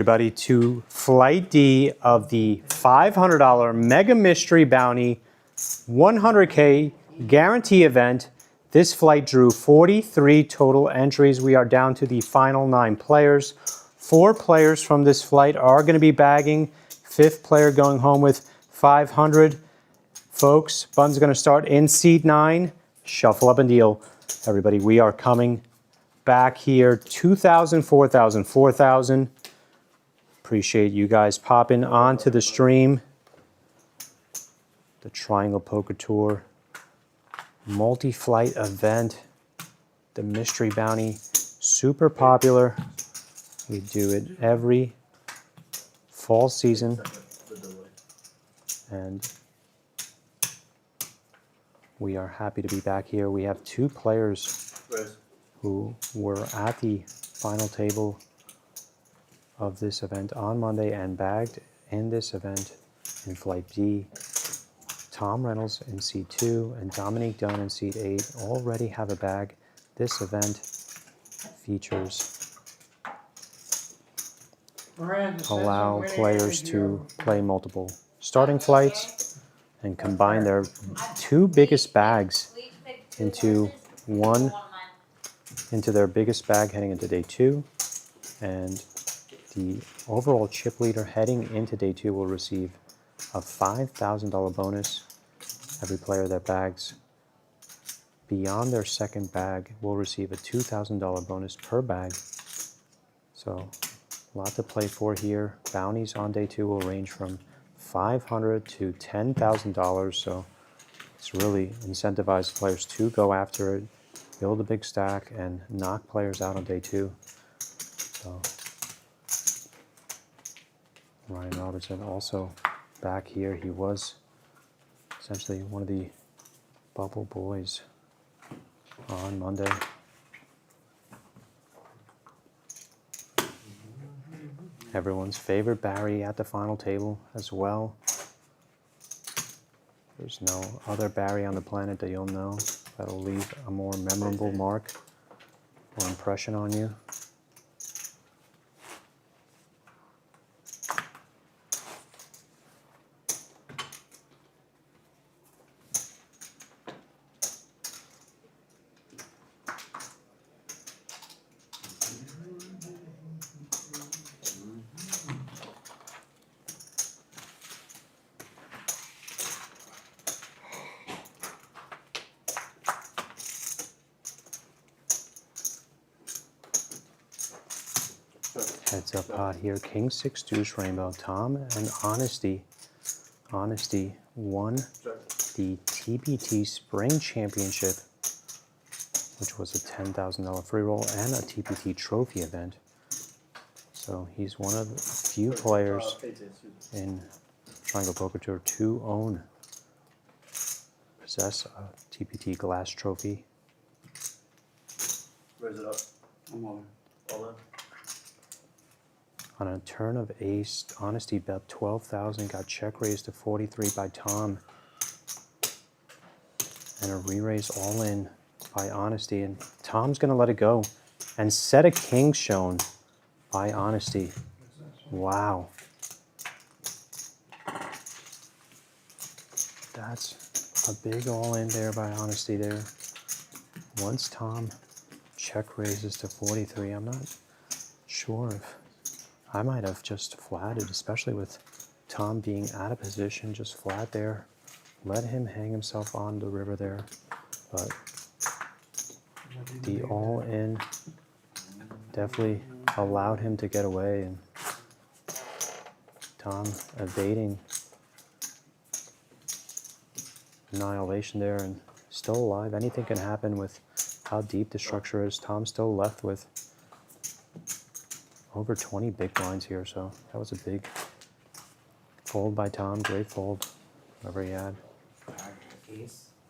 Everybody to Flight D of the $500 Mega Mystery Bounty 100K guarantee event. This flight drew 43 total entries. We are down to the final 9 players. 4 players from this flight are going to be bagging. 5th player going home with 500. Folks, Bun's going to start in seat 9. Shuffle up and deal. Everybody, we are coming back here. 2,000, 4,000, 4,000. Appreciate you guys popping onto the stream. The Triangle Poker Tour multi-flight event. The Mystery Bounty, super popular. We do it every fall season. And we are happy to be back here. We have 2 players who were at the final table of this event on Monday and bagged in this event in Flight D. Tom Reynolds in seat 2 and Dominique Dunn in seat 8 already have a bag. This event features allow players to play multiple starting flights and combine their 2 biggest bags into their biggest bag heading into day 2. And the overall chip leader heading into day 2 will receive a $5,000 bonus. Every player that bags beyond their second bag will receive a $2,000 bonus per bag. So a lot to play for here. Bounties on day 2 will range from $500 to $10,000. So it's really incentivized players to go after it, build a big stack, and knock players out on day 2. So Ryan Robertson also back here. He was essentially one of the bubble boys on Monday. Everyone's favorite Barry at the final table as well. There's no other Barry on the planet that you'll know that'll leave a more memorable mark or impression on you. Heads up pot here, King 6 deuce rainbow. Tom and Honesty. Honesty won the TPT Spring Championship, which was a $10,000 free roll and a TPT trophy event. So he's one of the few players in Triangle Poker Tour to possess a TPT glass trophy. Raise it up. All in. On a turn of ace, Honesty bet 12,000, got check raised to 43 by Tom. And a re-raise all in by Honesty. And Tom's going to let it go and set a king shown by Honesty. Wow. That's a big all in there by Honesty there. Once Tom check raises to 43, I'm not sure if I might have just flatted, especially with Tom being out of position, just flat there. Let him hang himself on the river there. But the all-in definitely allowed him to get away. And Tom evading annihilation there and still alive. Anything can happen with how deep the structure is. Tom's still left with over 20 big blinds here, so that was a big fold by Tom. Great fold, whatever he had.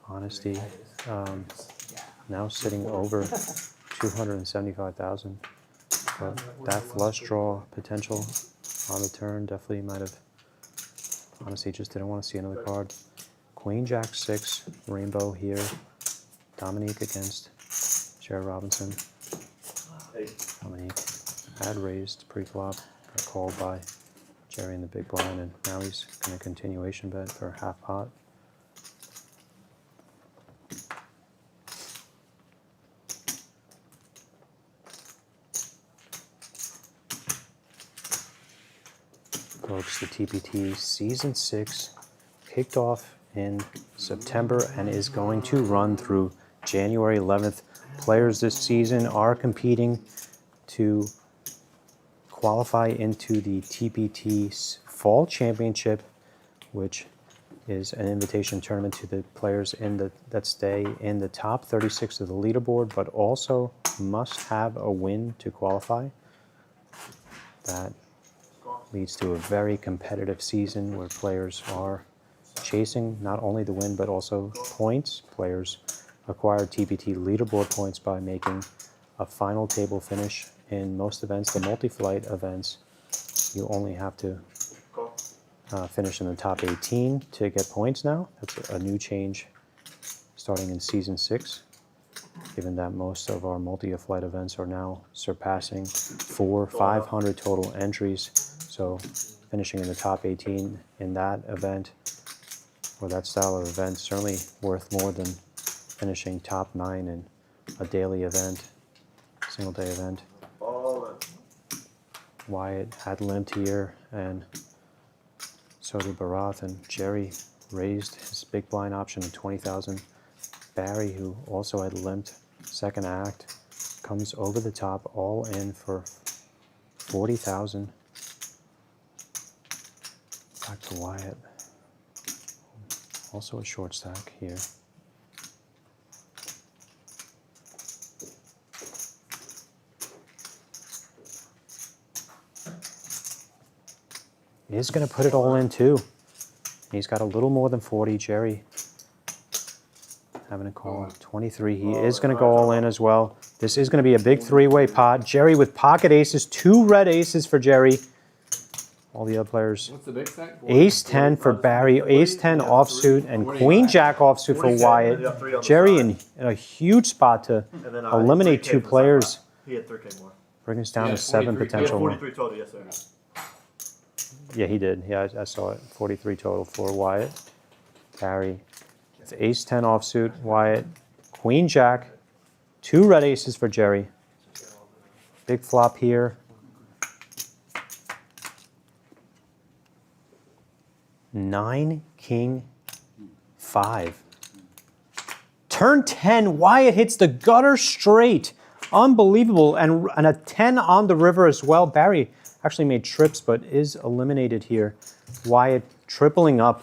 Honesty, now sitting over 275,000. But that flush draw potential on the turn definitely might have. Honestly, just didn't want to see another card. Queen Jack 6 rainbow here. Dominique against Jared Robinson. Dominique had raised pre-flop, Got called by Jerry in the big blind, and now he's going to continuation bet for half pot. Folks, the TPT Season 6 kicked off in September and is going to run through January 11th. Players this season are competing to qualify into the TPT Fall Championship, which is an invitation tournament to the players that stay in the top 36 of the leaderboard, but also must have a win to qualify. That leads to a very competitive season where players are chasing not only the win but also points. Players acquire TPT leaderboard points by making a final table finish. In most events, the multi-flight events, you only have to finish in the top 18 to get points now. That's a new change starting in Season 6, given that most of our multi-flight events are now surpassing 500 total entries. So finishing in the top 18 in that event, or that style of event, certainly worth more than finishing top 9 in a daily event, single day event. Wyatt had limped here, and so did Barath, and Jerry raised his big blind option to 20,000. Barry, who also had limped second act, comes over the top all in for 40,000. Back to Wyatt. Also a short stack here. He's going to put it all in too. He's got a little more than 40. Jerry having a call 23. He is going to go all in as well. This is going to be a big three-way pot. Jerry with pocket aces, 2 red aces for Jerry. All the other players. What's the big stack? Ace 10 for Barry, Ace 10 offsuit, and Queen Jack offsuit for Wyatt. Jerry in a huge spot to eliminate 2 players. He had 3K more. Bring us down to 7 potential. 43 total, yes, sir. Yeah, he did. Yeah, I saw it. 43 total for Wyatt. Barry. It's Ace 10 offsuit, Wyatt. Queen Jack. 2 red aces for Jerry. Big flop here. 9, King, 5. Turn 10, Wyatt hits the gutter straight. Unbelievable. And a 10 on the river as well. Barry actually made trips, but is eliminated here. Wyatt tripling up,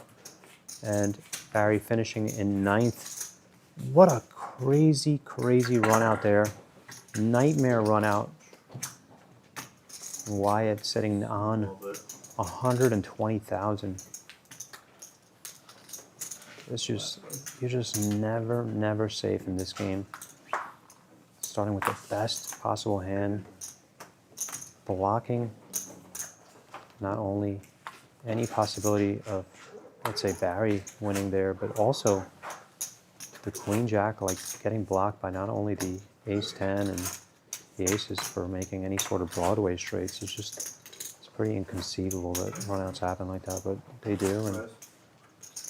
and Barry finishing in 9th. What a crazy, crazy run out there. Nightmare run out. Wyatt sitting on 120,000. You're just never safe in this game. Starting with the best possible hand, blocking not only any possibility of, let's say, Barry winning there, but also the Queen Jack, like getting blocked by not only the Ace 10 and the aces for making any sort of Broadway straights. It's pretty inconceivable that runouts happen like that, but they do, and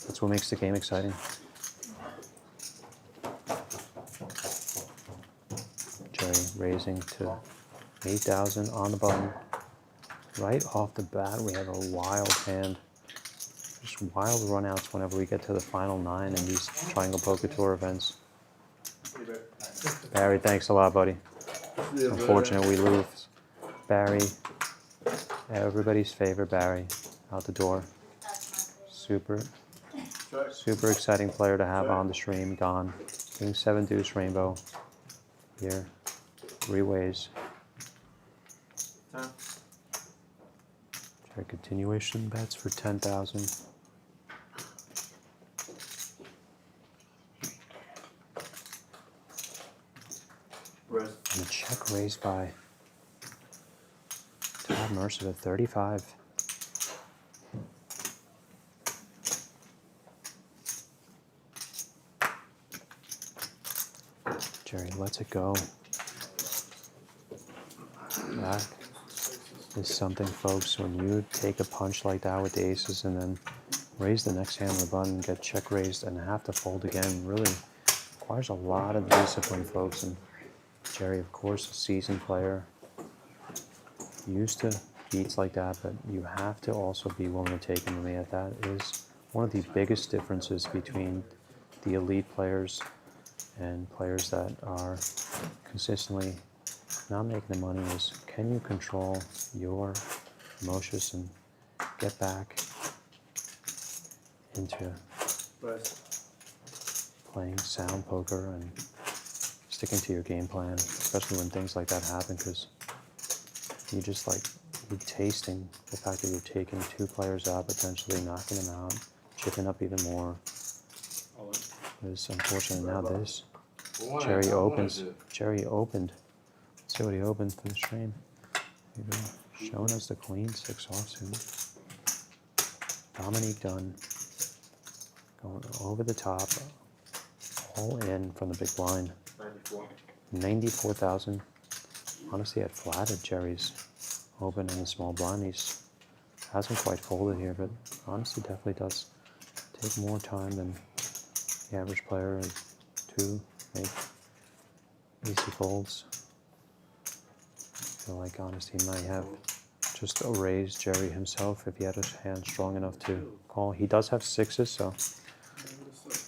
that's what makes the game exciting. Jerry raising to 8,000 on the button. Right off the bat, we have a wild hand. Just wild runouts whenever we get to the final 9 in these Triangle Poker Tour events. Barry, thanks a lot, buddy. Unfortunate we lose. Barry, everybody's favorite Barry, out the door. Super exciting player to have on the stream. Gone. King 7 deuce rainbow. Here. 3 ways. Try continuation bets for 10,000. And a check raised by Todd Mercer at 35. Jerry lets it go. Back. is something, folks, when you take a punch like that with the aces and then raise the next hand on the button, get check raised, and have to fold again, really requires a lot of discipline, folks. And Jerry, of course, a seasoned player, used to beats like that, but you have to also be willing to take them. I mean, that is one of the biggest differences between the elite players and players that are consistently not making the money is, can you control your emotions and get back into playing sound poker and sticking to your game plan, especially when things like that happen, because you just like, you're tasting the fact that you're taking two players out, potentially knocking them out, chipping up even more. Is unfortunately now this. Jerry opens. Jerry opened. Let's see what he opened for the stream. Here we go. Showing us the queen 6 offsuit. Dominique Dunn going over the top, all in from the big blind. 94,000. Honestly, I'd flattered Jerry's open and the small blind. He's hasn't quite folded here, but honestly, definitely does take more time than the average player to make easy folds. I feel like honestly, he might have just erased Jerry himself if he had his hand strong enough to call. He does have 6s, so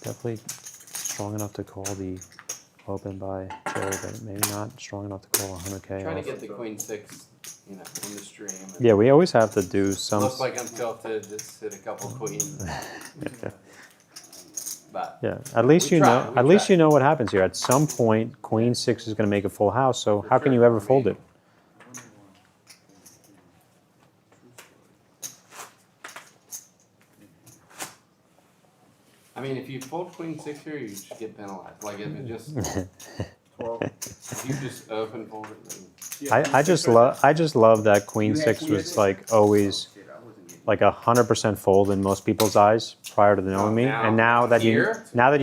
definitely strong enough to call the open by Jerry, but maybe not strong enough to call 100K. Trying to get the queen 6, in the stream. Yeah, we always have to do some. Looks like I'm tilted. Just hit a couple queens. But yeah, at least you know. We At least try. you know what happens here. At some point, queen 6 is going to make a full house. So how can you ever fold it? I mean, if you fold queen 6 here, you should get penalized. Like if it just 12. If you just open fold it. Then... I just love that queen 6 was like always like 100% fold in most people's eyes prior to knowing me, and now that you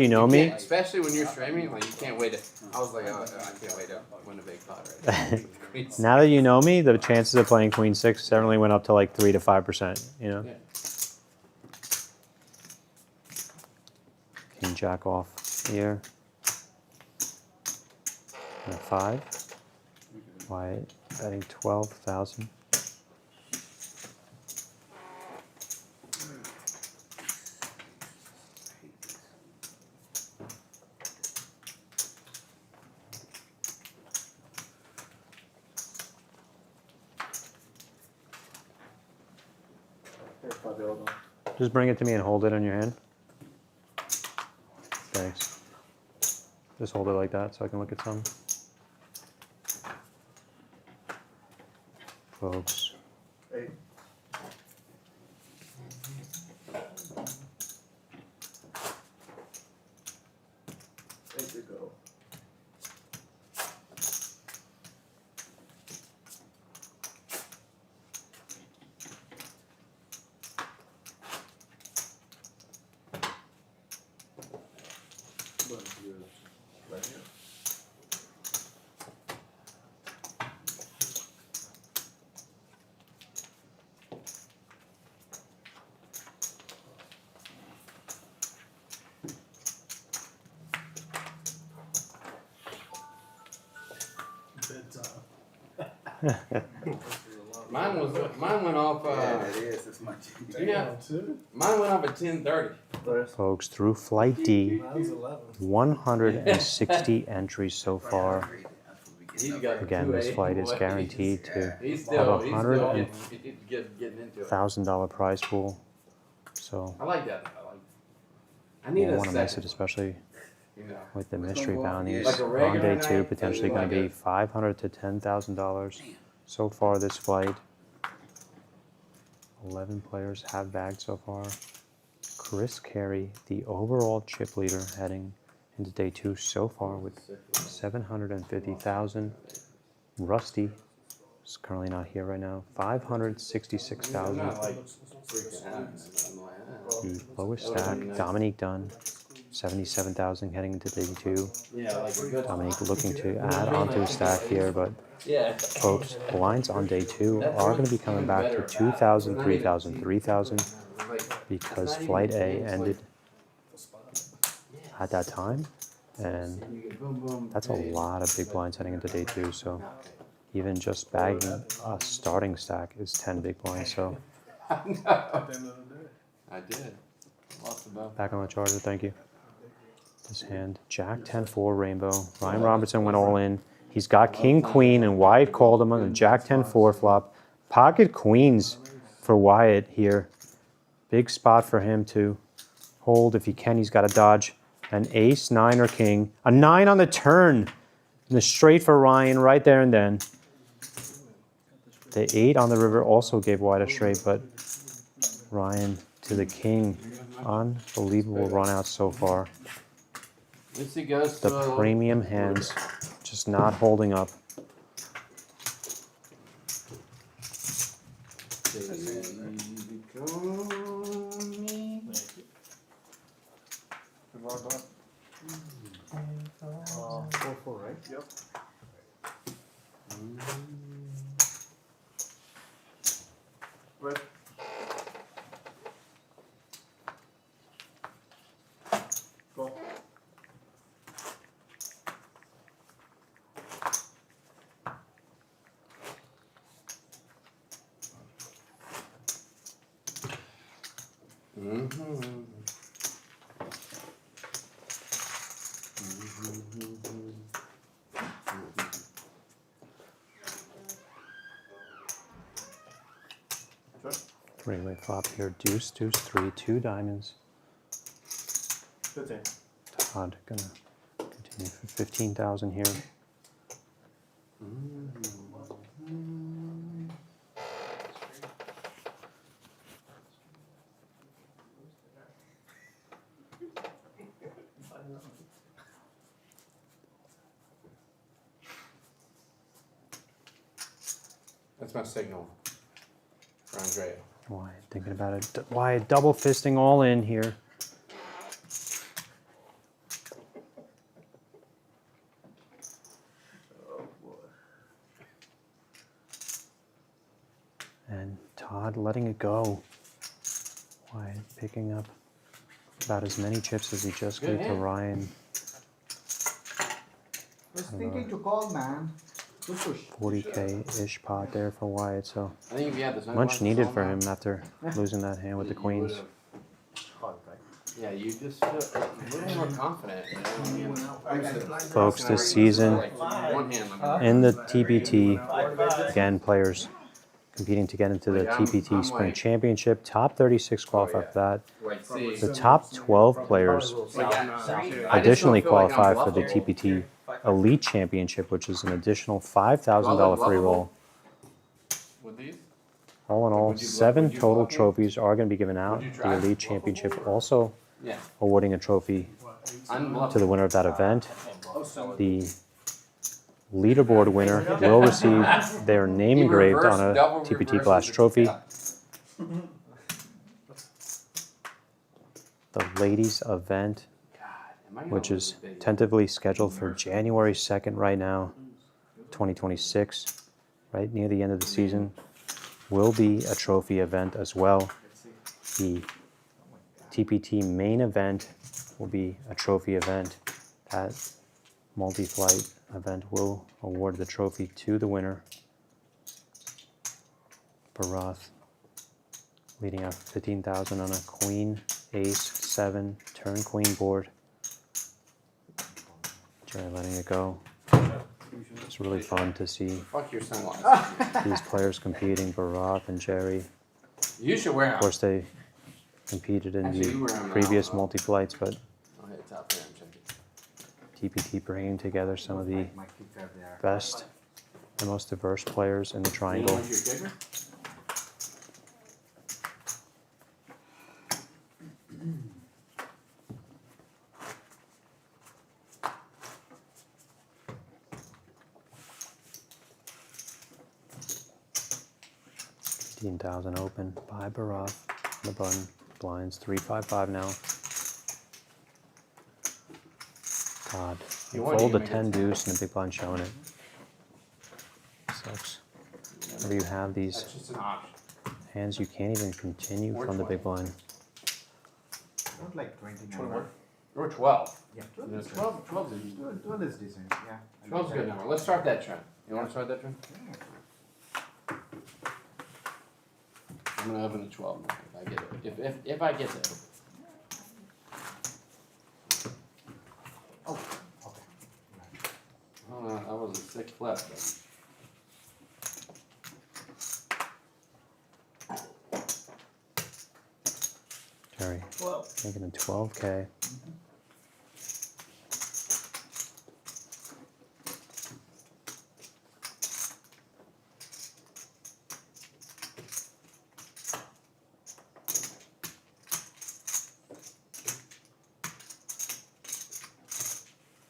know me, especially when you're streaming, like you can't wait to. I was like, oh, I can't wait to win a big pot right now. now that you know me, the chances of playing queen 6 certainly went up to like 3 to 5%. You know. Yeah. King jack off here. And a 5. White betting 12,000. Just bring it to me and hold it in your hand. Thanks. Just hold it like that so I can look at some. Folks. Hey. To go. Right here. Mine went off. Yeah, it is. It's my Mine went off at 10:30. Folks, through Flight D, 160 entries so far. Again, this flight is guaranteed to have $100,000 prize pool. So I like that. I you need won't a want to miss it, second. especially with the mystery go on? bounties. Like a On regular day 2, night, potentially going to be $500 to $10,000. So far this flight, 11 players have bagged so far. Chris Carey, the overall chip leader, heading into day 2 so far with 750,000. Rusty is currently not here right now. 566,000. The lowest stack, Dominique Dunn, 77,000 heading into day 2. Yeah, like a good. Dominique looking to add onto his stack here, but Yeah. folks, blinds on day 2 are going to be coming back to 2,000, 3,000, 3,000 because flight A ended at that time, and that's a lot of big blinds heading into day 2. So even just bagging a starting stack is 10 big blinds. So I did. Lost the bow. back on the charger, thank you. This hand, Jack 10-4 rainbow. Ryan Robertson went all in. He's got King Queen, and Wyatt called him on the Jack 10-4 flop. Pocket queens for Wyatt here. Big spot for him to hold if he can. He's got to dodge an ace, 9, or king. A 9 on the turn. And the straight for Ryan right there and then. The 8 on the river also gave Wyatt a straight, but Ryan to the king. Unbelievable run out so far. He goes The to premium hands just not holding up. Four, four, right? Yep. Right. Go. Three-way flop here. Deuce, deuce, 3, 2 diamonds. 15. Todd gonna continue for 15,000 here. That's my signal for Andrea. Why thinking about it? Why double fisting all in here? Oh boy. And Todd letting it go. Why picking up about as many chips as he just Good gave to hand. Ryan. Was thinking to call, man. Good push. 40K-ish pot there for Wyatt, so I think if you had this much needed for him after losing that hand with the queens. Hard, right? Yeah, you just feel a little more confident. You know? I mean, Folks, this season like, one hand, I'm in the TPT, again, players competing to get into the TPT Spring Championship. Top 36 qualify for that. like, see, The top 12 players additionally qualify for the TPT Elite Championship, which is an additional $5,000 free roll. with these, All in all, Would you 7 total block it? trophies are going to be given out. Would you The try? Elite Championship also yeah, awarding a trophy unbluff. to the winner of that event. The leaderboard winner will receive their name engraved on a TPT Glass trophy. The ladies event, which is tentatively scheduled for January 2nd right now, 2026, right near the end of the season, will be a trophy event as well. The TPT main event will be a trophy event. That multi-flight event will award the trophy to the winner. Barath leading out 15,000 on a queen, ace, 7, turn queen board. Jerry letting it go. It's really fun to see Fuck your sunglasses. these players competing, Barath and Jerry. You should wear Of them. course, they competed in Actually, you wear the 'em now, previous though. multi-flights, but I'll hit top there and check it. TPT bringing together some of the My kicker there. best and most diverse players in the You know triangle. what's your kicker? $15,000 open by Barath. The button blinds 355 now. Odd. You want Fold to a make it 10 10. deuce and the big blind showing it. Sucks. Whenever you have these That's just an option. hands, you can't even continue Or from the 20. big blind. Not like 29. 21. Or 12. Yeah, 12 No, is good. 12 is easy. 12 is decent, yeah. 12 is a good number. Let's start that trend. You want to start that trend? I'm gonna open a 12 now if I get it. If I get there. Oh, okay. Oh, that was a 6 left. Jerry, 12. making a 12K.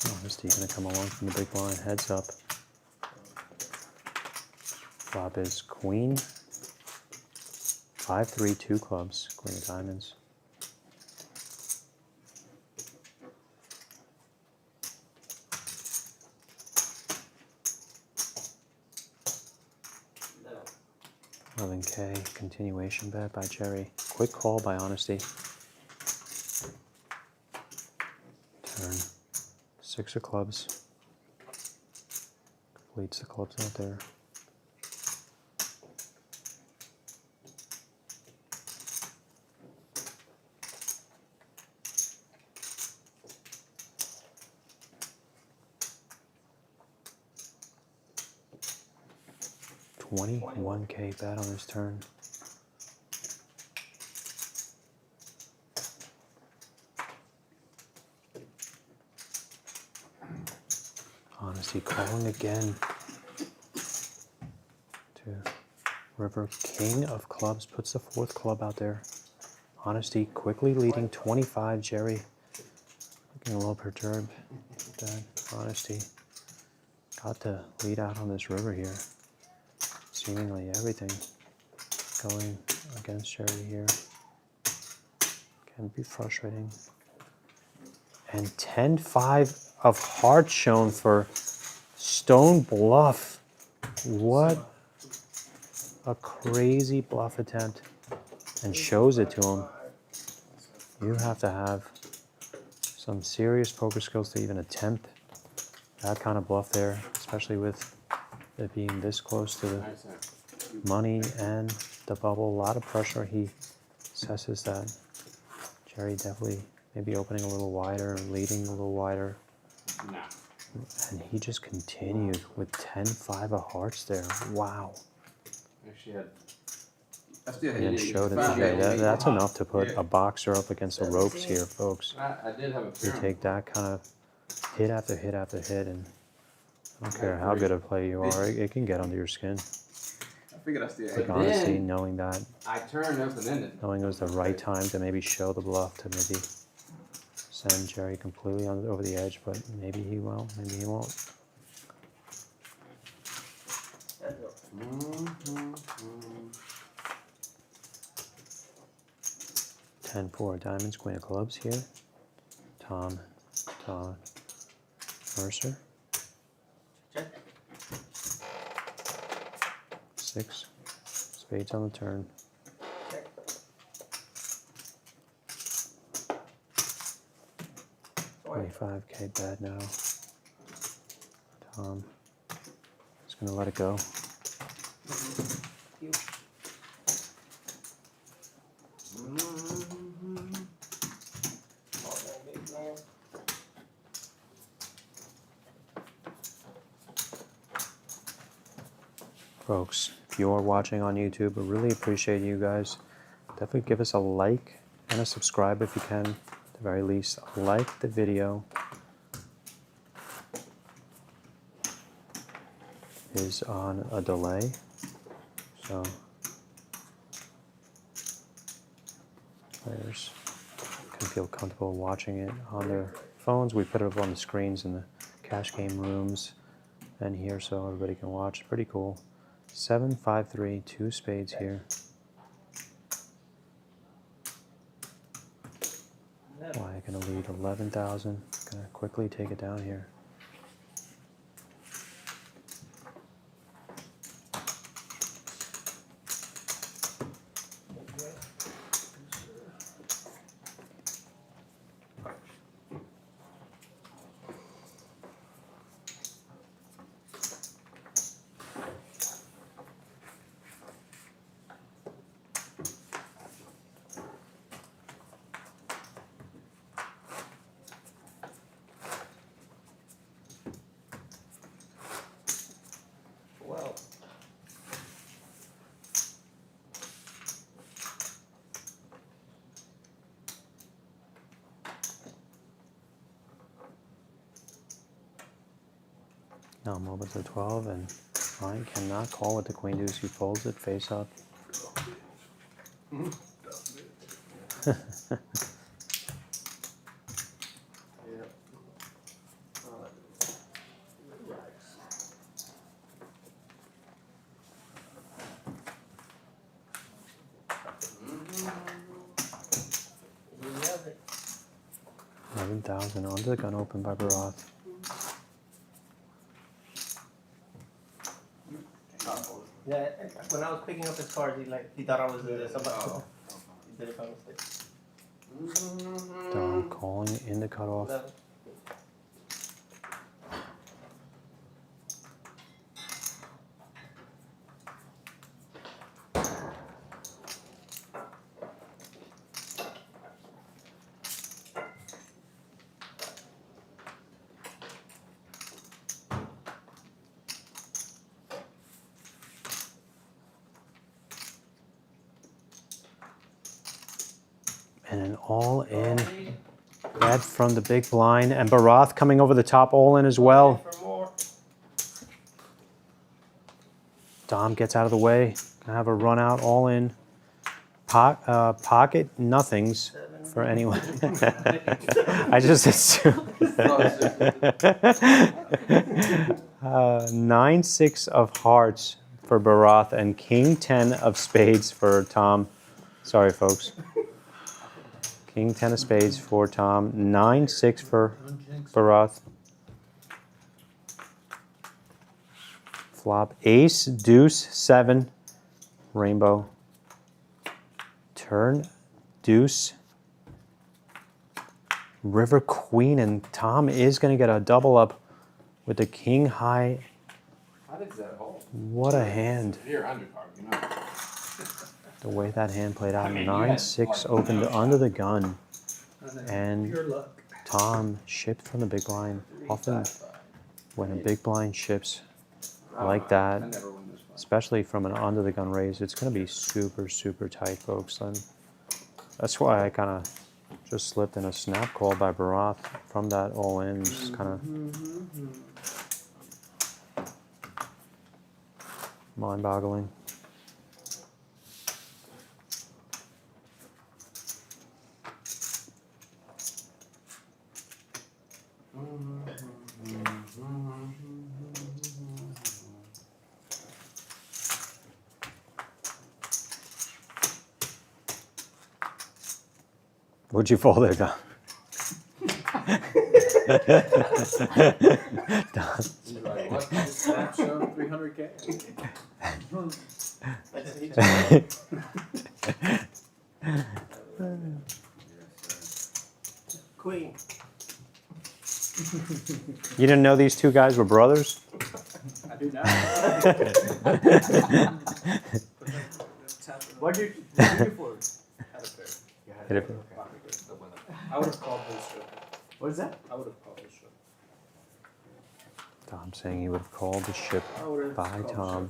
Honesty gonna come along from the big blind, heads up. Flop is queen, 5-3, 2 clubs, queen of diamonds. No. 11K, continuation bet by Jerry. Quick call by Honesty. Turn, 6 of clubs. Completes the clubs out there. $21K bet on his turn. Honesty calling again to river. King of clubs puts the 4th club out there. Honesty quickly leading 25. Jerry looking a little perturbed. That Honesty got to lead out on this river here. Seemingly everything going against Jerry here. Can be frustrating. And 10-5 of hearts shown for Stone Bluff. What a crazy bluff attempt. And shows it to him. You have to have some serious poker skills to even attempt that kind of bluff there, especially with it being this close to the Nice hand. money and the bubble. A lot of pressure. He assesses that. Jerry definitely maybe opening a little wider, leading a little wider. Nah. And he just continued with 10-5 of hearts there. Wow. Actually had. I still And had then showed it Five, today. yeah, That's yeah. enough to put Yeah. a boxer up against the ropes here, folks. I did have a You pyramid. take that kind of hit after hit after hit, and I don't care how agree. good a player you are, it can get under your skin. I figured I still Like had But honestly, then- knowing that, I turned open-ended. knowing it was the right time to maybe show the bluff, to maybe send Jerry completely over the edge, but maybe he will, maybe he won't. Mm-hmm. 10-4 diamonds, queen of clubs here. Tom Mercer. Check. 6 spades on the turn. Check. 25K bet now. Tom is gonna let it go. Folks, if you are watching on YouTube, I really appreciate you guys. Definitely give us a like and a subscribe if you can. At the very least, like the video. Is on a delay, so players can feel comfortable watching it on their phones. We put it up on the screens in the cash game rooms and here so everybody can watch. Pretty cool. 7, 5, 3, 2 spades here. No. Why gonna lead 11,000? Gonna quickly take it down here. Well. Now I'm over to 12, and Ryan cannot call with the queen deuce. He folds it face up. We have it. 11,000 under the gun, open by Baroth. Yeah, when I was picking up his cards, he thought I was somebody. Oh, He did it by mistake. Dom calling in the cutoff. 11. And an all in bet from the big blind. And Baroth coming over the top all in as well. For more. Dom gets out of the way. Gonna have a run out all in. Pocket nothings for anyone. I just assumed. 9-6 of hearts for Baroth and King 10 of spades for Tom. Sorry, folks. King 10 of spades for Tom. 9-6 for Baroth. Flop ace, deuce, 7, rainbow. Turn, deuce, river, queen, and Tom is going to get a double up with the king high. How does that hold? What a hand. Your undercard, you know. The way that hand played out. I mean, you had, 9-6 like, opened no under the gun. And Pure luck. Tom shipped from the big blind. Often when a big blind ships like that, I never win this one. especially from an under the gun raise, it's going to be super, super tight, folks. And that's why I kind of just slipped in a snap call by Baroth from that all in. Just kind of mind boggling. Would you fold there, Don? He's like, what? This snap show 300K? Queen. You didn't know these two guys were brothers? I do now. What did you for? Hit it. I would have called this show. What is that? I would have called this show. Tom saying he would have called the ship I would've by called the Tom.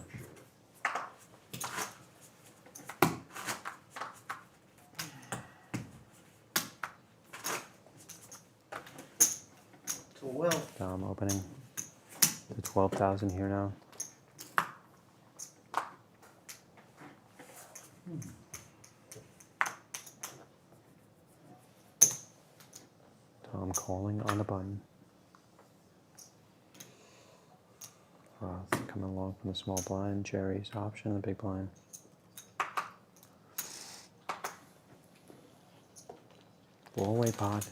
So well. Tom opening the 12,000 here now. Tom calling on the button. Roth coming along from the small blind. Jerry's option, the big blind. Four-way pot.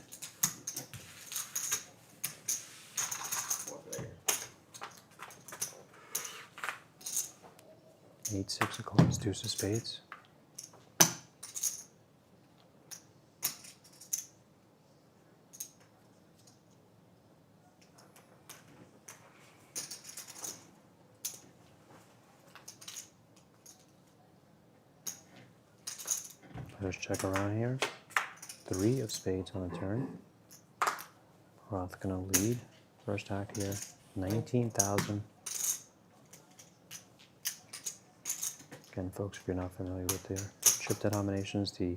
Fourth layer. 8, 6 of clubs, deuce of spades. Let's check around here. 3 of spades on the turn. Roth gonna lead. First act here, 19,000. Again, folks, if you're not familiar with the chip denominations, the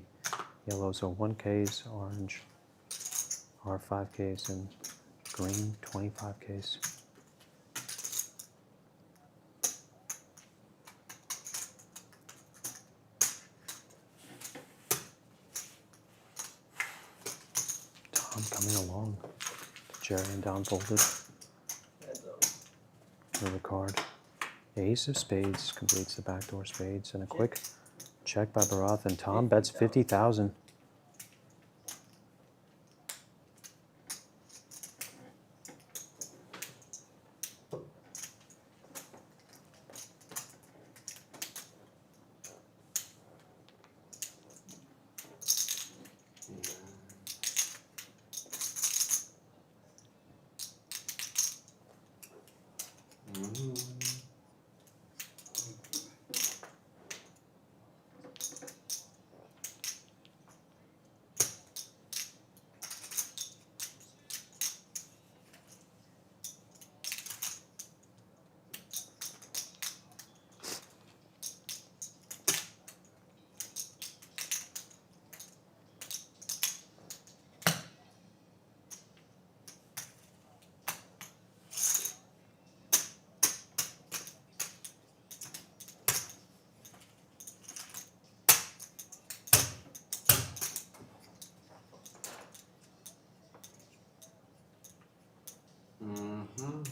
yellows are 1Ks, orange are 5Ks, and green 25Ks. Tom coming along. Jerry and down folded. Heads up. River card. Ace of spades completes the backdoor spades, and a quick check by Barath, and Tom bets 50,000.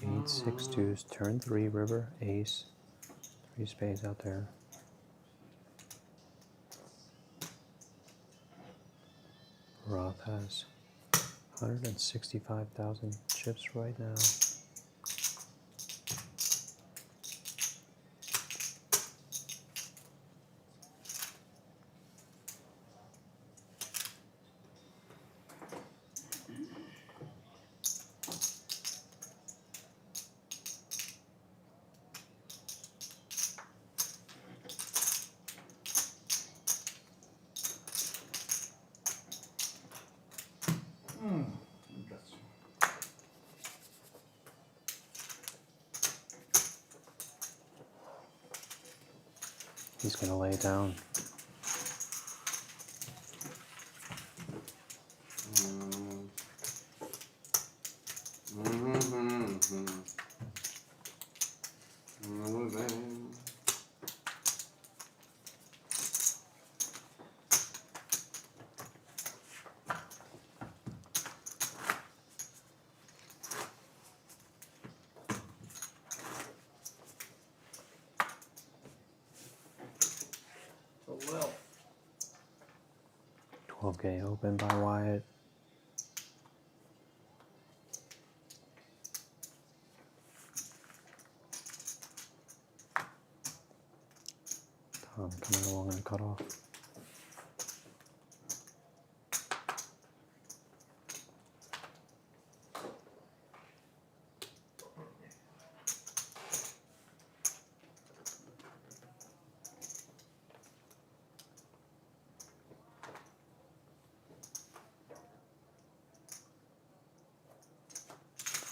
Eight, 6 deuce, turn 3, river, ace, 3 spades out there. Roth has 165,000 chips right now. Interesting. He's going to lay it down. So well. 12K open by Wyatt. Tom coming along in the cutoff.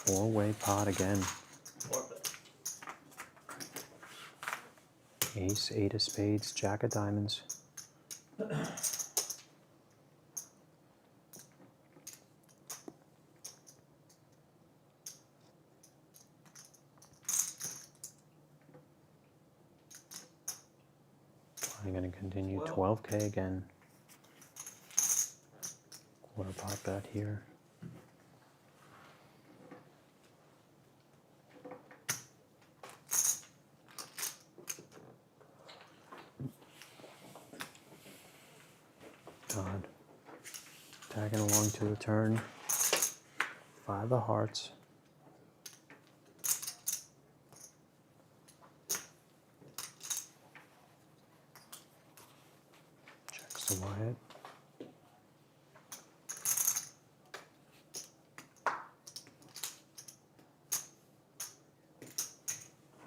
Four-way pot again. Fourth layer. Ace, 8 of spades, jack of diamonds. I'm going to continue 12K again. Quarter pot bet here. Tagging along to the turn. 5 of hearts. Checks the Wyatt.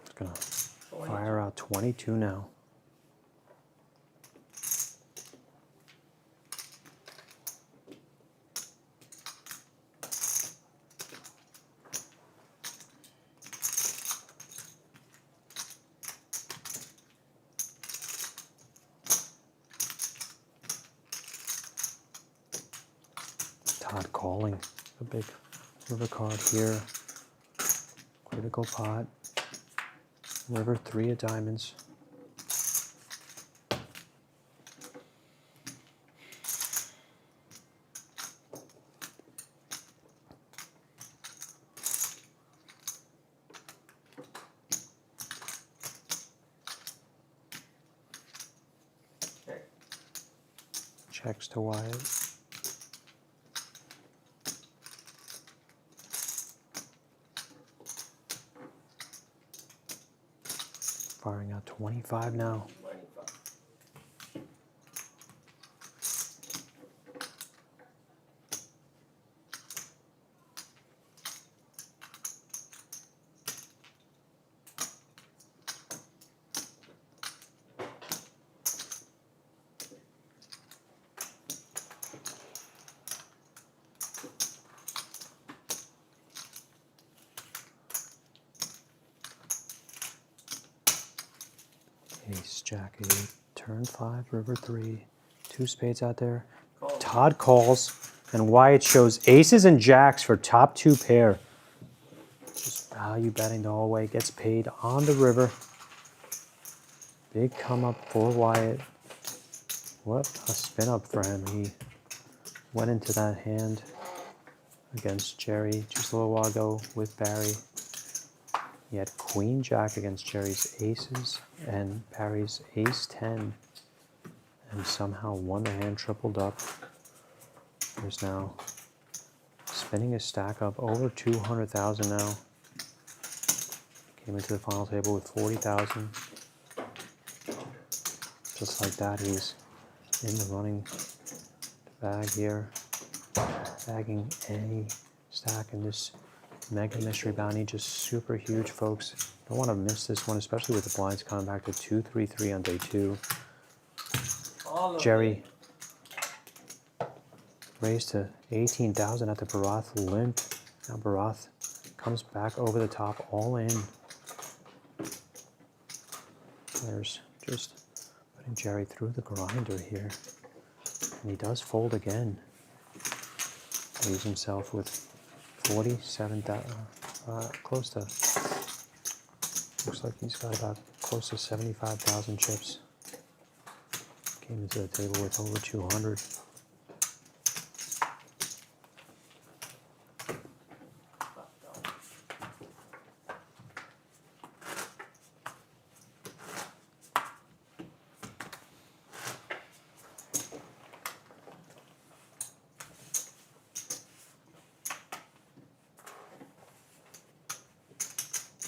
It's gonna fire out 22 now. Todd calling a big river card here. Critical pot. River 3 of diamonds. Check. Checks to Wyatt. Firing out 25 now. 25. Ace, Jack 8, turn 5, river 3, 2 spades out there. Call. Todd calls, and Wyatt shows aces and jacks for top 2 pair. Just value betting the whole way, gets paid on the river. Big come up for Wyatt. What a spin up for him. He went into that hand against Jerry just a little while ago with Barry. He had Queen Jack against Jerry's aces and Barry's ace 10, and somehow won the hand, tripled up. There's now spinning his stack up over 200,000 now. Came into the final table with 40,000. Just like that, he's in the running to bag here, bagging any stack in this Mega Mystery Bounty. Just super huge, folks. Don't want to miss this one, especially with the blinds coming back to 233 on day 2. All of Jerry raised to 18,000 at the Barath limp. Now Barath comes back over the top, all in. There's just putting Jerry through the grinder here. And he does fold again. Leaves himself with 47,000, close to, looks like he's got about close to 75,000 chips. Came into the table with over 200.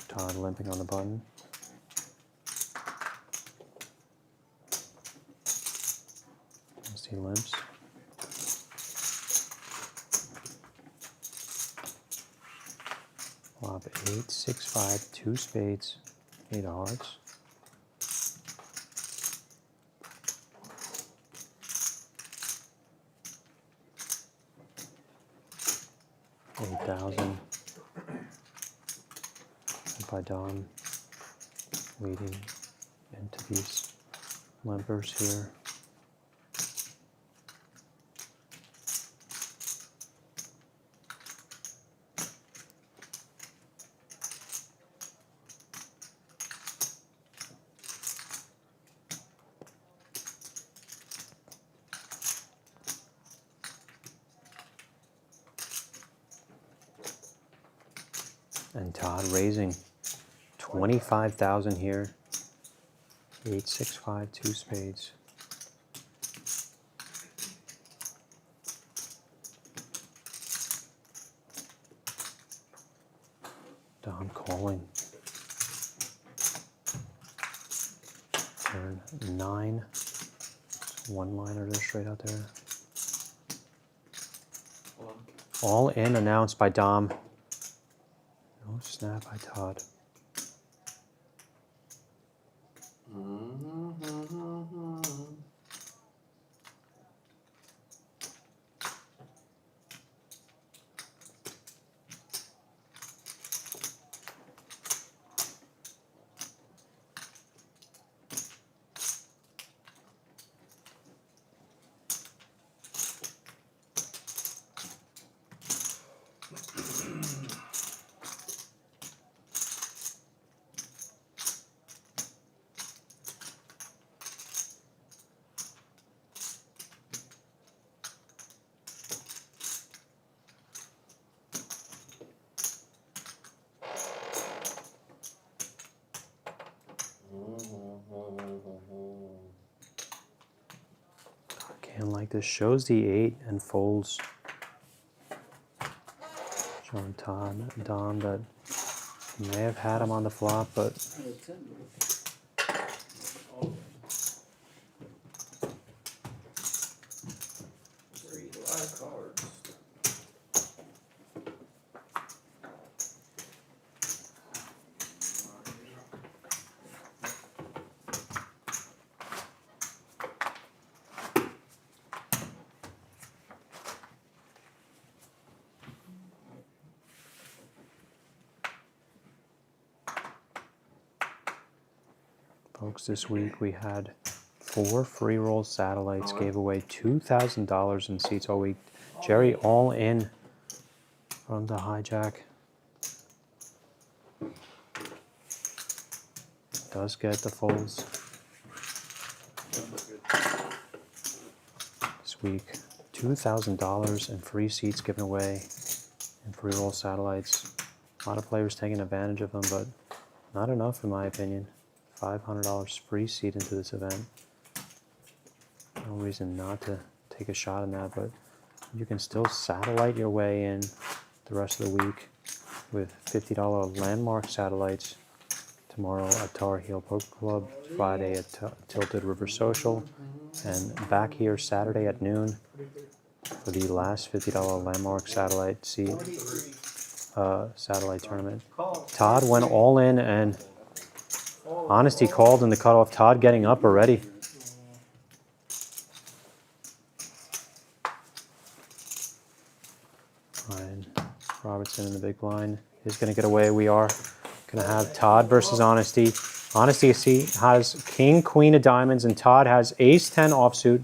Todd limping on the button. As he limps. Flop 8, 6, 5, 2 spades, 8 of hearts. $8,000. By Don leading into these limpers here. And Todd raising 25,000 here. 8, 6, 5, 2 spades. Dom calling. Turn 9. One liner there straight out there. All in announced by Dom. No snap by Todd. Can't like this. Shows the 8 and folds. Showing Todd, Dom that he may have had him on the flop, but folks, this week we had 4 free roll satellites, gave away $2,000 in seats all week. Jerry all in from the hijack. Does get the folds. This week, $2,000 in free seats given away and free roll satellites. A lot of players taking advantage of them, but not enough in my opinion. $500 free seat into this event. No reason not to take a shot in that, but you can still satellite your way in the rest of the week with $50 landmark satellites tomorrow at Tar Heel Poker Club, Friday at Tilted River Social, and back here Saturday at noon for the last $50 landmark satellite seat satellite tournament. Todd went all in and Honesty called in the cutoff. Todd getting up already. Ryan Robertson in the big blind is going to get away. We are going to have Todd versus Honesty. Honesty has king, queen of diamonds, and Todd has ace 10 offsuit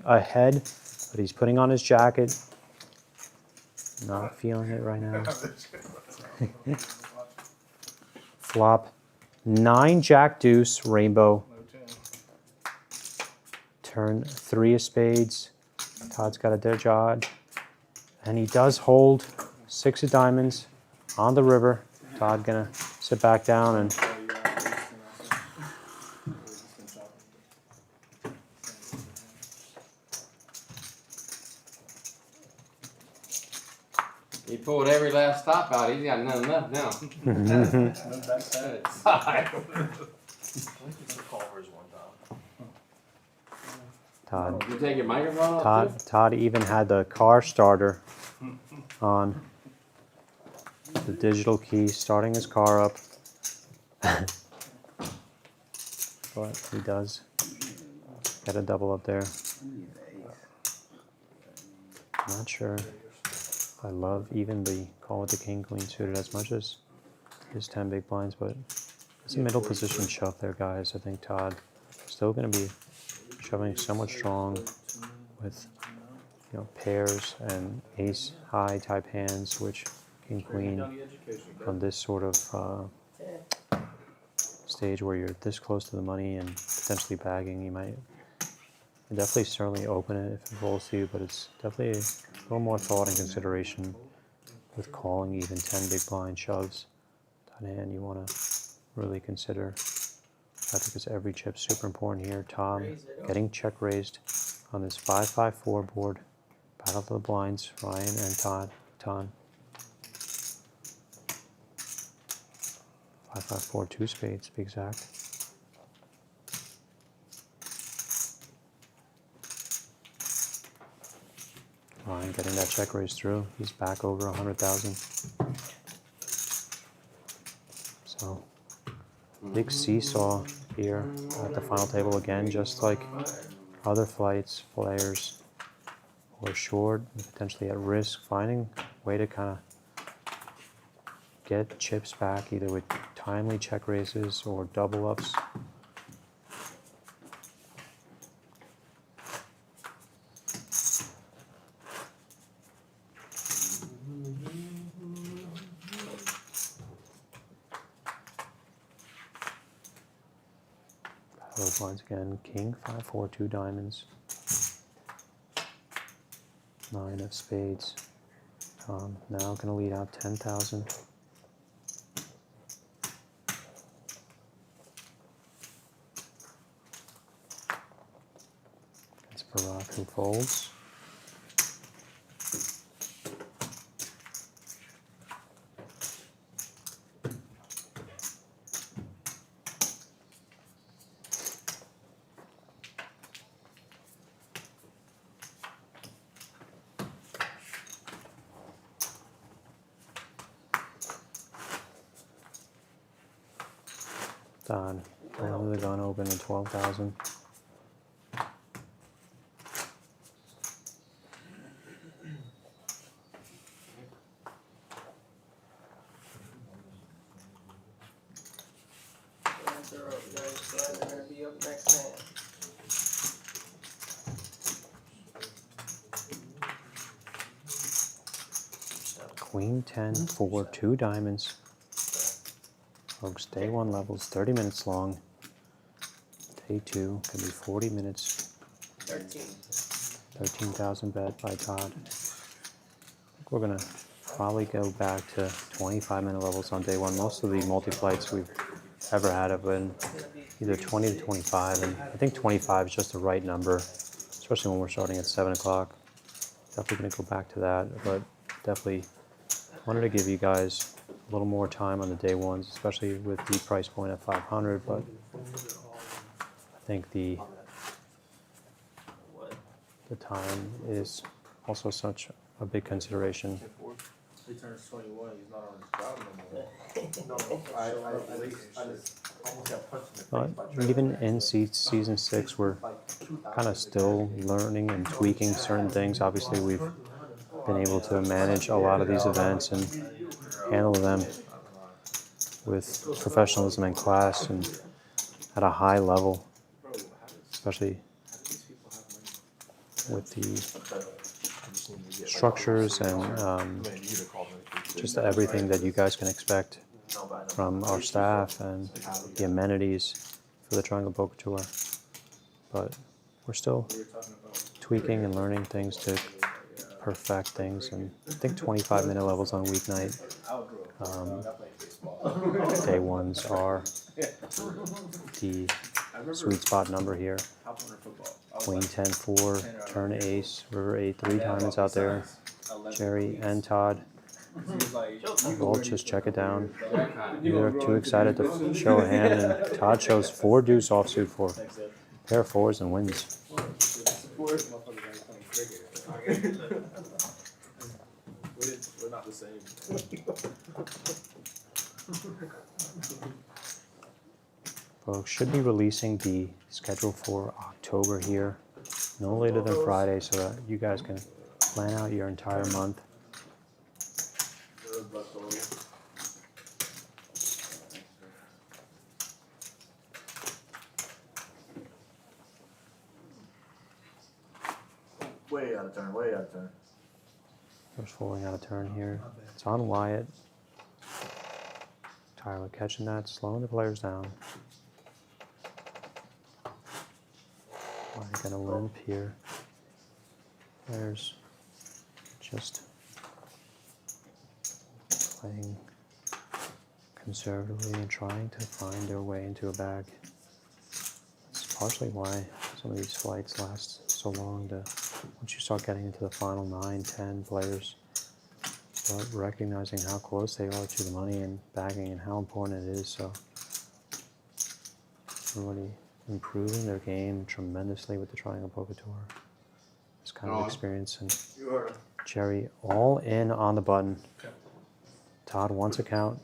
ahead, but he's putting on his jacket. Not feeling it right now. Flop 9 jack deuce rainbow. Turn 3 of spades. Todd's got a dead dodge. And he does hold 6 of diamonds on the river. Todd gonna sit back down and He pulled every last stop out. He's got none left now. Todd. Did you take your microphone off too? Todd even had the car starter on. The digital key starting his car up. But he does get a double up there. Not sure if I love even the call with the king queen suited as much as his 10 big blinds, but it's a middle position shove there, guys. I think Todd still going to be shoving somewhat strong with pairs and ace high type hands, which king queen on this sort of stage where you're this close to the money and potentially bagging, you might definitely certainly open it if it falls to you, but it's definitely a little more thought and consideration with calling even 10 big blind shoves. That hand you want to really consider. I think it's every chip super important here. Tom getting check raised on this 5-5-4 board. Battle of the blinds, Ryan and Todd. 5-5-4, 2 spades to be exact. Ryan getting that check raise through. He's back over 100,000. So big seesaw here at the final table again, just like other flights, players who are short, potentially at risk, finding a way to kind of get chips back either with timely check raises or double ups. Those lines again, king, 5-4, 2 diamonds, 9 of spades. Now going to lead out 10,000. It's Barack who folds. Done. Under the gun open at 12,000. They're up, guys. Glad they're gonna be up next hand. Queen 10 for 2 diamonds. Folks, day 1 levels 30 minutes long. Day 2 can be 40 minutes. 13. 13,000 bet by Todd. We're gonna probably go back to 25-minute levels on day 1. Most of the multi-flights we've ever had have been either 20 to 25, and I think 25 is just the right number, especially when we're starting at 7 o'clock. Definitely gonna go back to that, but definitely wanted to give you guys a little more time on the day 1s, especially with the price point at 500, but I think the time is also such a big consideration. He turns 21, he's not on his job no more. I almost got punched in the But face by Trevor. even in season 6, we're kind of still learning and tweaking certain things. Obviously, we've been able to manage a lot of these events and handle them with professionalism and class and at a high level, especially with the structures and just everything that you guys can expect from our staff and the amenities for the Triangle Poker Tour. But we're still tweaking and learning things to perfect things, and I think 25-minute levels on a weeknight. Day 1s are the sweet spot number here. Queen 10-4, turn ace, river 8, 3 diamonds out there. Jerry and Todd both just check it down. You're too excited to show a hand, and Todd shows 4 deuce offsuit for pair of 4s and wins. We're not the same. Folks, should be releasing the schedule for October here, no later than Friday, so that you guys can plan out your entire month. Way out of turn, way out of turn. First folding out of turn here. It's on Wyatt. Tyler catching that, slowing the players down. Wyatt gonna limp here. Players just playing conservatively and trying to find their way into a bag. It's partially why some of these flights last so long. Once you start getting into the final 9, 10 players, but recognizing how close they are to the money and bagging and how important it is. So everybody improving their game tremendously with the Triangle Poker Tour. This kind of experience. And Jerry all in on the button. Todd wants a count.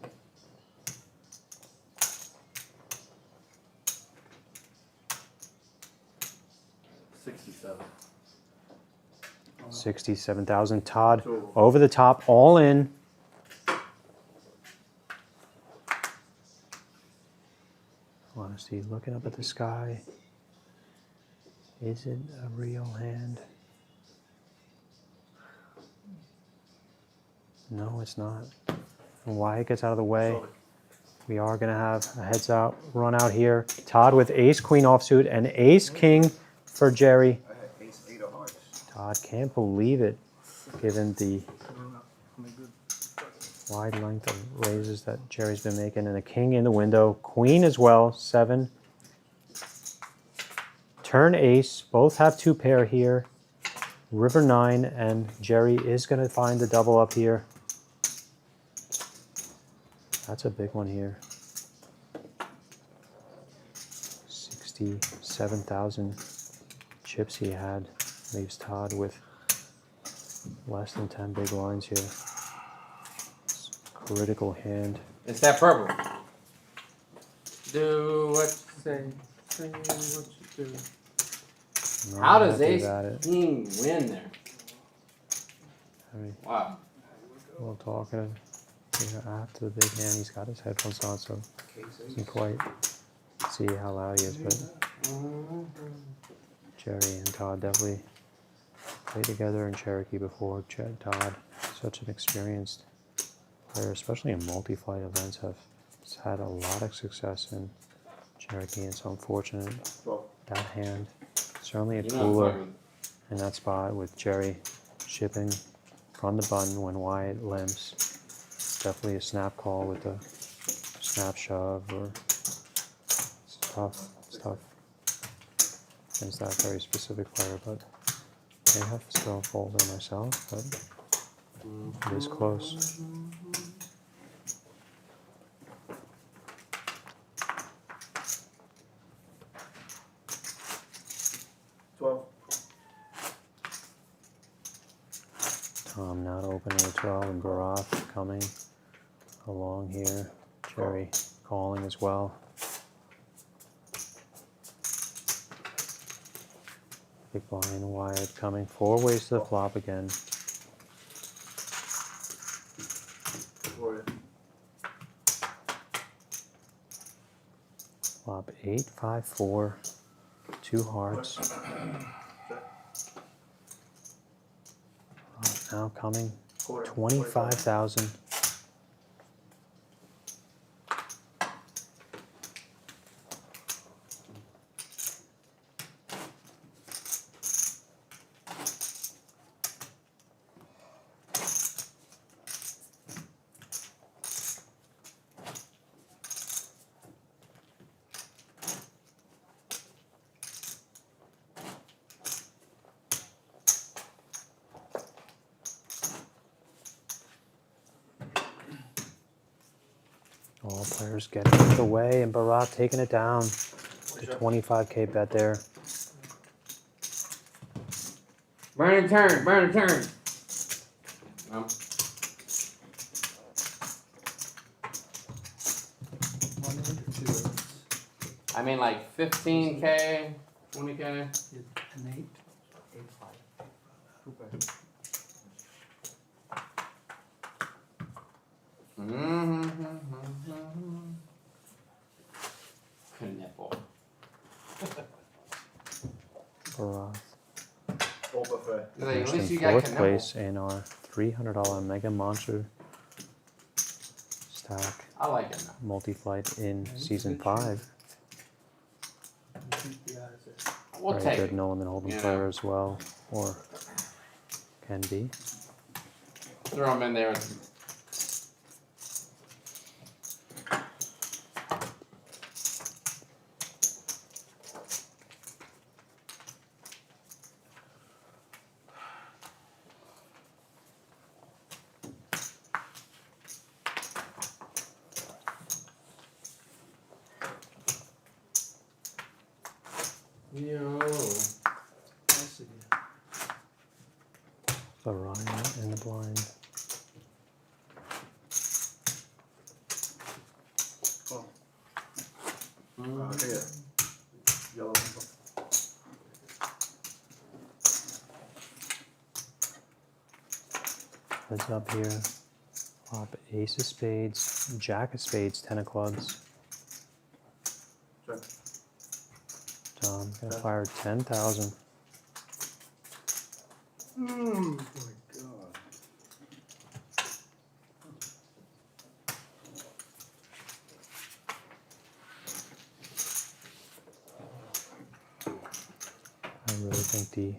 67,000. Todd over the top, all in. Honesty, looking up at the sky. Is it a real hand? No, it's not. And Wyatt gets out of the way. We are going to have a heads out run out here. Todd with ace queen offsuit and ace king for Jerry. I had ace 8 of hearts. Todd can't believe it, given the wide length of raises that Jerry's been making. And a king in the window. Queen as well, 7. Turn ace. Both have 2 pair here. River 9, and Jerry is going to find the double up here. That's a big one here. 67,000 chips he had. Leaves Todd with less than 10 big blinds here. Critical hand. It's that purple. Do what you say. Say what you do. Not How does happy ace about it. king win there? Very Wow. well talkative. Yeah, after the big hand, he's got his headphones on, so doesn't quite see how loud he is. But Jerry and Todd definitely played together in Cherokee before. Todd, such an experienced player, especially in multi-flight events, has had a lot of success in Cherokee, and so unfortunate that hand. Certainly a cooler in that spot with Jerry shipping from the button when Wyatt limps. Definitely a snap call with a snap shove, or it's tough against that very specific player, but I have to still fold it myself, but it is close. Tom not opening a 12, and Barath coming along here. Jerry calling as well. Big blind Wyatt coming 4 ways to the flop again. Flop 8, 5, 4, 2 hearts. Now coming 25,000. All players getting out of the way, and Bharat taking it down. The 25K bet there. Burn and turn, burn and turn. No. I mean like 15K, 20K. An 8. 8, 5. 2 pairs. Nipple. Bharat At finished least you in got 4th Knuckle. place in our $300 Mega Monster Stack I like it now. multi-flight in Season 5. We'll Very take good it. Nolan and Hold'em Yeah. player as well, or can be. Throw them in there. Yo. The Ryan in the blind. Here. Yellow pencil. Heads up here. Flop ace of spades, jack of spades, 10 of clubs. Check. Tom gonna fire 10,000. Oh my god. I really think the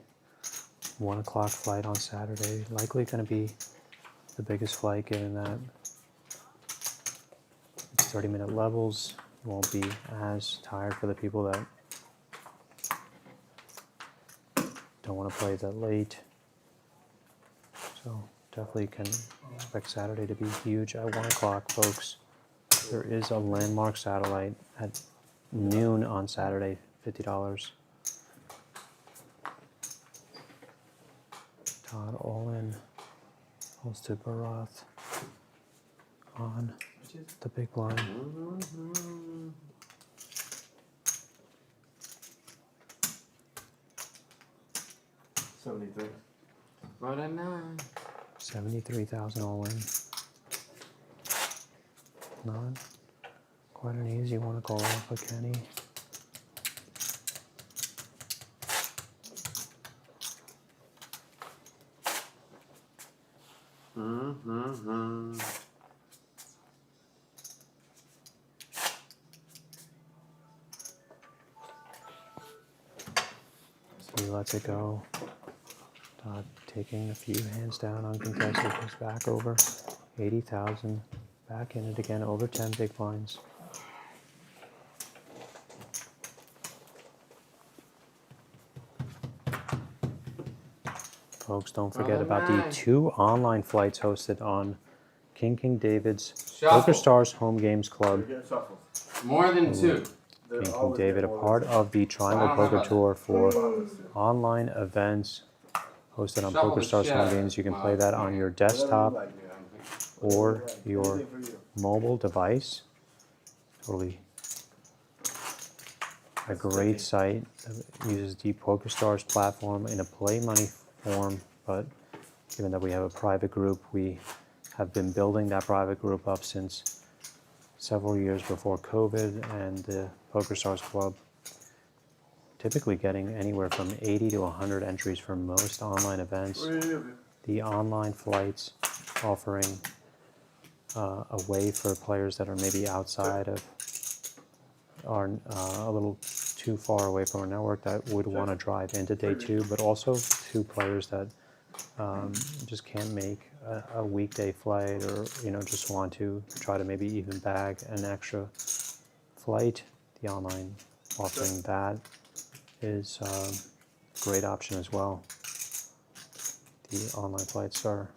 1 o'clock flight on Saturday likely going to be the biggest flight, given that it's 30-minute levels. You won't be as tired for the people that don't want to play that late. So definitely can expect Saturday to be huge at 1 o'clock, folks. There is a landmark satellite at noon on Saturday, $50. Todd all in. Hosted Barath on the big blind. $73. What a nine. 73,000 all in. Not quite an easy one to call off for Kenny. So he lets it go. Todd taking a few hands down uncontested. Goes back over 80,000. Back in it again, over 10 big blinds. Folks, don't forget about the 2 online flights hosted on King David's Shuffle. Poker Stars Home Games Club. They're getting shuffled. More than 2. They're King always David, a getting more part than of the Triangle I don't know Poker about Tour two. for Bottomless, too. online events hosted on Shuffle Poker the Stars shit Home out of Games. You can it. play that on your Whatever you desktop like. or Whatever you your like. Anything for you. mobile device. Totally a great site that uses the Poker Stars platform in a play money form, but given that we have a private group, we have been building that private group up since several years before COVID, and the Poker Stars Club typically getting anywhere from 80 to 100 entries for most online events. The online flights offering a way for players that are maybe outside of, are a little too far away from our network, that would want to drive into day 2, but also to players that just can't make a weekday flight, or just want to try to maybe even bag an extra flight. The online offering that is a great option as well. The online flights are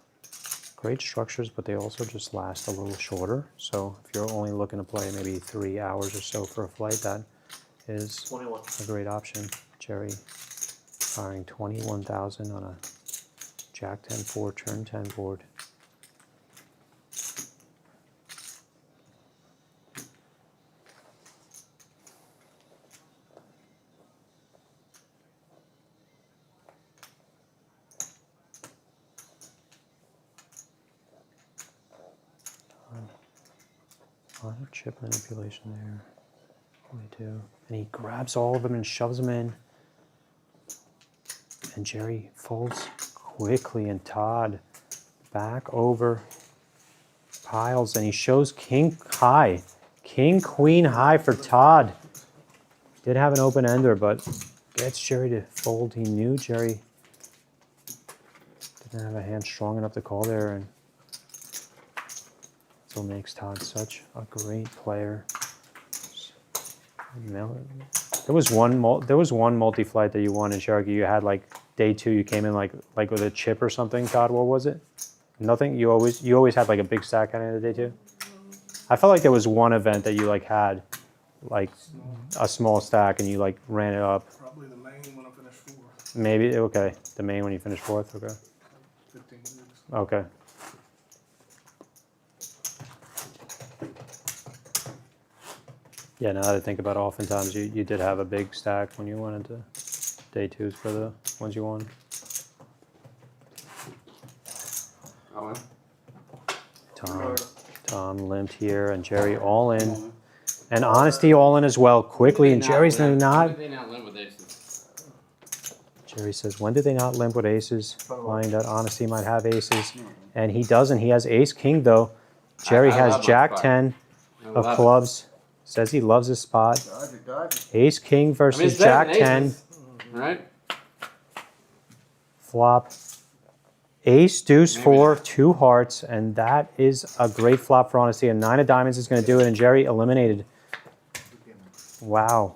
great structures, but they also just last a little shorter. So if you're only looking to play maybe 3 hours or so for a flight, that is 21. a great option. Jerry firing 21,000 on a Jack 10-4 turn 10 board. A lot of chip manipulation there. Really do. And he grabs all of them and shoves them in. And Jerry folds quickly, and Todd back over piles, and he shows king high. King, queen high for Todd. Did have an open ender, but gets Jerry to fold. He knew Jerry didn't have a hand strong enough to call there, and still makes Todd such a great player. There was one multi-flight that you won in Cherokee. You had like day 2, you came in like with a chip or something. Todd, what was it? Nothing. You always had like a big stack at the end of the day 2. I felt like there was one event that you like had like a small stack and you like ran it up. Probably the maybe, okay. The main when you finish fourth, okay. 15 gigs. Okay. Yeah, now that I think about it, oftentimes you did have a big stack when you went into day twos for the ones you won. Oh, Tom limped here, and Jerry all in. And Honesty all in as well, quickly. And Jerry's When not. did they not limp with aces? Jerry says, when did they not limp with aces? Implying that Honesty might have aces. And he doesn't. He has ace king, though. Jerry I has love my jack spot. 10 I of love it. clubs. Says he loves his spot. Ace king I mean, versus it's better jack than 10. aces, right? Flop. Ace, deuce, Maybe 4, not. 2 hearts. And that is a great flop for Honesty. And 9 of diamonds is going to do it. And Jerry eliminated. Wow.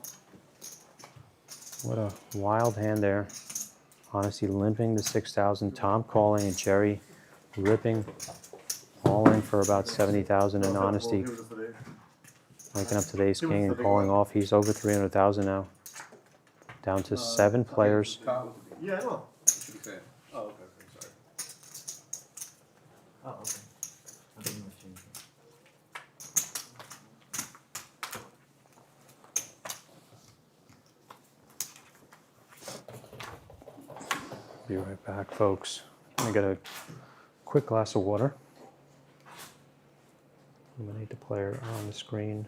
What a wild hand there. Honesty limping to 6,000. Tom calling and Jerry ripping all in for about 70,000 in Honesty. Waking up to the ace king and calling off. He's over 300,000 now. Down to 7 players. Yeah, I know. Should be fair. Oh, okay, sorry. Oh, okay. Nothing was changed. Be right back, folks. I'm gonna get a quick glass of water. Eliminate the player on the screen.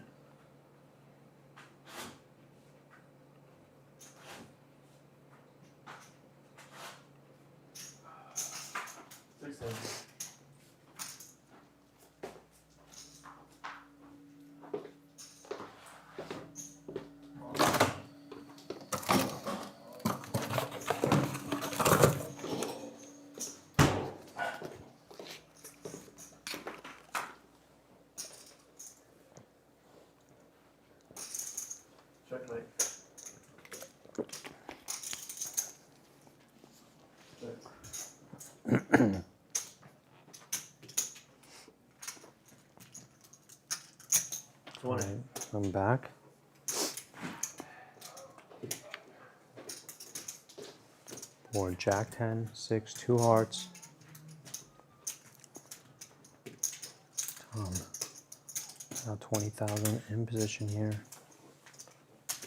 Checkmate. All right, I'm back. Board jack 10, 6, 2 hearts. Tom, now 20,000 in position here.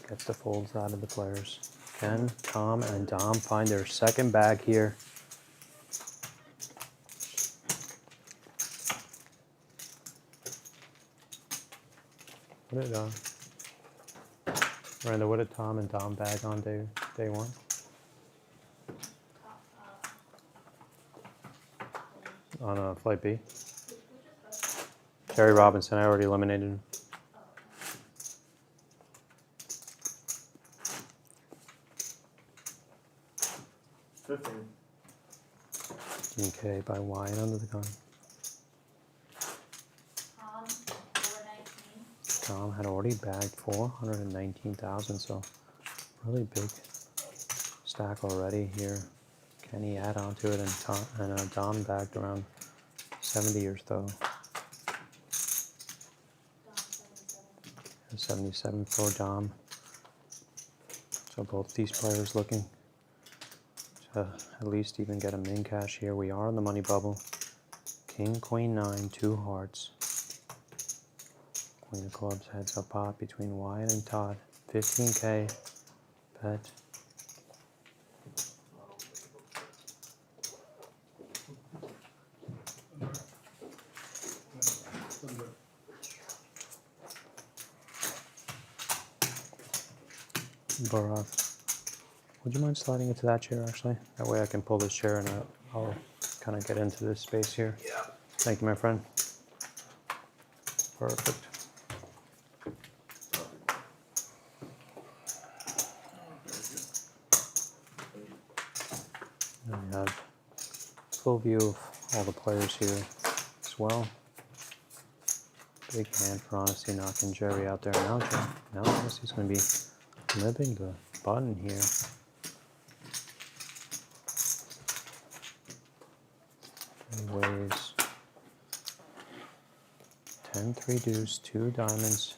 Gets the folds out of the players. Ken, Tom, and Dom find their second bag here. What did Miranda, what did Tom and Dom bag on day one? On flight B. Jerry Robinson, I already eliminated him. 15. Okay, by wide under the gun. Tom had already bagged 419,000, so really big stack already here. Can he add on to it? And Dom bagged around 70 or so. 77 for Dom. So both these players looking to at least even get a min cash here. We are in the money bubble. King, queen, 9, 2 hearts. Queen of clubs heads up pot between Wyatt and Todd. 15K bet. Barath, would you mind sliding into that chair actually? That way I can pull this chair and I'll kind of get into this space here. Yeah. Thank you, my friend. Perfect. And we have full view of all the players here as well. Big hand for Honesty knocking Jerry out there now. Now Honesty's going to be limping the button here. Waves 10, 3 deuce, 2 diamonds.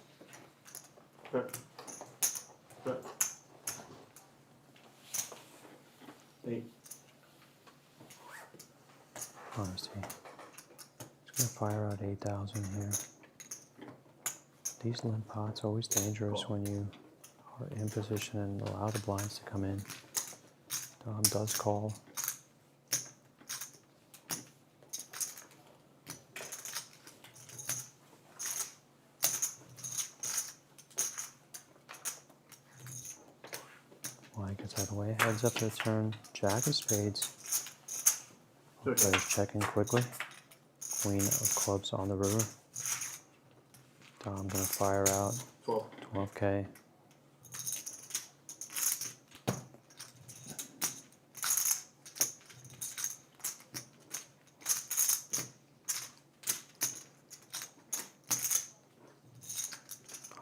Honesty. Just gonna fire out 8,000 here. These limp pots are always dangerous when you are in position and allow the blinds to come in. Dom does call. White gets out of the way, heads up to the turn, jack of spades. Players checking quickly. Queen of clubs on the river. Dom gonna fire out 12K.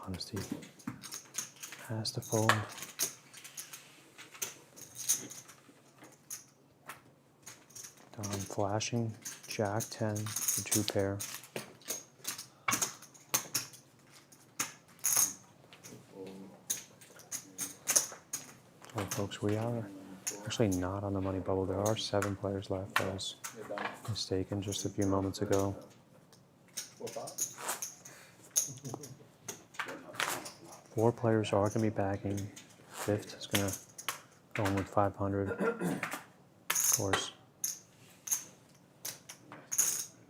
Honesty has to fold. Dom flashing jack 10 for 2 pair. So folks, we are actually not on the money bubble. There are 7 players left. I was mistaken just a few moments ago. 4 players are going to be backing. 5th is going to go in with 500. Of course,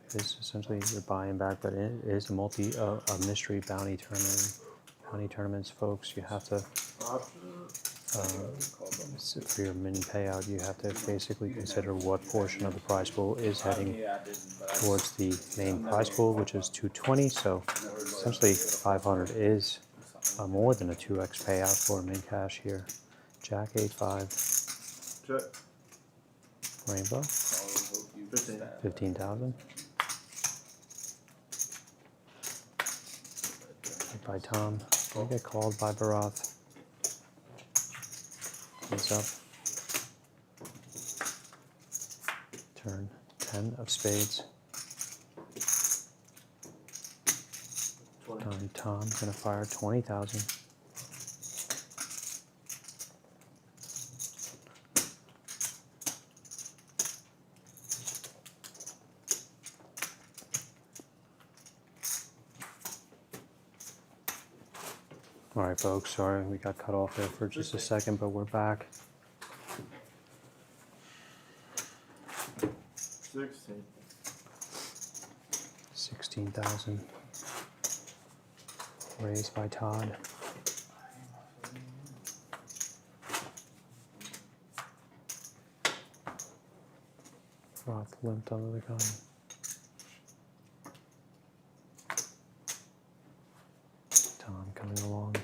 this is essentially you're buying back, but it is a mystery bounty tournament. Bounty tournaments, folks, you have to, for your mini payout, you have to basically consider what portion of the prize pool is heading towards the main prize pool, which is 220. So essentially 500 is more than a 2x payout for min cash here. Jack 8-5. Check. Oh, Rainbow. 15,000. By Tom. We get called by Barath. He's up. Turn 10 of spades. Tom gonna fire 20,000. All right, folks, sorry we got cut off there for just a second, but we're back. 16. 16,000. Raised by Todd. Roth limped under the gun. Tom coming along.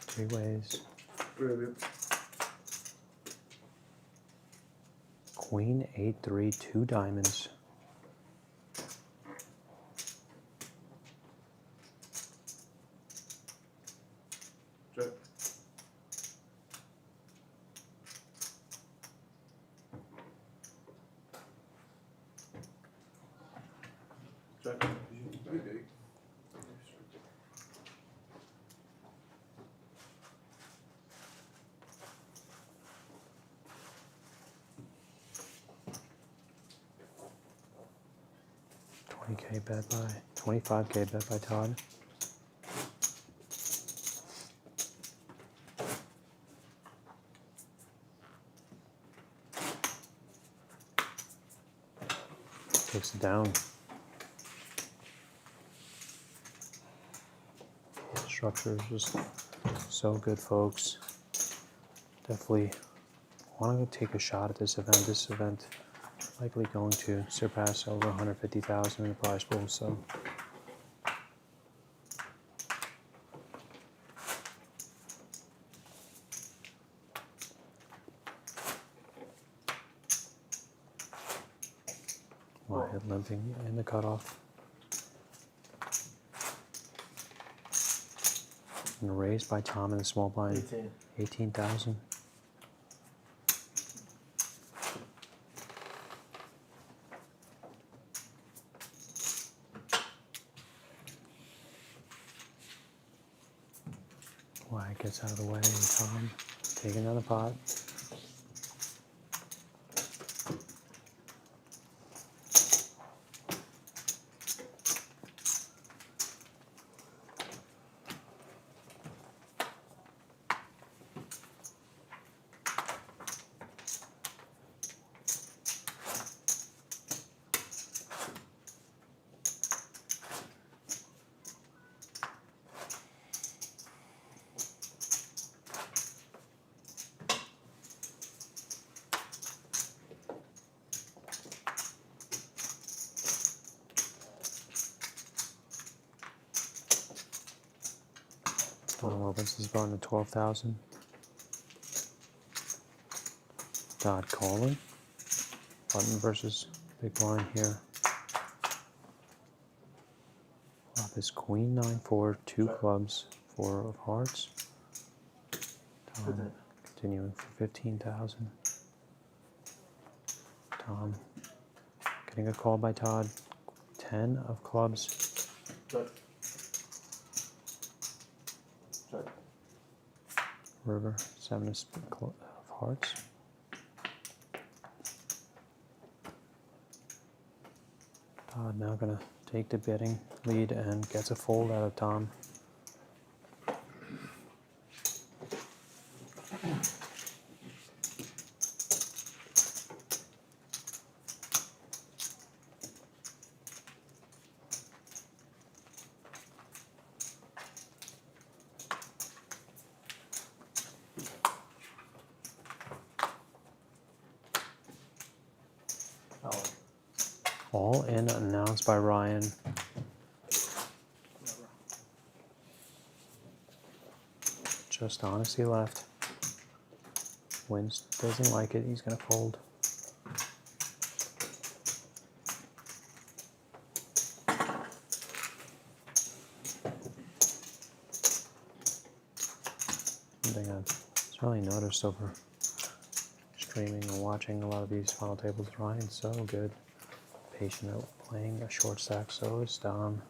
Three ways. Brilliant. Queen 8-3, 2 diamonds. Check. Check. $20K bet by, $25K bet by Todd. Takes it down. Structure is just so good, folks. Definitely want to take a shot at this event. This event likely going to surpass over 150,000 in the prize pool. So Wyatt limping in the cutoff. And raised by Tom in the small blind. 18,000. Wyatt this out of the way, and Tom, take another pot. Tom Robbins is going to 12,000. Todd calling. Button versus big blind here. Flop is queen 9-4, 2 clubs, 4 of hearts. Tom continuing for 15,000. Tom getting a call by Todd. 10 of clubs. Check. River 7 of hearts. Todd now gonna take the betting lead and gets a fold out of Tom. All in announced by Ryan. Just honesty left. Wins doesn't like it, he's gonna fold. Something I've really noticed over streaming and watching a lot of these final tables, Ryan's so good. Patient at playing a short stack, so is Dom.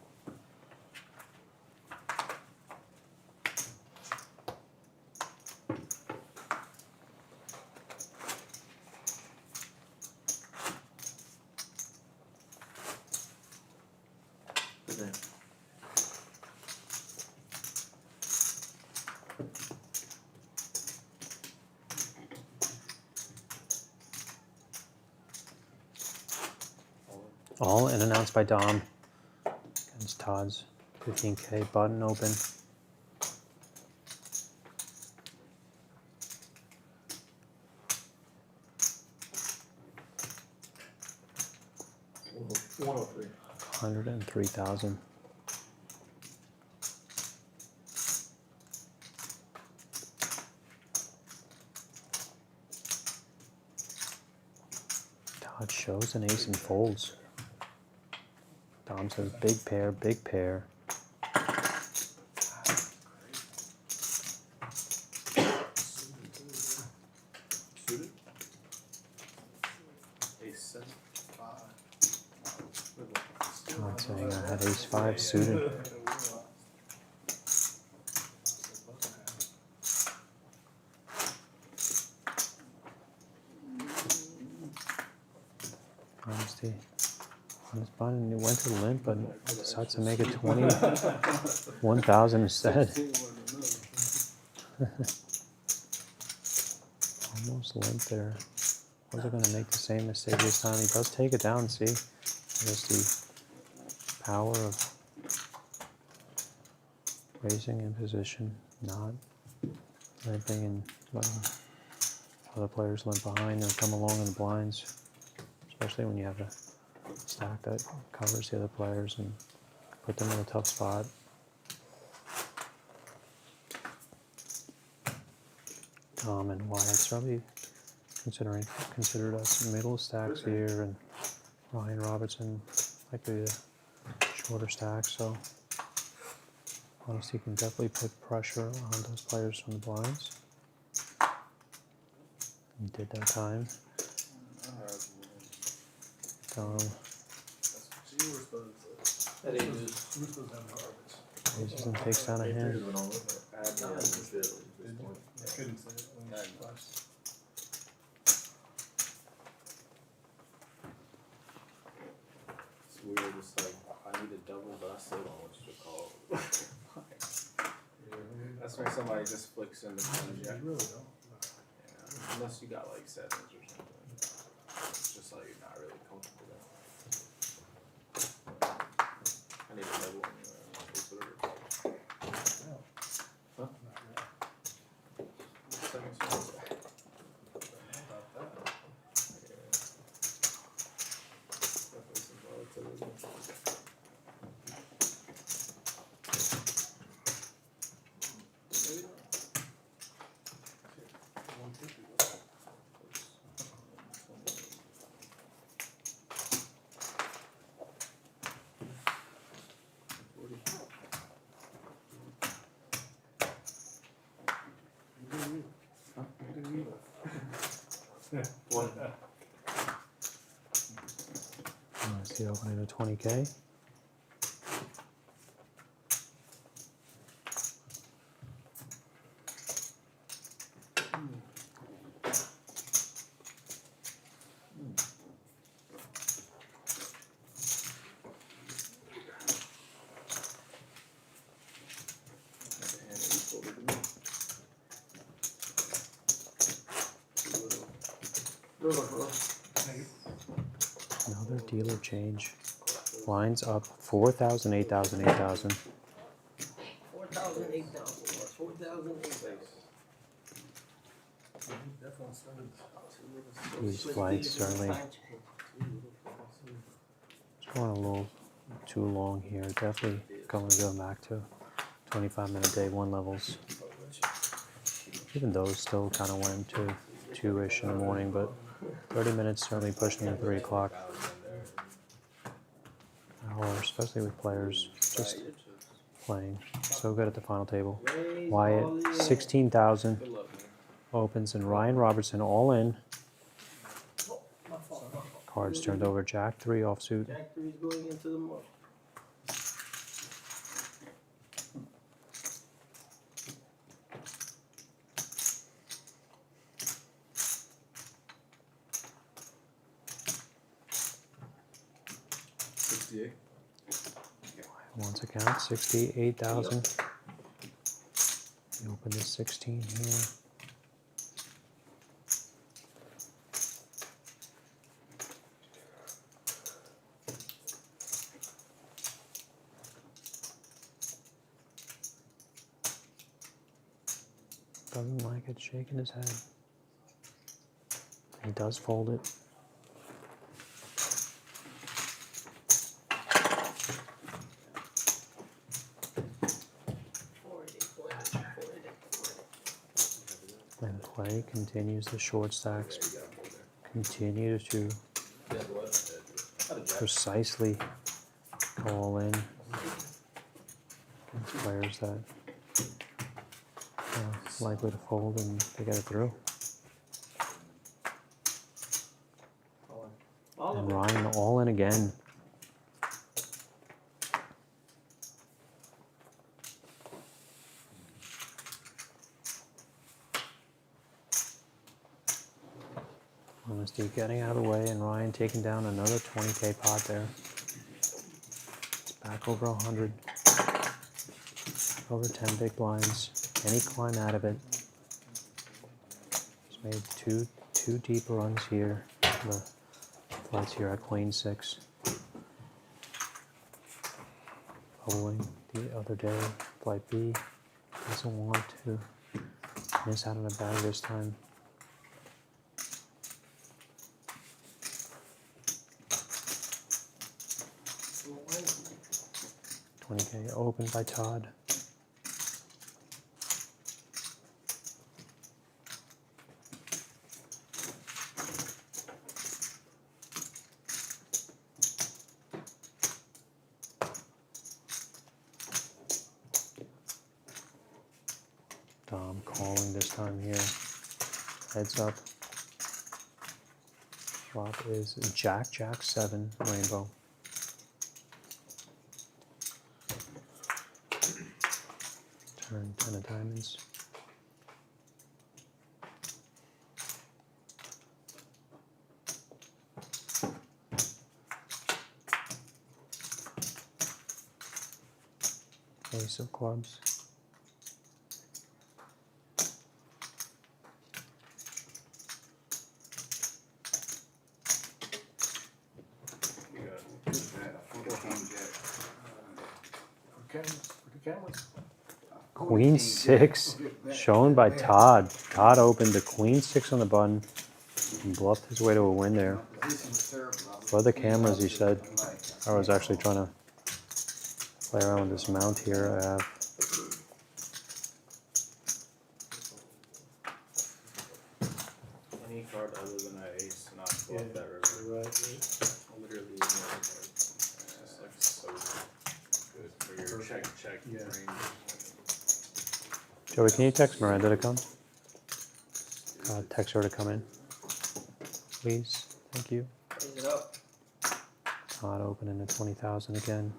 Good name. All in announced by Dom against Todd's 15K button open. Oh, 103. 103,000. Todd shows an ace and folds. Dom says big pair, big pair. Suited? Ace 7-5. Todd saying I had ace 5 suited. Honesty. On his button, he went to the limp, but decides to make it 21,000 instead. Almost limp there. Wasn't going to make the same mistake this time. He does take it down, see? There's the power of raising in position, not limping and letting other players limp behind or come along in the blinds. Especially when you have a stack that covers the other players and put them in a tough spot. Tom and Wyatt's probably considered us middle stacks here, and Ryan Robertson likely the shorter stacks. So Honesty can definitely put pressure on those players from the blinds. He did that time. That is just Raises and takes down a hand. Couldn't say it when that flashed. It's weird. It's like I need a double, but I still don't want you to call. That's when somebody just flicks in the phone. You really don't. Yeah. Unless you got like sevens or something. It's just like you're not really comfortable with that. I need a double anyway. It's whatever. Huh? Second chance. About that. Yeah. Definitely some volatility. Maybe not. 150. One. I see it opening to 20K. Another dealer change. Lines up 4,000, 8,000, 8,000. 4,000, 8,000. 4,000, 8,000. Definitely started. These flights certainly going a little too long here. Definitely going to go back to 25-minute day one levels. Even those still kind of went to 2-ish in the morning, but 30 minutes certainly pushing to 3 o'clock. Hour, especially with players just playing so good at the final table. Wyatt, 16,000 opens, and Ryan Robertson all in. Cards turned over. Jack 3 offsuit. Jack 3 is going into the mark. Once account 68,000. You open this 16 here. Doesn't like it, shaking his head. He does fold it. And play continues the short stacks. Continue to precisely call in against players that are likely to fold, and they get it through. And Ryan all in again. Honesty getting out of the way, and Ryan taking down another 20K pot there. It's back over 100. Over 10 big blinds. Any climb out of it. He's made two deep runs here. The flights here at Queen 6. Bowling the other day. Flight B doesn't want to miss out on a bag this time. $20K open by Todd. Dom calling this time here. Heads up. Flop is Jack, Jack 7, rainbow. Turn 10 of diamonds. Ace of clubs. Queen 6, shown by Todd. Todd opened the Queen 6 on the button and bluffed his way to a win there. For the cameras, he said. I was actually trying to play around with this mount here I have. Any card other than that ace, not bluff that river. Right. Literally, no card. It's just like so good for your check Yeah. range. Joey, can you text Miranda to come? Text her to come in. Please. Thank you. Raise it up. Todd opening the 20,000 again.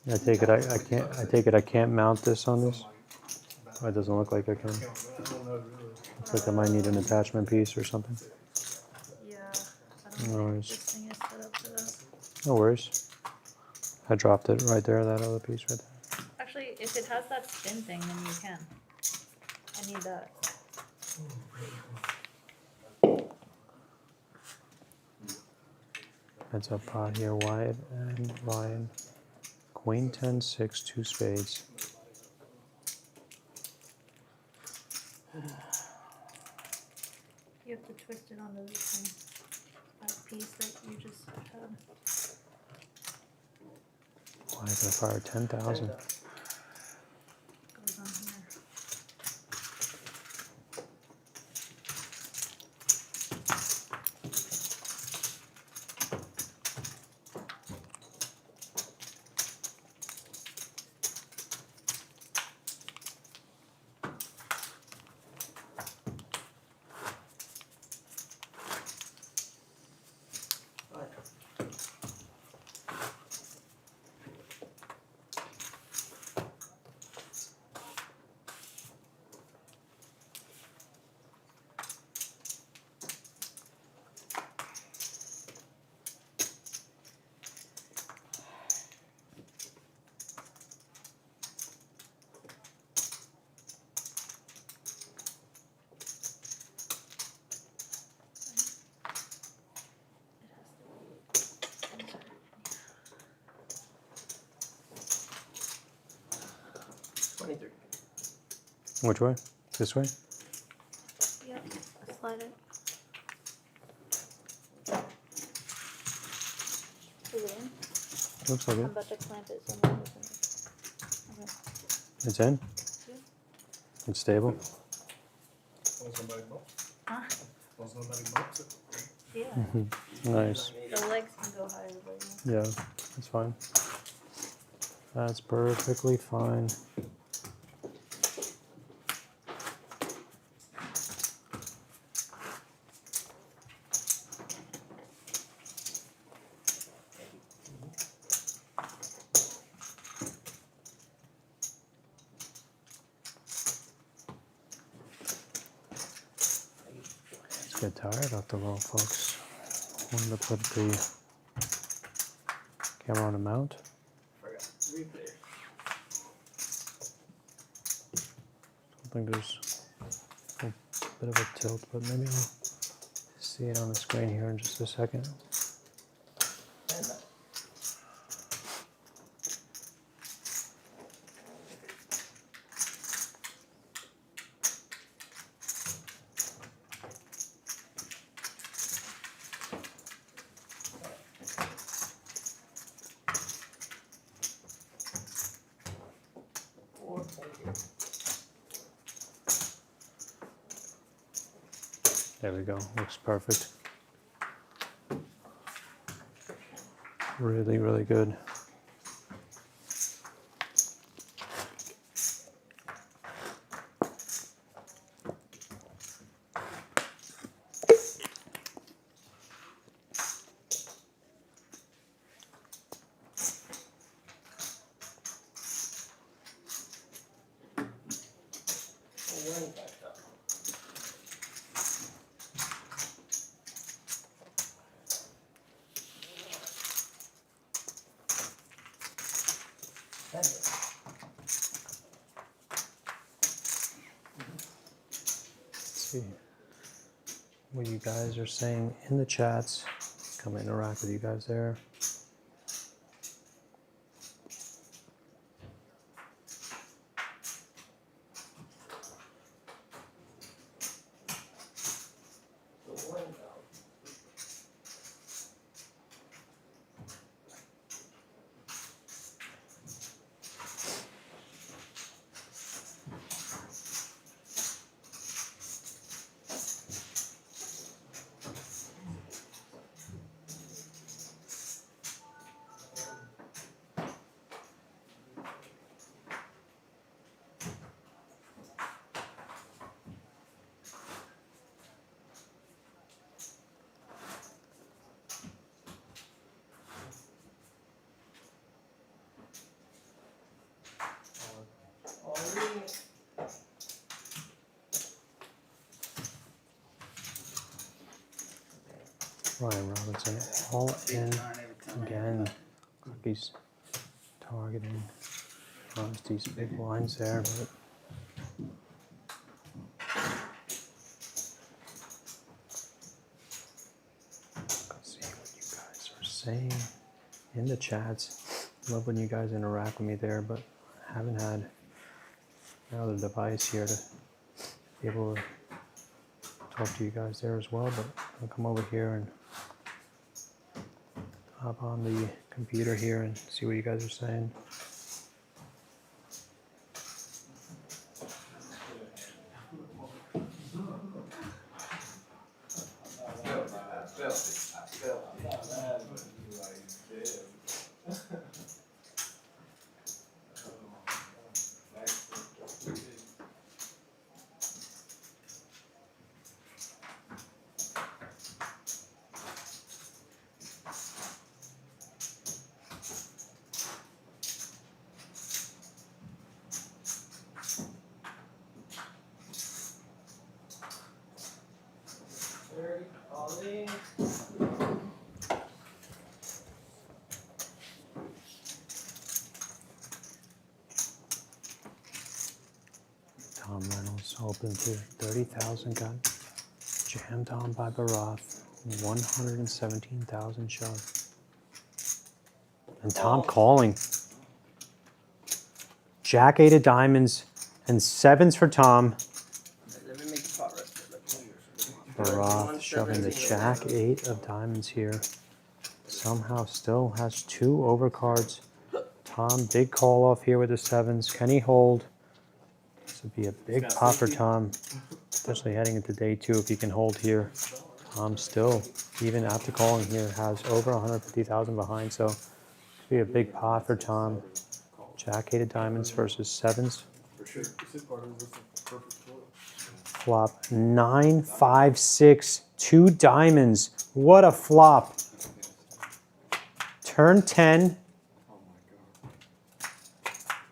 I take it I can't. I take it I can't mount this on this. Oh, it doesn't look like I can. I don't know really. Looks like I might need an attachment piece or something. Yeah, I don't No know if worries. this thing is set up for that. No worries. I dropped it right there. That other piece right there. Actually, if it has that spin thing, then you can. I need that. Heads up pot here, wide and Ryan. Queen 10, 6, 2 spades. You have to twist it onto this thing. That piece that you just had. Why is I fire 10,000? Goes on here. Which way? This way? Yep, slide it. Is it in? Looks like I'm it. about to clamp it so no one listens. Okay. It's in? Yeah. It's stable? Was somebody bumps? Huh? Was somebody bumps it? Yeah. Nice. The legs can go higher, but Yeah, that's fine. That's perfectly fine. Let's get tired off the roll, folks. Wanted to put the camera on a mount. I think there's a bit of a tilt, but maybe we'll see it on the screen here in just a second. There we go. Looks perfect. Really, really good. See what you guys are saying in the chats. Come interact with you guys there. Ryan Robinson all in again. He's targeting these big lines there, but let's see what you guys are saying in the chats. Love when you guys interact with me there, but I haven't had another device here to be able to talk to you guys there as well. But I'll come over here and hop on the computer here and see what you guys are saying. Tom Reynolds open to 30,000, got jammed on by Barath, 117,000 shove. And Tom calling. Jack 8 of diamonds and 7s for Tom. Let me make the pot right there. Barath shoving the Jack 8 of diamonds here. Somehow still has 2 overcards. Tom, big call off here with the 7s. Can he hold? This would be a big pot for Tom, especially heading into day 2 if he can hold here. Tom still, even after calling here, has over 150,000 behind, so this would be a big pot for Tom. Jack 8 of diamonds versus 7s. Flop 9, 5, 6, 2 diamonds. What a flop. Turn 10.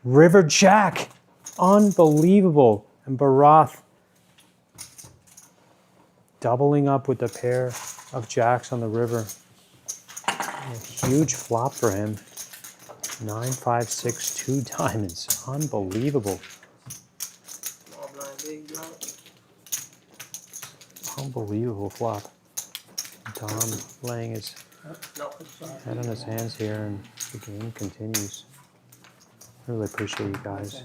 River Jack. Unbelievable. And Barath doubling up with the pair of jacks on the river. A huge flop for him. 9, 5, 6, 2 diamonds. Unbelievable. Small blind, big blind. Unbelievable flop. Tom laying his No, it's fine. head on his hands here, and the game continues. Really appreciate you guys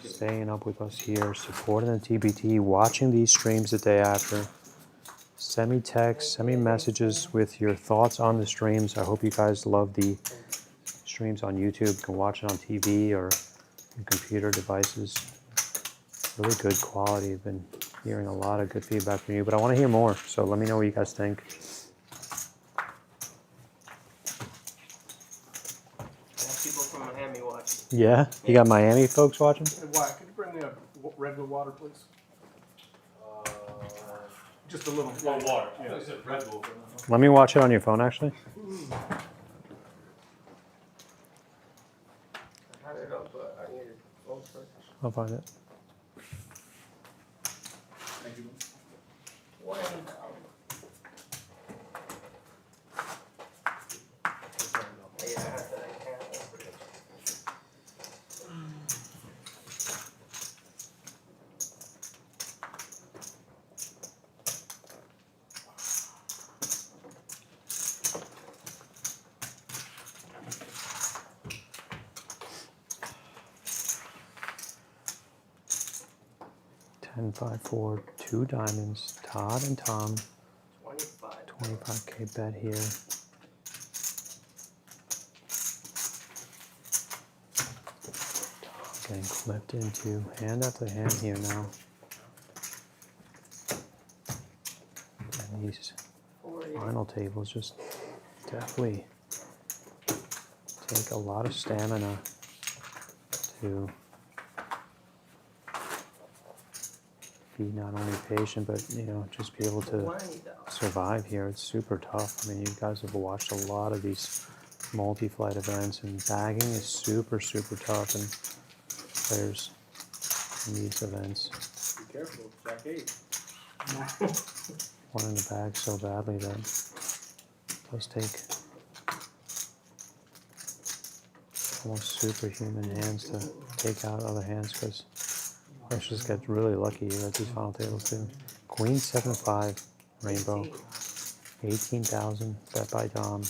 staying up with us here, supporting the TPT, watching these streams the day after. Send me texts, send me messages with your thoughts on the streams. I hope you guys love the streams on YouTube. You can watch it on TV or on computer devices. really good quality. I've been hearing a lot of good feedback from you, but I want to hear more. So let me know what you guys think. I have people from Miami watching. Yeah, you got Miami folks watching? Hey, Wyatt, could you bring me a regular water, please? Just a little. Well, water. Yeah. Red Bull. Let me watch it on your phone, actually. I had it up, but I needed gold first. I'll find it. Thank you. $1. Yeah, I had that. Ten, 5, 4, 2 diamonds. Todd and Tom. 25. 25K bet here. Getting clipped into hand after hand here now. And these 40. final tables just definitely take a lot of stamina to be not only patient, but just be able to $20. survive here. It's super tough. I mean, you guys have watched a lot of these multi-flight events, and bagging is super, super tough, and players in these events Be careful, Jack 8. want in the bag so badly that it does take almost superhuman hands to take out other hands, because players just get really lucky at these final tables too. Queen 7-5 rainbow, 18,000 bet by Dom.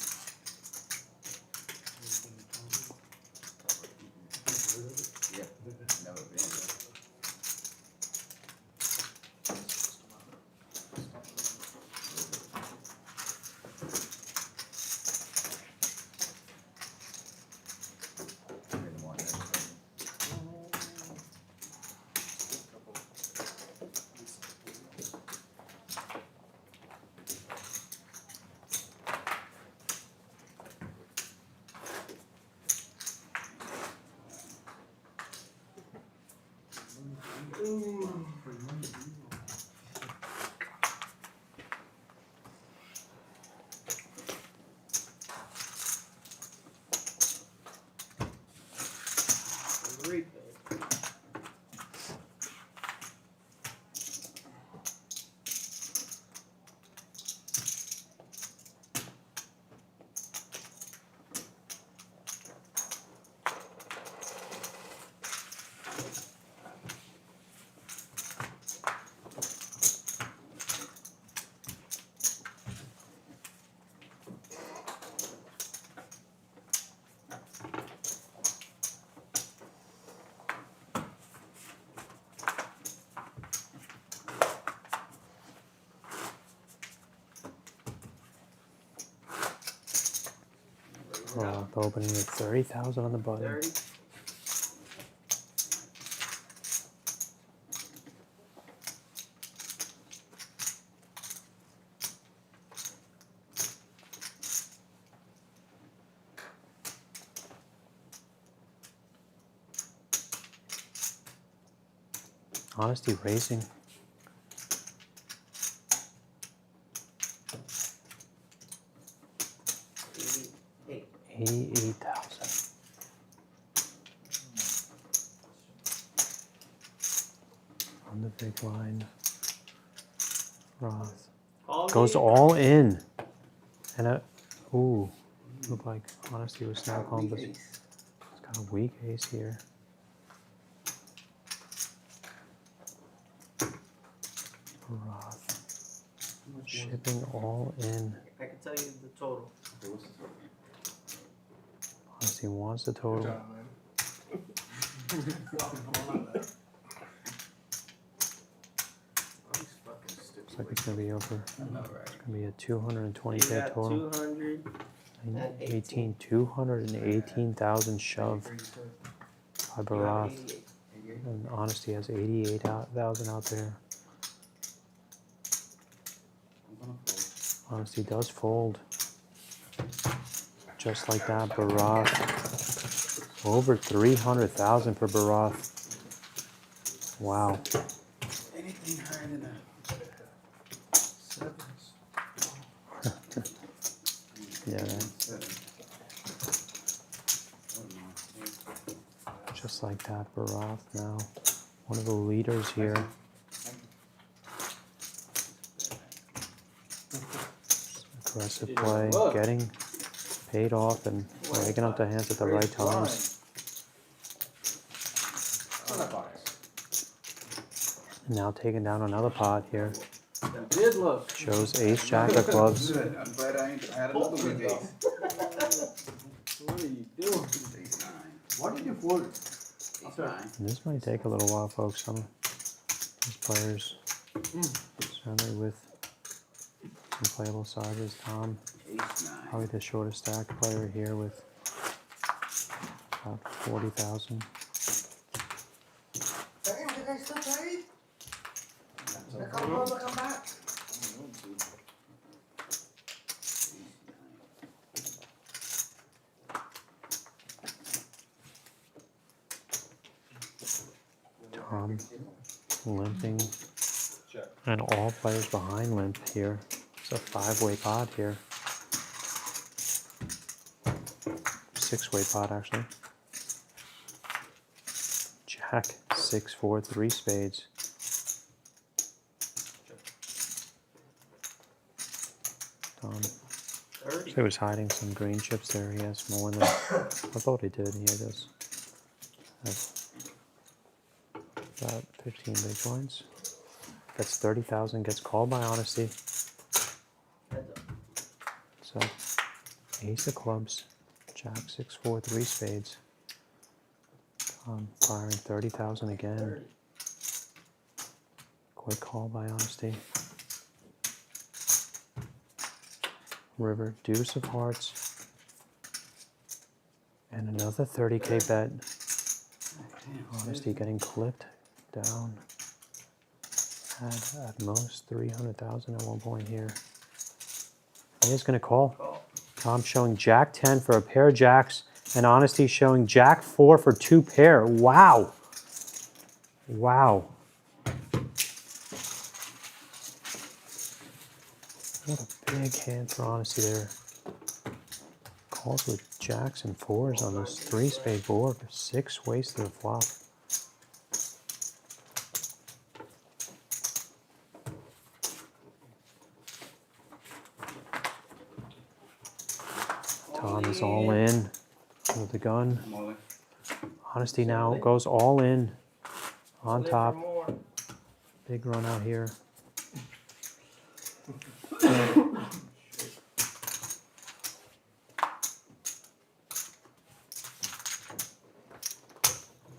Great. The opening at 30,000 on the button. 30. Honesty Racing. $88. 88,000. On the big line. Roth. All Goes game. all in. And ooh, looked like Honesty was snap on, but it's got a weak ace here. Roth. Shipping all in. I can tell you the total. Honesty wants the total. Good job, man. Looks like it's going to be over. It's going to be a 220K You got total. 218. 218,000 shove by Barath. 88. And Honesty has 88,000 out there. I'm gonna fold. Honesty does fold. Just like that, Barath. Over 300,000 for Barath. Wow. Anything higher than that? Yeah, Seven. just like that, Barath now. One of the leaders here. Aggressive play, getting paid off and waking up the hands at the right times. And now taking down another pot here. Did look. Shows ace jack of clubs. Good. I'm glad I had another weak ace. What are you doing? Ace nine. Why did you fold it? Ace nine. And this might take a little while, folks. Some of these players, certainly with some playable sizes. Tom, Ace nine. probably the shortest stack player here with about 40,000. Damn, the guy still played? Come on, come back. Tom limping, and all players behind limp here. It's a 5-way pot here. 6-way pot actually. Jack, 6, 4, 3 spades. Tom. He was hiding some green chips there. He has more than I thought he did. He does have about 15 big blinds. That's 30,000. Gets called by Honesty. So ace of clubs, Jack, 6, 4, 3 spades. Firing 30,000 again. Quick call by Honesty. River, deuce of hearts. And another 30K bet. Honesty getting clipped down. Had at most 300,000 at one point here. He is going to call. Tom showing Jack 10 for a pair of jacks, and Honesty showing Jack 4 for 2 pair. Wow. Wow. What a big hand for Honesty there. Calls with jacks and 4s on this 3-spade board. 6 ways to the flop. Tom is all in with the gun. I'm all in. Honesty now goes all in on Live for top. more. Big run out here.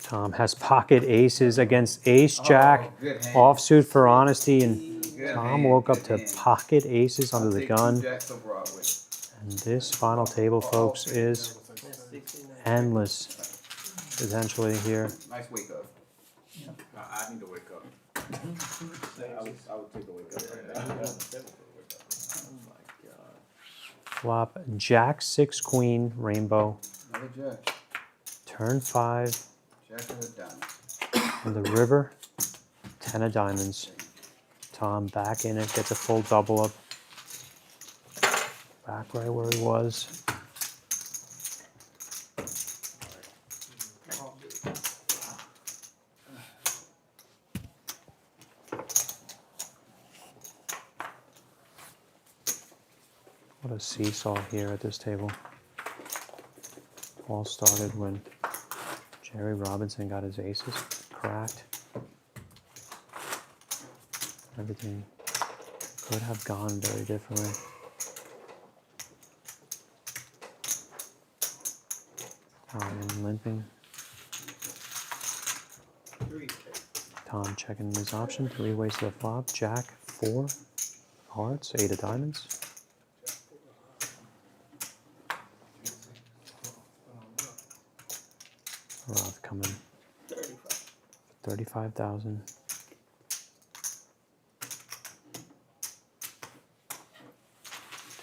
Tom has pocket aces against ace jack. Good hand. Offsuit for Honesty, and Good Tom hand, woke up good to hand. pocket aces I'll under the take gun. 2 jacks of Broadway. And this final table, folks, is That's 69. endless, potentially here. Nice wake up. I need to wake up. I would take a wake up right now. Oh my god. Flop Jack 6 Queen Rainbow. Another jack. Turn 5 Jack of the diamond. and the river. 10 of diamonds. Tom back in it, gets a full double up. Back right where he was. What a seesaw here at this table. All started when Jerry Robinson got his aces cracked. Everything could have gone very differently. Ryan limping. Tom checking his option. 3 ways to the flop. Jack 4 hearts, 8 of diamonds. Roth coming 35,000.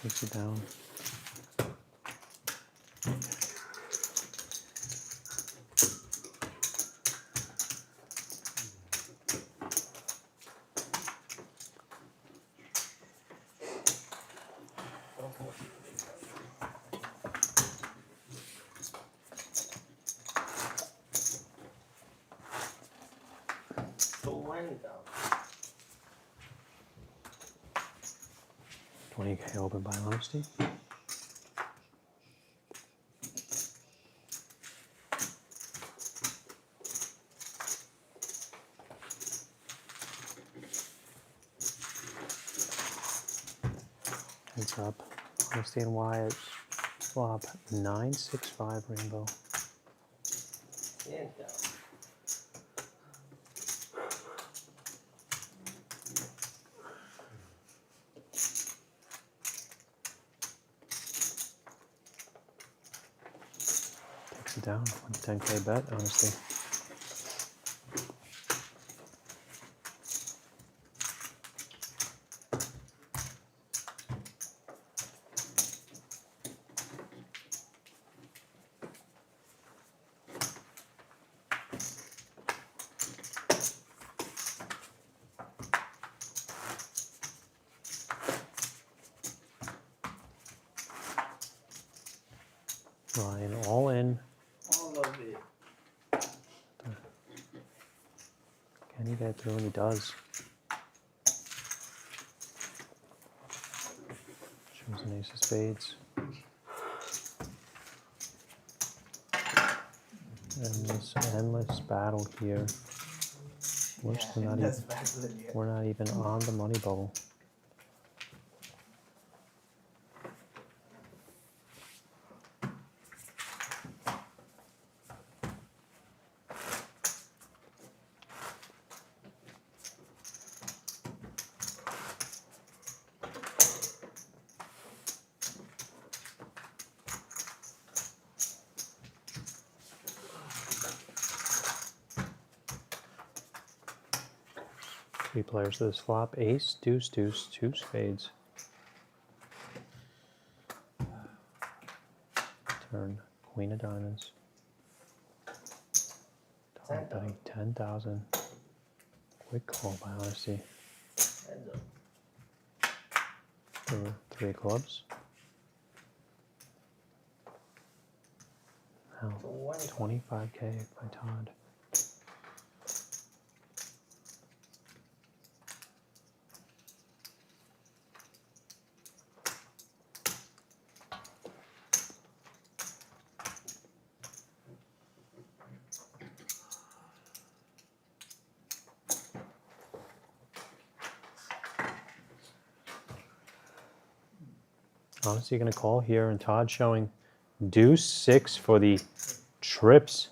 Takes it down. $20K open by honesty. Heads up. Honesty and Wyatt flop 965 rainbow. Takes it down. 10K bet, honestly. Ryan all in. All of it. Can he get through? And he does. Shows an ace of spades. And this endless battle here. We're not even on the money bubble. Three players to this flop. Ace, deuce, deuce, two spades. Turn, queen of diamonds. Top betting 10,000. Quick call by honesty. Three of clubs. Now 25K by Todd. Honestly, you're going to call here, and Todd showing deuce 6 for the trips.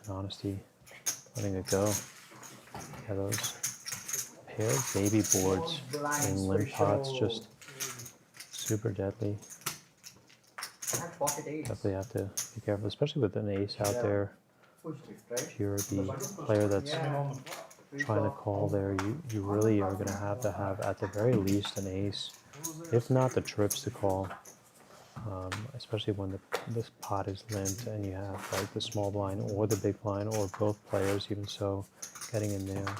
And honesty, letting it go. Yeah, those paired baby boards and limp pots just super deadly. Definitely have to be careful, especially with an ace out there. If you're the player that's trying to call there, you really are going to have at the very least an ace, if not the trips to call, especially when this pot is limped and you have like the small blind or the big blind or both players, even so, getting in there,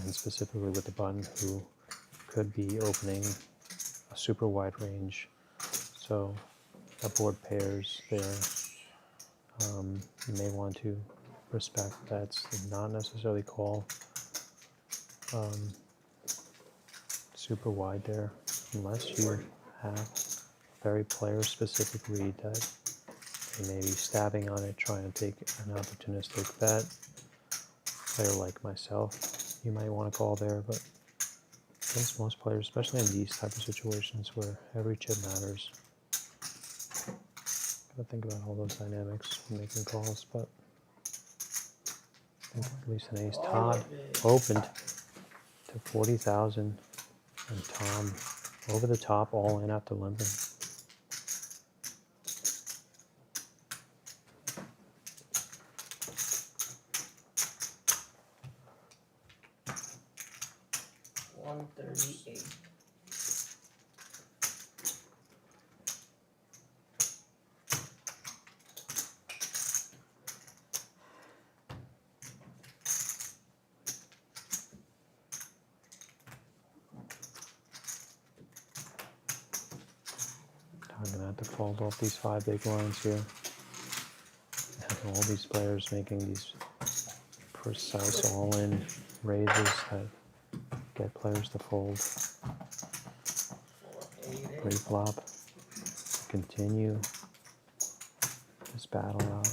and specifically with the button who could be opening a super wide range. So that board pairs there. You may want to respect that's not necessarily call super wide there, unless you have very player specific read that they may be stabbing on it, trying to take an opportunistic bet. Player like myself, you might want to call there, but against most players, especially in these type of situations where every chip matters, gotta think about all those dynamics when making calls. But I think at least an ace. Todd opened to 40,000, and Tom over the top, all in after limping. 138. I'm gonna have to fold off these 5 big lines here. Having all these players making these precise all-in raises that get players to fold. 480. Pre-flop. Continue this battle out.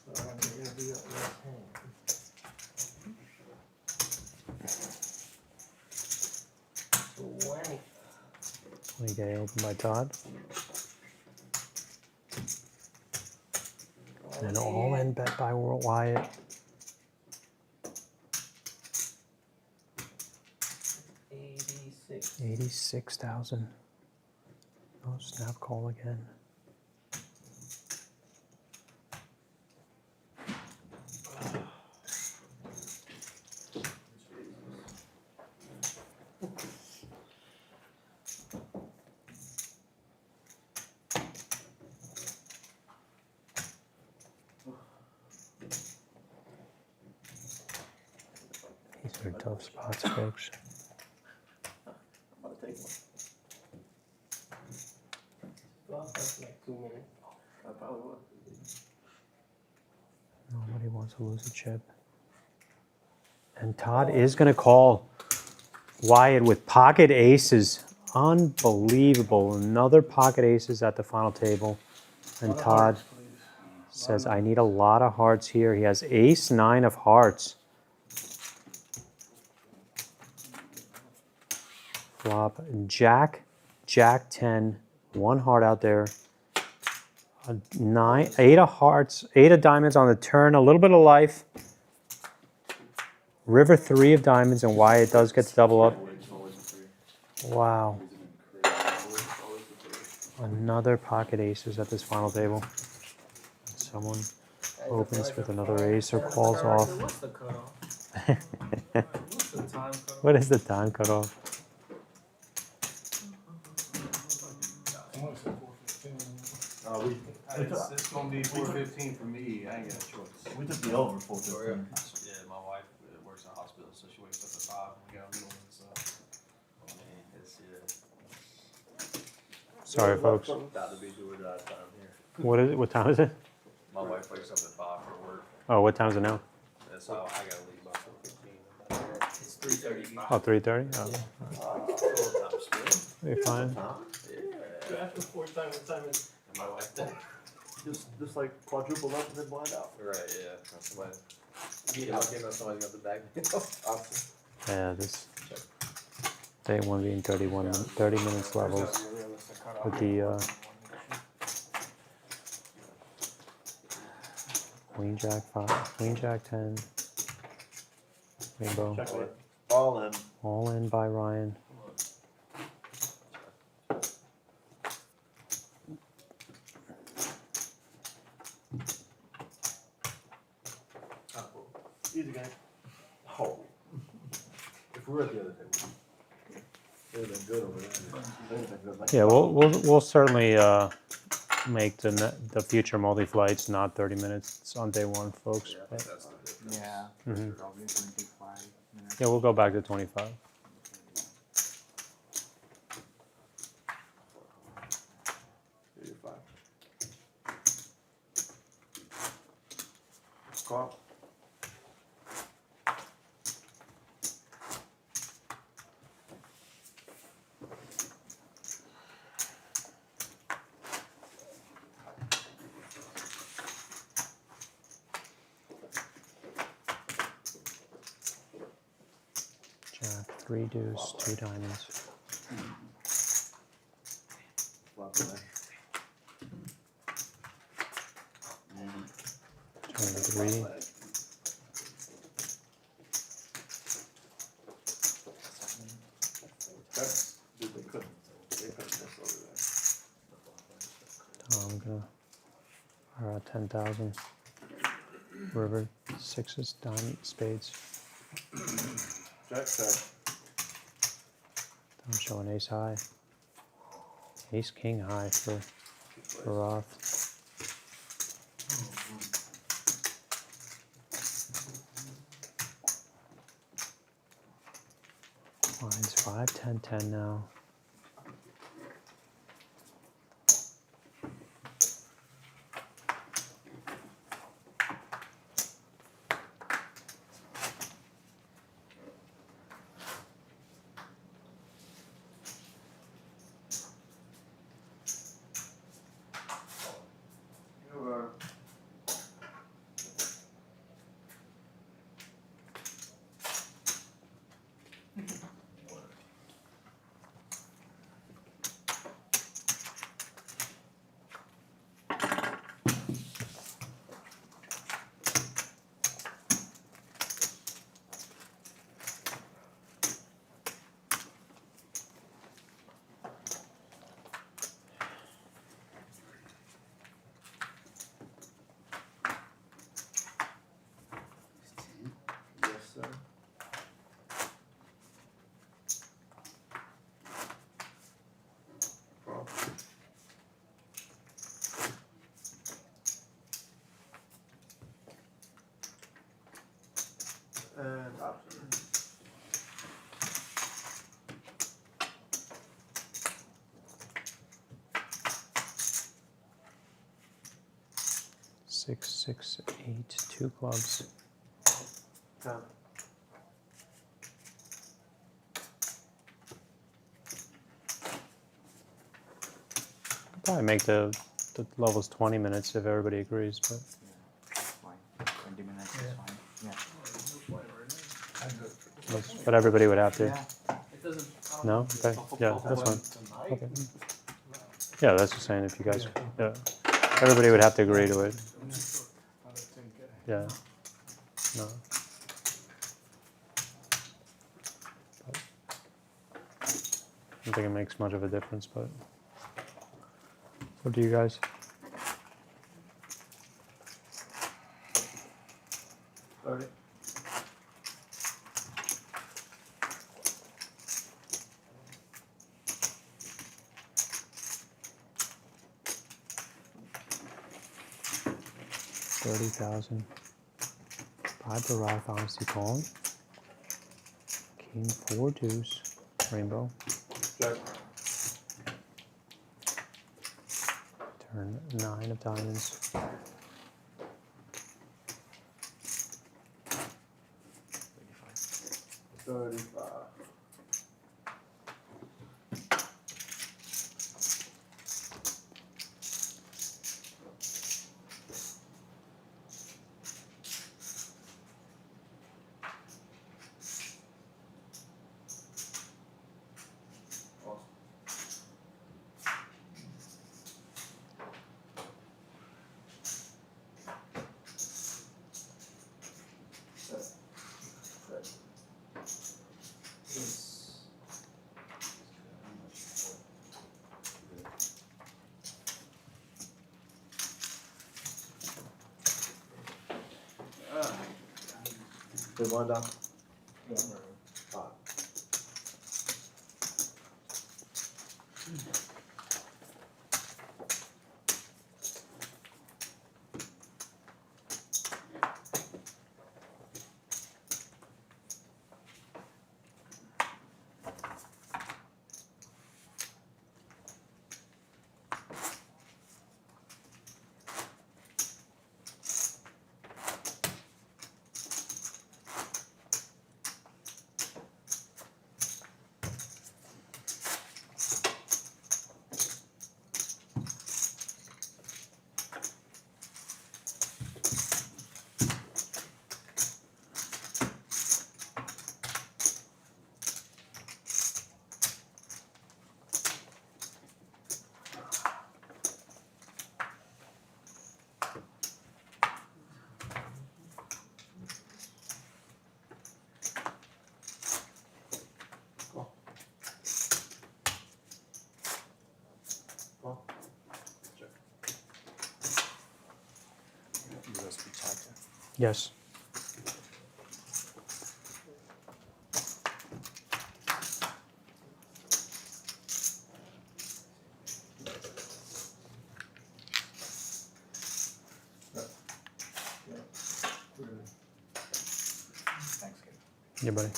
You're gonna be up left hand. 20. 20K open by Todd. And all in bet by Wyatt. 86. 86,000. Oh, snap call again. These are tough spots, folks. I'm about to take one. Well, that's like 2 minutes. I probably would. Nobody wants to lose a chip. And Todd is going to call Wyatt with pocket aces. Unbelievable. Another pocket aces at the final table. And Todd says, I need a lot of hearts here. He has ace 9 of hearts. Flop. Jack 10. 1 heart out there. 8 of hearts, 8 of diamonds on the turn, a little bit of life. River 3 of diamonds, and Wyatt does get to double up. Wow. Another pocket aces at this final table. Someone opens with another ace or calls off. What's the cutoff? What's the time cutoff? What is the time cutoff? It's gonna be 4:15 for me. I ain't got a choice. We took the over 4:15. Yeah, my wife works in a hospital, so she wakes up at 5 and we got a little one, so. Man, it's Sorry, folks. Got to be do or die time here. What is it? What time is it? my wife wakes up at 5 for work, Oh, what time is it now? and so I gotta leave by 4:15. It's 3:30. Oh, 3:30? Oh, you're fine. After 4 time, what time is And my wife, Just like quadruple up and then blind out. right, yeah, somebody, I came out, somebody's got the bag. Yeah, this day 1 being 30 minutes levels with the Queen Jack 5, Queen Jack 10, Rainbow, Check it. All in. all in by Ryan. Easy game. Oh. If we were at the other table, it would have been good over there. They would've been good, like- Yeah, we'll certainly make the future multi-flights not 30 minutes. It's on day 1, folks. Yeah, that's the difference. Yeah. Mhm. Probably 25 minutes. Yeah, we'll go back to 25. You're fine. Call. Jack, 3 deuce, 2 diamonds. Flop in there. 23. That's, dude, they couldn't miss over there. I'm gonna or 10,000. River, sixes, diamond, spades. Jack said, I'm showing ace high. Ace king high for Roth. Lines 5, 10, 10 now. yes, sir. Well, and option. Six, six, eight, two clubs. 10. Probably make the levels 20 minutes if everybody agrees, but That's fine. 20 minutes is fine. Yeah. but everybody would have to. Yeah. It doesn't. No? Okay. Yeah, that's fine. Okay. Yeah, that's just saying if you guys, yeah, everybody would have to agree to it. Yeah. No. But I don't think it makes much of a difference, but what do you guys? Thirty. $30,000. 5 to Roth, honesty calling. King 4 deuce, rainbow. Jack. Turn 9 of diamonds. 35. They wind up. 5. Yes. Thanks, kid. Yeah, buddy.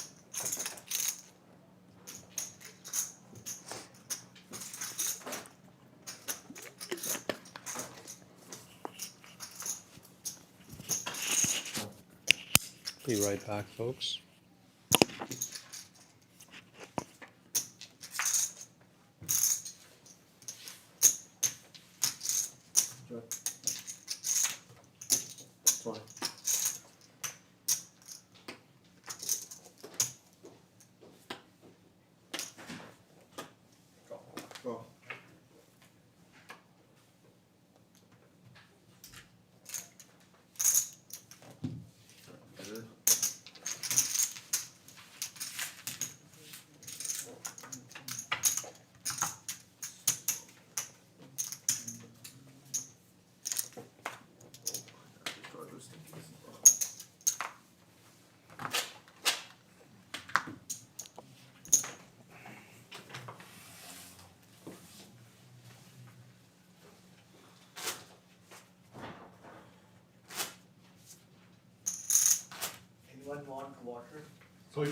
Be right back, folks. Twenty. Go. Anyone want water? So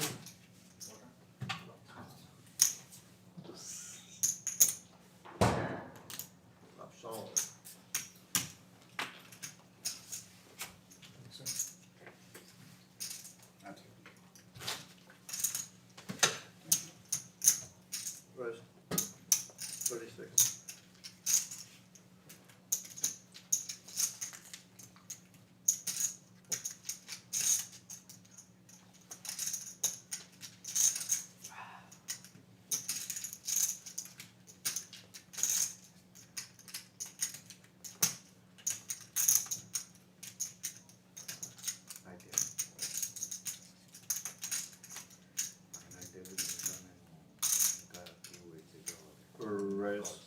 Solid. Where's 36? Rails.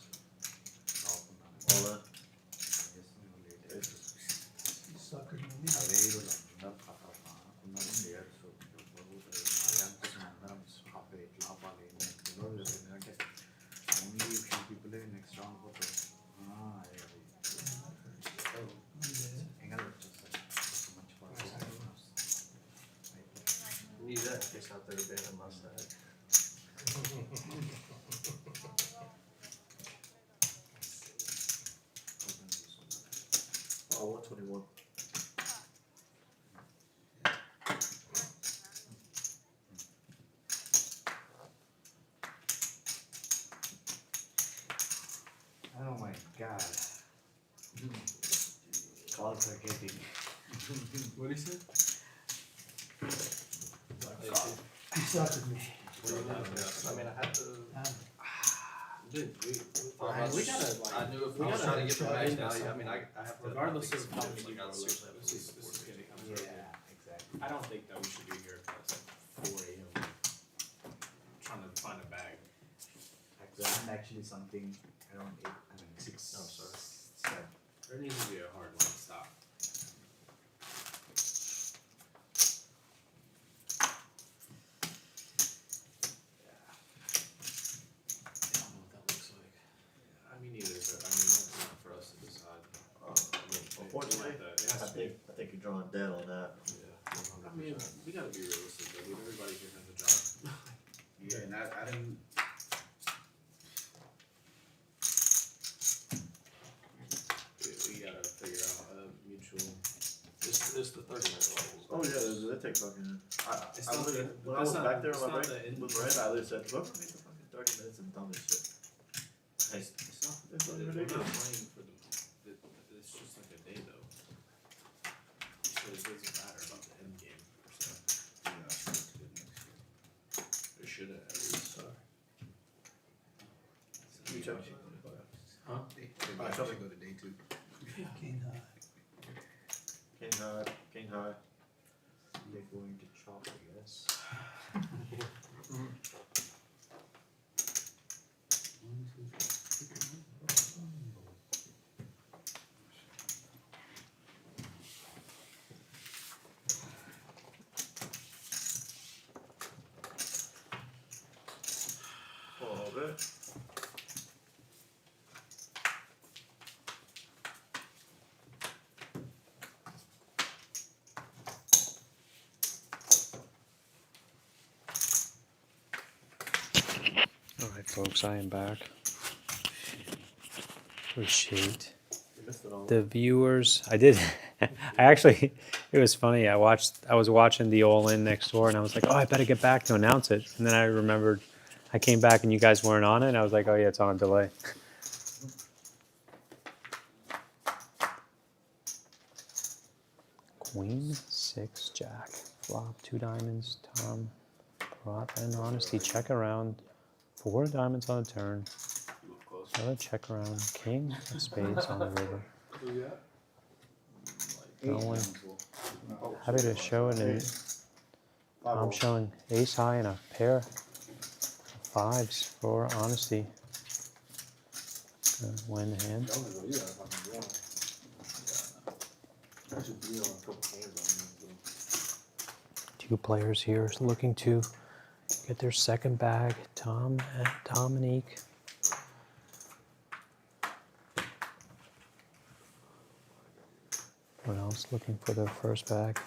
All that. Need that fish out there to bed on my side. Oh, 121. Oh my god. Calls are getting. What did he say? You suck at me. I mean, I have to. Dude, we gotta, like, I knew if we we gotta gotta get try the match it. now. I mean, I have to. Regardless of how many many people are left, this is getting. Yeah, exactly. I don't think that we should be here past 4 a.m. trying to find a bag. I planned actually something around 6. Oh, sorry. 7. There needs to be a hard line stop. I don't know what that looks like. I mean, neither, but I mean, that's not for us to decide. Unfortunately, It has to be. I think you're drawing dead on that. Yeah. I mean, we gotta be realistic, though. Everybody here has a job. Yeah, and I didn't. We gotta figure out a mutual. It's the 30-minute levels. Oh yeah, they take fucking. It's I not literally, the- when I that's was not- back there it's on my not break the with Miranda, I literally said, "Whoever makes the fucking 30 minutes is dumb as shit." Hey, It's not. it's fucking We're not ridiculous. playing for it's just like a day though. So it doesn't matter about the end game per se. It should have at least. You check. Huh? Alright, tell me. Go to day 2. King high. They're going to chop, I guess. folks, I am back. Appreciate You missed it all. the viewers. I did. I actually, it was funny. I was watching the All In next door, and I was like, oh, I better get back to announce it. And then I remembered, I came back and you guys weren't on it. And I was like, oh yeah, it's on a delay. Queen, 6, Jack, flop, 2 diamonds, Tom, prop, and honesty. Check around, 4 diamonds on the turn. Another check around, king of spades on the river. No one. Happy to show it, and I'm showing ace high and a pair of 5s for honesty. Gonna win the hand. Two players here looking to get their second bag. Tom and Dominique. Everyone else looking for their first bag.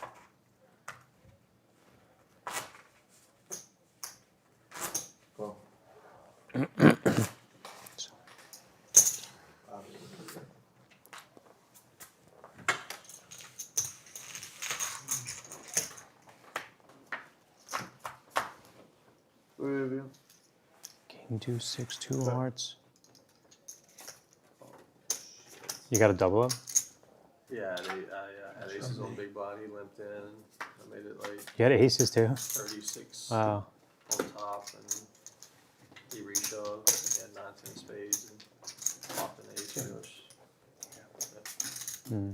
Well, King, 2, 6, 2 hearts. You got a double up? yeah, I had aces on big body, limped in, I made it like You had aces too? 36 Wow. on top, and he reshoved, he had 9, 10 spades, and popped an ace, pretty much. Hmm.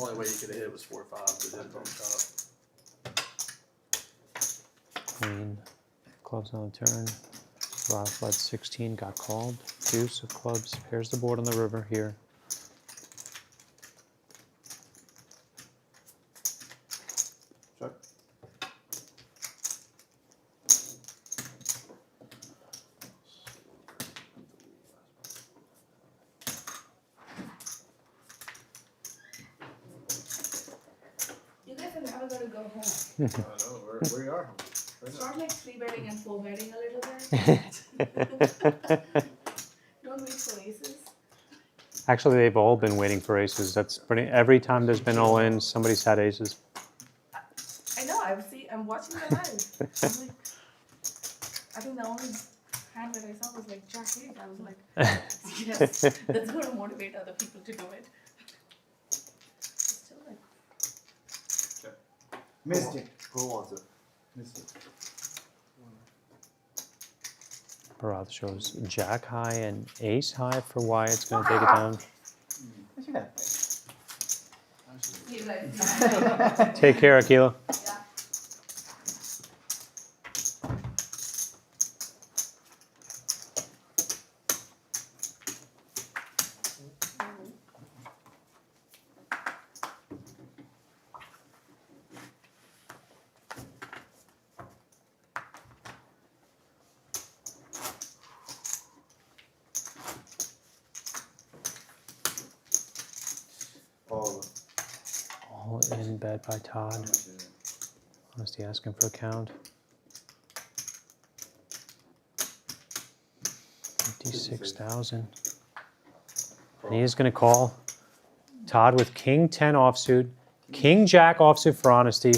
Only way you could have hit was 4 or 5, but it didn't on top. Queen, clubs on the turn. Roth led 16, got called. Deuce of clubs. Here's the board on the river here. Check. You guys are never gonna go home. I know, where you are. Start like 3-betting and 4-betting a little bit. Don't wait for aces. Actually, they've all been waiting for aces. That's pretty. Every time there's been all in, somebody's had aces. I know. I'm watching the live. I'm like, I think the only hand that I saw was like Jack 8. I was like, yes, that's going to motivate other people to do it. It's still like, Missed it. Who wants it? Missed it. Barath shows Jack high and ace high for Wyatt's going to take it down. What you got? you guys, Take care, Akila. yeah. All of it. All in bed by Todd. Honesty asking for a count. 56,000. And he is going to call Todd with King 10 offsuit, King Jack offsuit for honesty.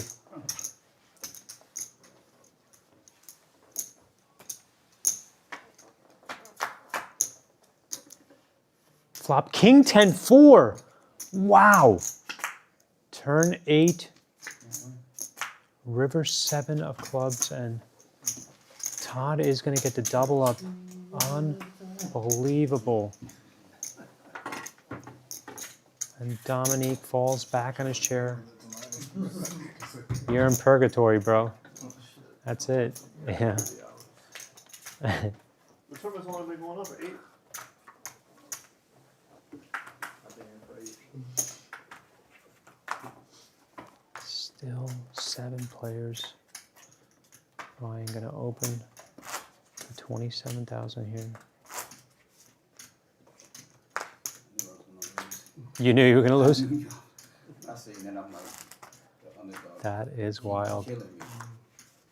Flop King 10 4. Wow. Turn 8. River 7 of clubs, and Todd is going to get the double up. Unbelievable. And Dominique falls back on his chair. You're in purgatory, bro. That's it. Yeah. The tournament's only been going on for 8. Still 7 players. Ryan going to open for 27,000 here. You knew you were going to lose? I see, and then I'm like, the underdog. That is wild. Killing me.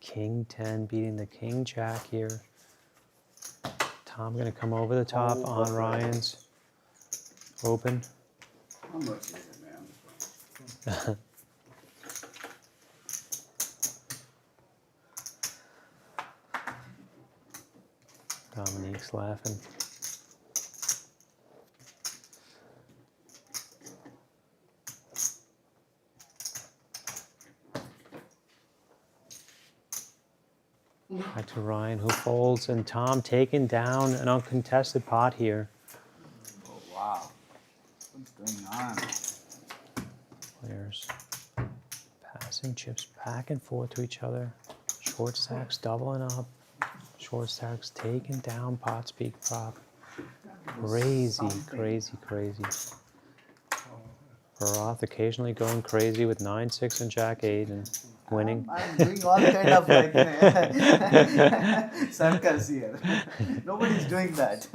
King 10 beating the King Jack here. Tom gonna come over the top on Ryan's open. How much is it, man? Dominique's laughing. Back to Ryan, who folds, and Tom taking down an uncontested pot here. Oh, wow. What's going on? Players passing chips back and forth to each other. Short stacks doubling up. Short stacks taking down pot speak prop. Crazy, crazy, crazy. Bharat occasionally going crazy with 9-6 and Jack 8 and winning. I'm doing all kind of like circus here. Nobody's doing that.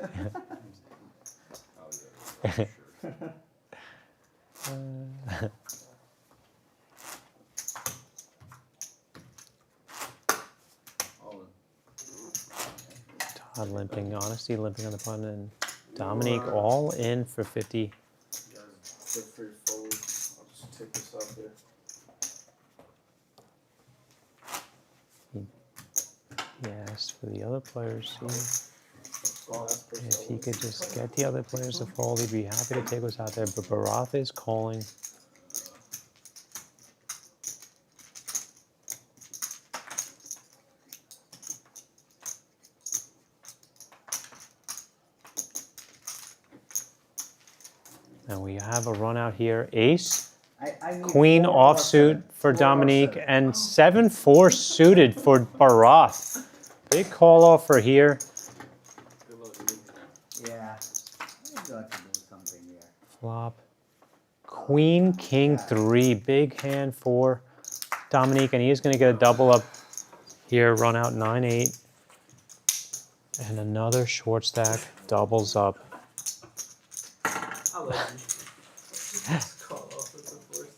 Todd limping, Honesty limping on the button, and Dominique all in for 50. You guys feel free to fold. I'll just take this out there. He asked for the other players, see Oh, that's pretty if he solid. could just get the other players to fold, he'd be happy to take what's out there, but Bharat is calling. And we have a run out here, ace, I need queen 4 or offsuit 7. for 4 or Dominique, 7. and 7-4 suited for Bharat. Big call off for here. Yeah, you got to do something here. Flop. Queen, king, 3. Big hand for Dominique, and he is going to get a double up here. Run out 9-8. And another short stack doubles up. I love you. Just call off with the force.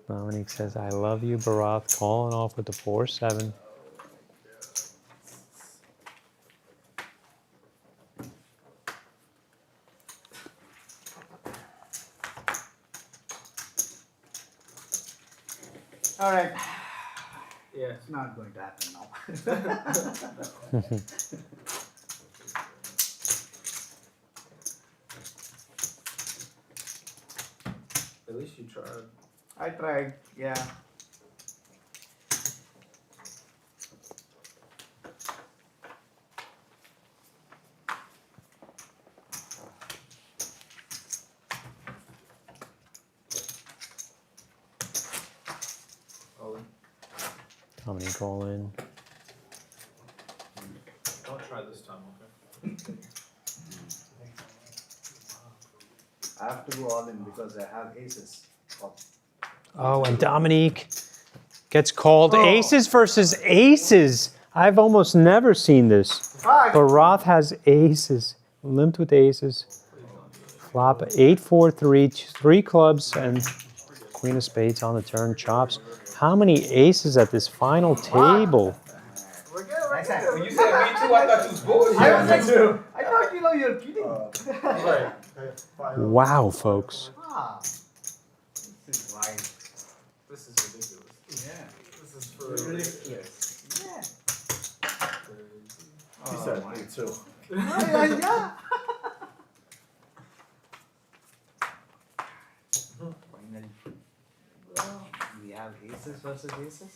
Dominique says, I love you, Bharat, calling off with the 4-7. All right, Yeah. it's not going to happen now. At least you tried. I tried, yeah. Oh, Dominique all in. I'll try this time, okay? I have to go all in because I have aces. Oh, and Dominique gets called. Aces versus aces. I've almost never seen this. Bharat has aces. Limped with aces. Flop 8-4-3, 3 clubs, and queen of spades on the turn. Chops. How many aces at this final table? Next time. When you said me too, I thought you was bullshit. I was like, I thought you're kidding. Right. Wow, folks. Ah, this is right. This is ridiculous. Yeah. This is for Ridiculous. Yeah. He said me too. Yeah. Finally. We have aces versus aces.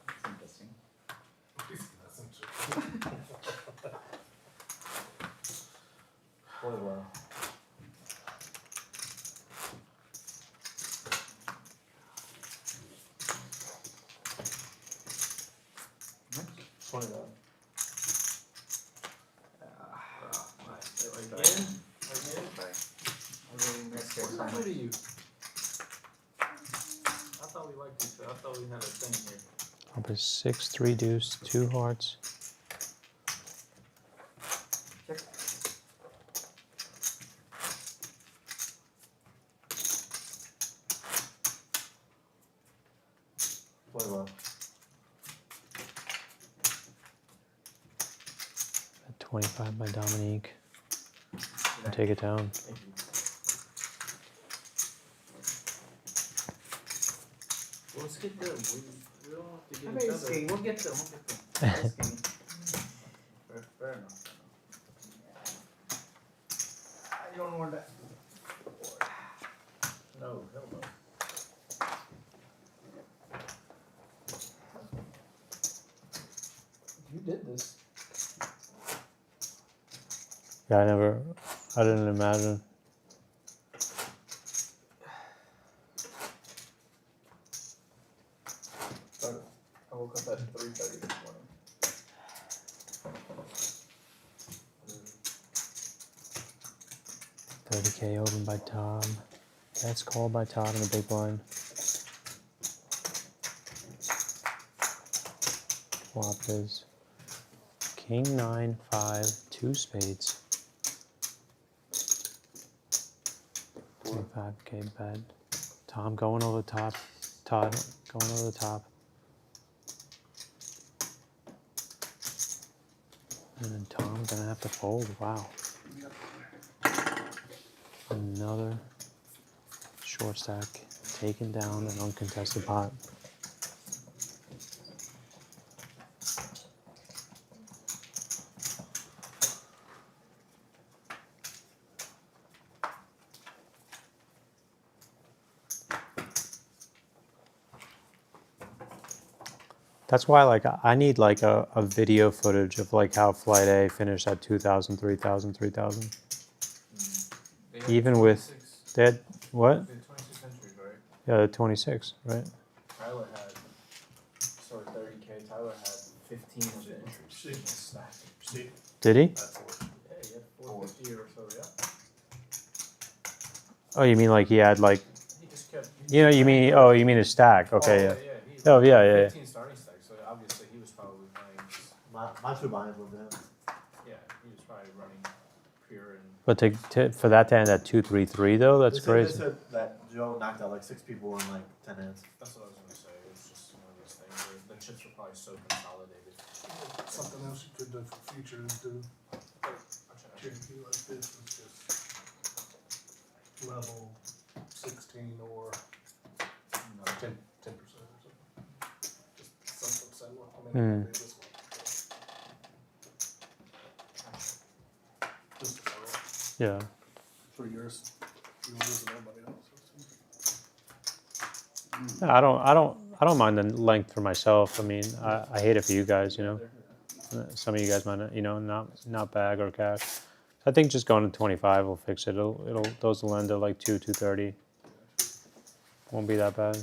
That's interesting. Oh, wow. $20. Again? What happened to you? I thought we liked each other. I thought we had a thing here. Up is 6-3 deuce, 2 hearts. 20 miles. At 25 by Dominique. And take it down. Thank you. We'll skip them. We don't have to I get mean, each it's other. king. We'll get them. It's king. Fair enough. You don't want that. No, hell no. You did this. Yeah, I didn't imagine. I woke up at 3:30 this morning. $30K open by Tom. That's called by Todd in the big blind. Flop is King 9, 5, 2 spades. 25K bet. Tom going over the top. Todd going over the top. And then Tom gonna have to fold. Wow. Another short stack taken down an uncontested pot. That's why, like, I need like a video footage of like how Flight A finished at 2,000, 3,000, 3,000. They had Even with 26 that, what? They had 26 entries, right? Yeah, the 26, right? Tyler had, sorry, 30K. Tyler had 15 of the entries. See. Stack. See, Did he? that's what. Yeah, he had 450 or so, yeah. Oh, you mean like he had like, He just kept. you know, you mean his stack? Okay, yeah. He Oh, yeah, yeah, yeah. 15 starting stacks, so obviously he was probably playing. My 2 binds with them. Yeah, he was probably running pure and. But for that to end at 2-3-3 though, that's They crazy. said that Joe knocked out like 6 people in like 10 hands. That's what I was gonna say. It was just one of those things where the chips were probably so consolidated. Something else you could do for future is do Cherokee like this, is just level 16 or 10% or something. Just something similar. I mean, Hmm. it is this one. Just a throw. Yeah. For yours, you were losing everybody else. I don't mind the length for myself. I mean, I hate it for you guys, you know. Some of you guys might not, you know, not bag or cash. I think just going to 25 will fix it. Those will end at like 230. Won't be that bad.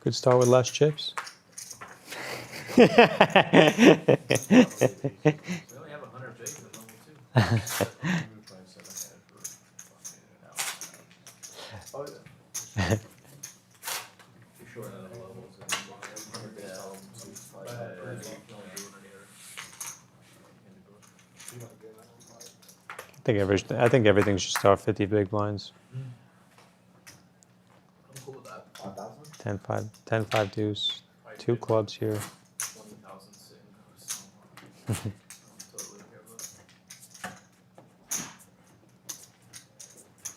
Could start with less chips. We only have 100 J's at level 2. Oh, yeah. You're sure none of the levels and 100 J's tell them to like you can only do it in here. You might get that one. I think everything should start 50 big blinds. I'm cool with that. 5,000? 10-5 deuce. 2 clubs here. 20,000 sitting goes so much. I'm totally okay with that.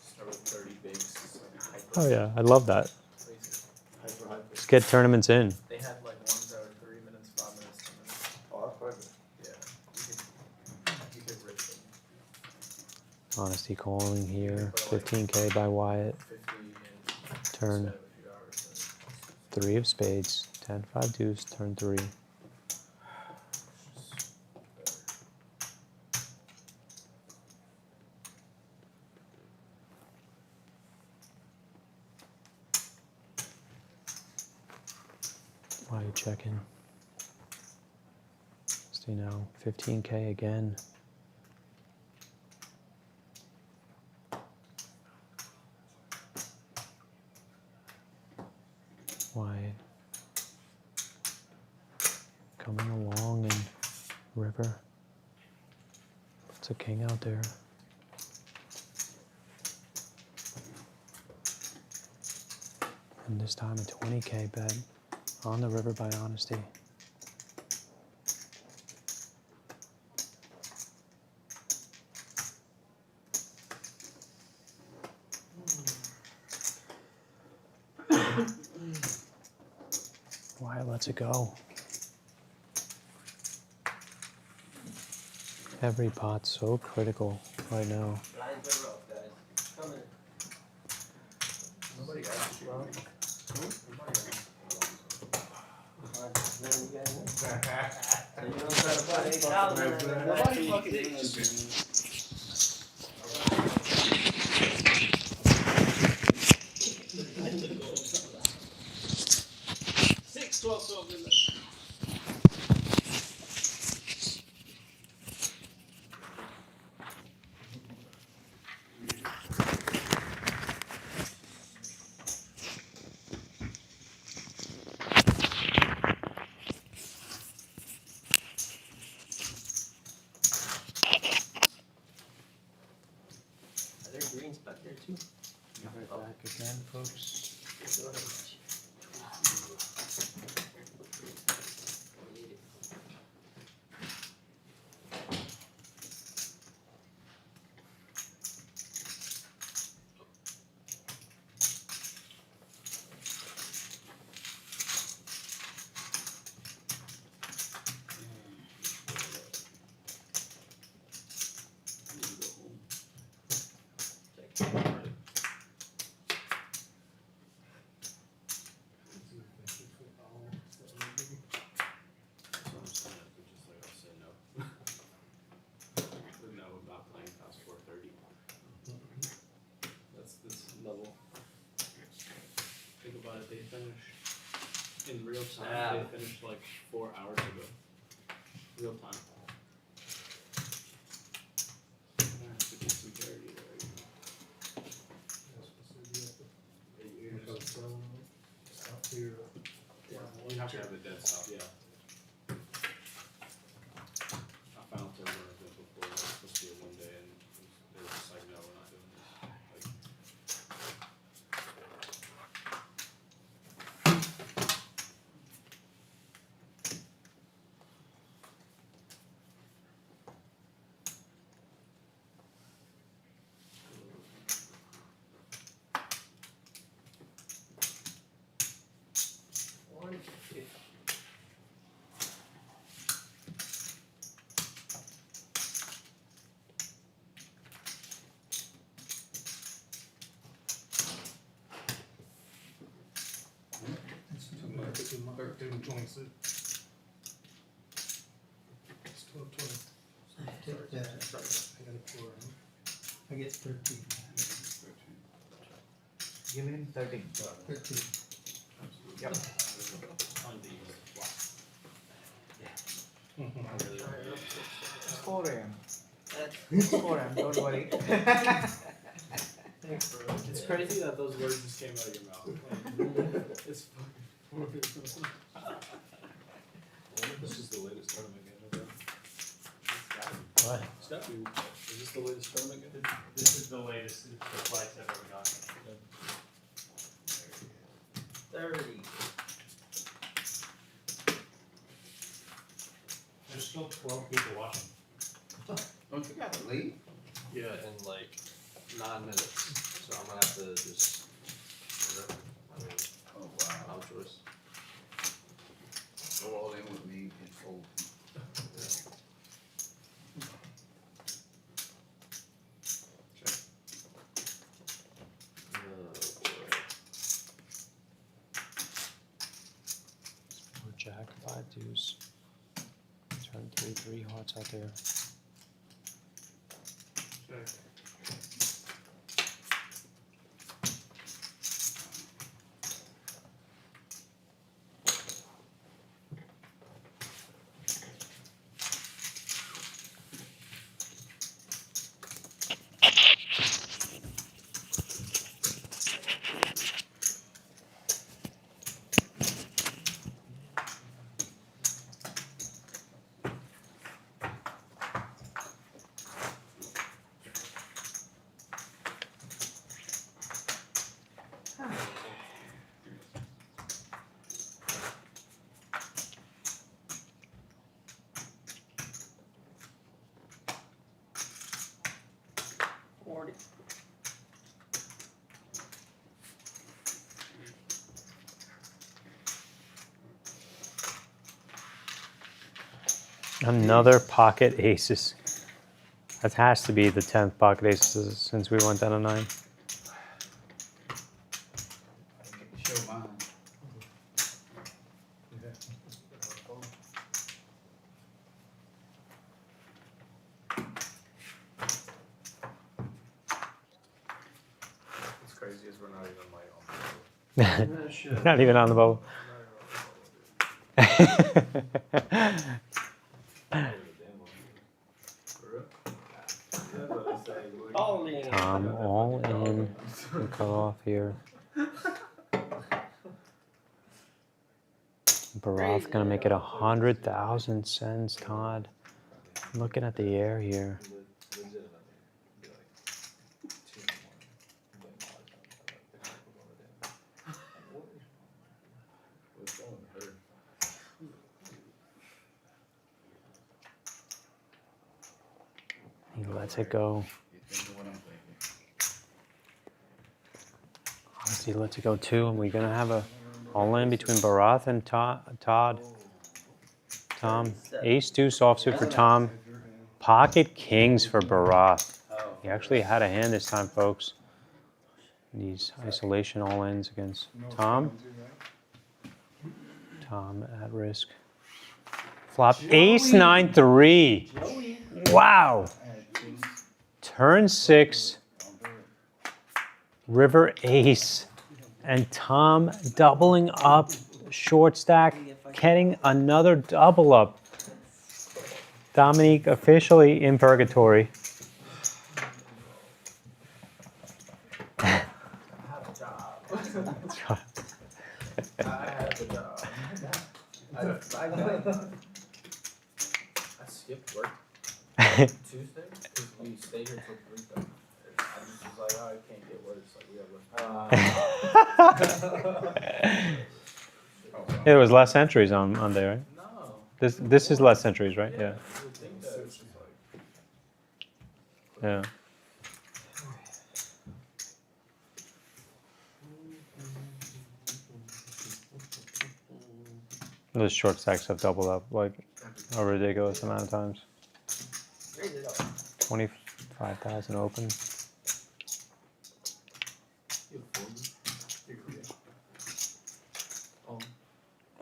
Start with 30 bigs. Like Oh yeah, I love that. crazy. Hyper, hyper. Just get tournaments in. They had like ones that were 3 minutes, 5 minutes, 10 minutes. Oh, that's perfect. Yeah, you could rip them. Honesty calling here. 15K by Wyatt. 50 and Turn set a few hours. 3 of spades. 10-5 deuce. Turn 3. Why are you checking? Stay now. 15K again. Wyatt. coming along in river. It's a king out there. And this time a 20K bet on the river by Honesty. Wyatt lets it go. Every pot's so critical right now. Lines are up, guys. Come in. Nobody asked you. Nobody asked Then you guys know. So you don't try to put 8,000 and then Nobody actually fucking six. Are there greens back there too? Right back again, folks. Think about it, they finished in real time. Yeah. They finished like 4 hours ago. Real time. I have to get some clarity there. You're just, Stop here. yeah, well, you have to have a dead stop. Yeah. I found it before. It was supposed to be a 1 day, and they were just like, no, we're not doing this. Like, It's 13:26. It's 12:20. Take that. I gotta pour it. I get 13. Give him 13. 13. Yep. It's 4 a.m. It's 4 a.m. Don't worry. Thanks, bro. it's crazy that those words just came out of your mouth. Like, it's fucking. This is the latest tournament game, What? It's gotta be. Is this the latest tournament game? This is the latest the flights I've ever gone. 30. There's still 12 people watching. Don't you gotta leave? Yeah, in like 9 minutes. So I'm gonna have to just. Whatever. I mean, Oh, wow. no choice. Go all in with me and fold. Or Jack, 5 deuce. Turn 3 hearts out there. Another pocket aces. That has to be the 10th pocket aces since we went down to 9. Show mine. What's crazy is we're not even like on the road. Not even on the bubble. All in. All in. And cut off here. Barath gonna make it 100,000 cents, Todd. I'm looking at the air here. He lets it go. Honestly, he lets it go too, and we're gonna have a all-in between Barath and Todd. Tom, ace deuce offsuit for Tom. Pocket kings for Barath. He actually had a hand this time, folks. These isolation all-ins against Tom. Tom at risk. Flop ace 9-3. Wow. Turn 6. River ace. And Tom doubling up. Short stack. Getting another double up. Dominique officially in purgatory. I have a job. I have a job. I skipped work Tuesday because we stayed here till 3:30. I just was like, oh, I can't get worse. Like we have There was less entries on there, right? no. This is less entries, right? Yeah. You would think that it's just like Yeah. Those short stacks have doubled up like a ridiculous amount of times. 25,000 open.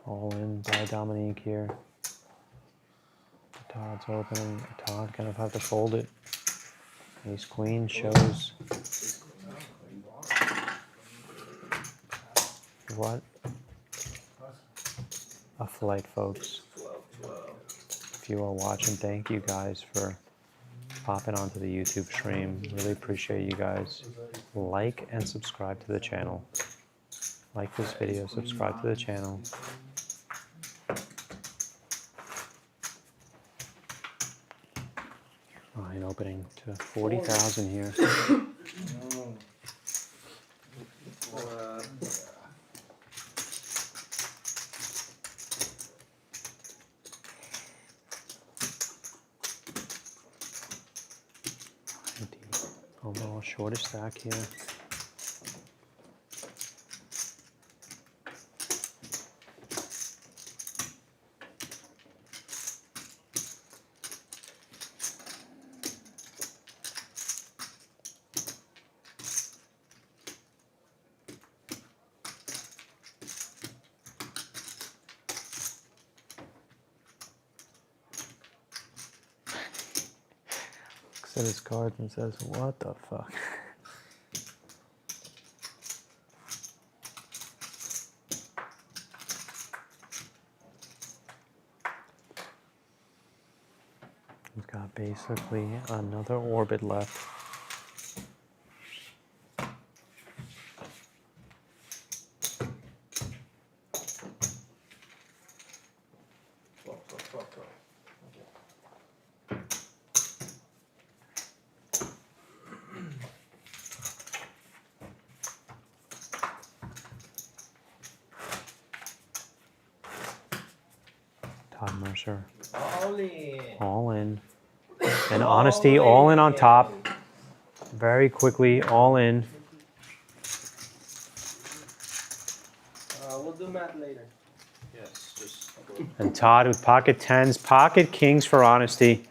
All in by Dominique here. Todd's open. Todd kind of have to fold it. Ace queen shows. What a flight, folks. If you are watching, thank you guys for popping onto the YouTube stream. Really appreciate you guys. Like and subscribe to the channel. Like this video, subscribe to the channel. Line opening to 40,000 here. Overall shortest stack here. Looks at his cards and says, what the fuck? He's got basically another orbit left. Todd Mercer. All in. All in. And honesty, all in on top. Very quickly, all in. We'll do math later. Yes, just And Todd with pocket tens, pocket kings for honesty.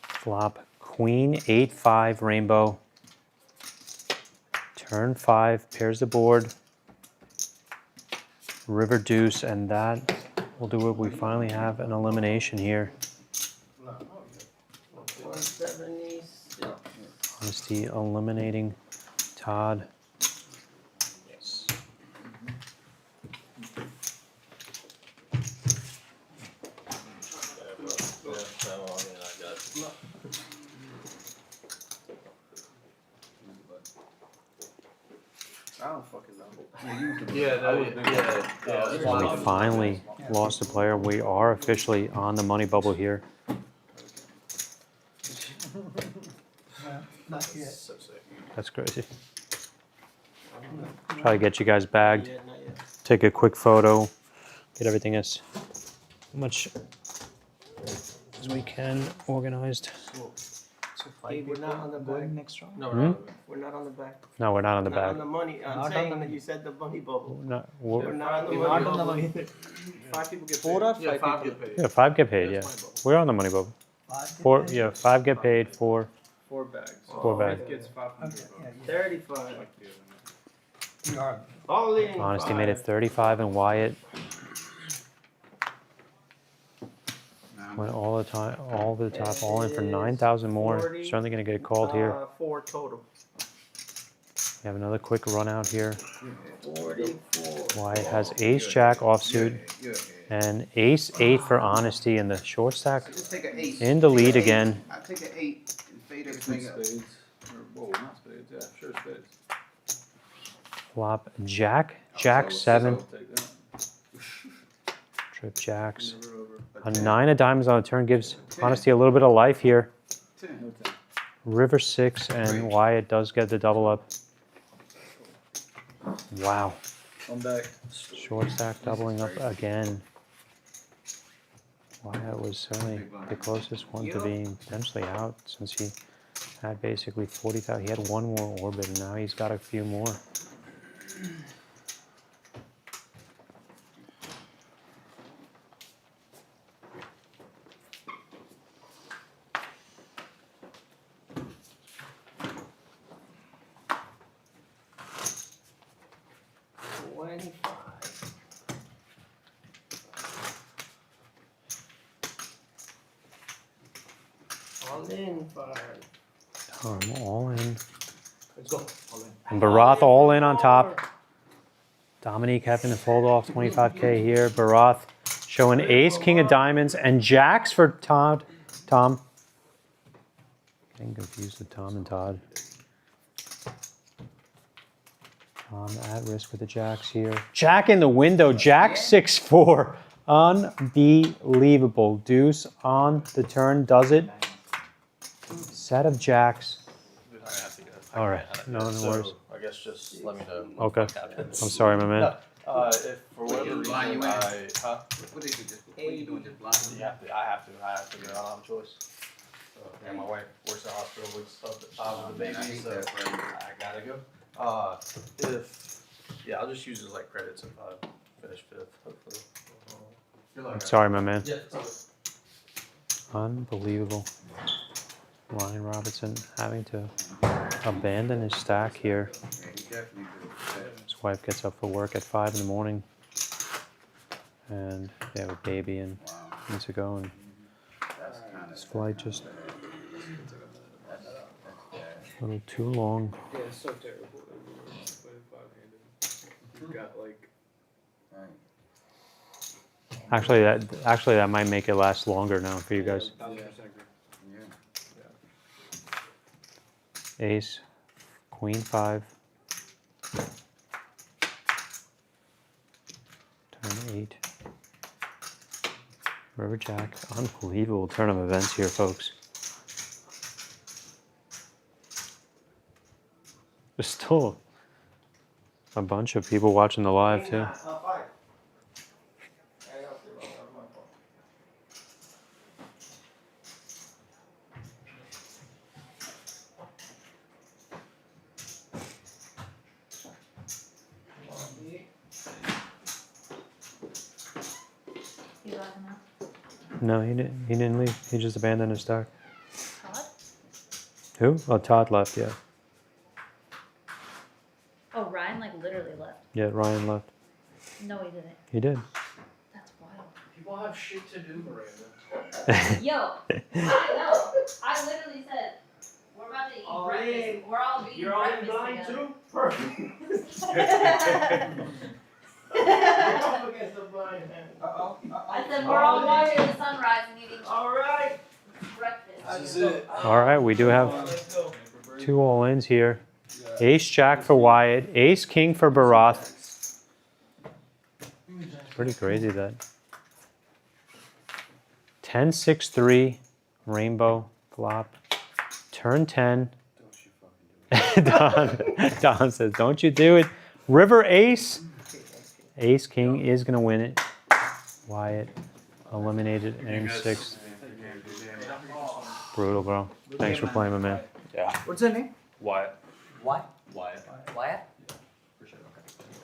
Flop queen, 8-5 rainbow. Turn 5, pairs the board. River deuce, and that will do it. We finally have an elimination here. 176. Honesty eliminating Todd. I don't fucking know. We finally lost a player. We are officially on the money bubble here. Not yet. So sick. That's crazy. Try to get you guys bagged. Yeah, not yet. Take a quick photo. Get everything as much as we can organized. Hey, we're not on the back. next round. No, Hmm? no, no. We're not on the back. No, we're not on the Not on bag. the money. I'm Not saying on the- that you said the money bubble. No, We're not on the We're money not on the bubble. money. 5 people get paid. 4 or Yeah, 5 5 people? get paid. yeah, 5 get paid. Yeah, That's my bubble. we're on the money bubble. 5 get paid. 4 4 bags. 4 bags. Fifth gets 500. Okay, yeah, 35. Like the other night. You are. All in. Honesty five. made it 35, and Wyatt went all the time, all the top, all in for 9,000 more. 40, Certainly going to get called here. 4 total. We have another quick run out here. 44. Wyatt has ace jack offsuit and ace 8 for honesty in the short stack. Just take an 8. In the lead again. I take an 8 and fade everything up. Spades. Or, whoa, not spades. Yeah, sure spades. Flop jack, I jack would 7, take that. trip jacks. Never over. A 9 of diamonds on the turn gives honesty a little bit of life here. 10. No 10. River 6, and Wyatt does get the double up. Wow. I'm back. Short stack doubling up again. Wyatt was certainly the closest one to being potentially out, since he had basically 40,000. He had one more orbit, and now he's got a few more. All in 5. All in. Let's go. All in. And Barath all in on top. Dominique having to fold off 25K here. Barath showing ace, king of diamonds, and jacks for Tom. Getting confused with Tom and Todd. Tom at risk with the jacks here. Jack in the window, jack 6-4. Unbelievable. Deuce on the turn, does it? Set of jacks. I have to go. All right, no worries. I guess just let me know. Okay. what happens. I'm sorry, my man. If for whatever reason Blind you in. huh? What do you do? What are you doing? Just blind? You have to. I have to go. I don't have a choice. So, yeah, my wife works at the hospital with stuff with the Man, I baby, hate so that, bro. I gotta go. I'll just use it as like credits if I finish 5th, hopefully. I'm sorry, my man. Yeah, it's all good. Unbelievable. Ryan Robertson having to abandon his stack here. Yeah, he definitely did. His wife gets up for work at 5 in the morning, and they have a baby and Wow. needs to go. And That's kind his of. flight just a little too long. Yeah, it's so terrible. Playing 5-handed. You got like. Actually, that might make it last longer now for you guys. 1000% agree. Yeah. Ace, Queen 5, turn 8, River Jack. Unbelievable turn of events here, folks. There's still a bunch of people watching the live too. 5. come out? No, he didn't. He didn't leave. He just abandoned his stack. Todd? Who? Oh, Todd left. Yeah. Oh, Ryan like literally left. Yeah, Ryan left. No, he didn't. He did. That's wild. People have shit to do, Miranda. Yo, I know. I literally said, we're about to eat Oh, breakfast. yeah. We're all eating You're all in breakfast blind together. too? Perfect. We're up against the blind man. I said, we're all watching the sunrise and eating All right. breakfast. This is it. All right, we do have Let's go. 2 all-ins here. Ace Jack for Wyatt. Ace King for Barath. Pretty crazy that. 10-6-3 rainbow flop. Turn 10. Don says, "Don't you do it." River Ace. Ace King is gonna win it. Wyatt eliminated in 6. Brutal, bro. Thanks for playing, my man. What's her name? Wyatt. What? Wyatt. Wyatt? For sure, okay.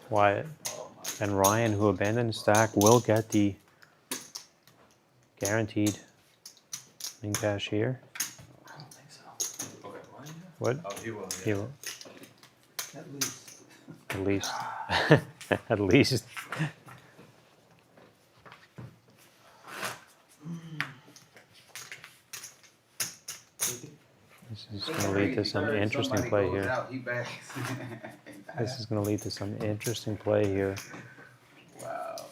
Wyatt and Ryan, who abandoned his stack, will get the guaranteed in cash here. I don't think so. Okay. What? Oh, he will. He Yeah. will. At least. At least. At least. This is going to lead to some interesting play here. He back. This is going to lead to some interesting play here. Wow.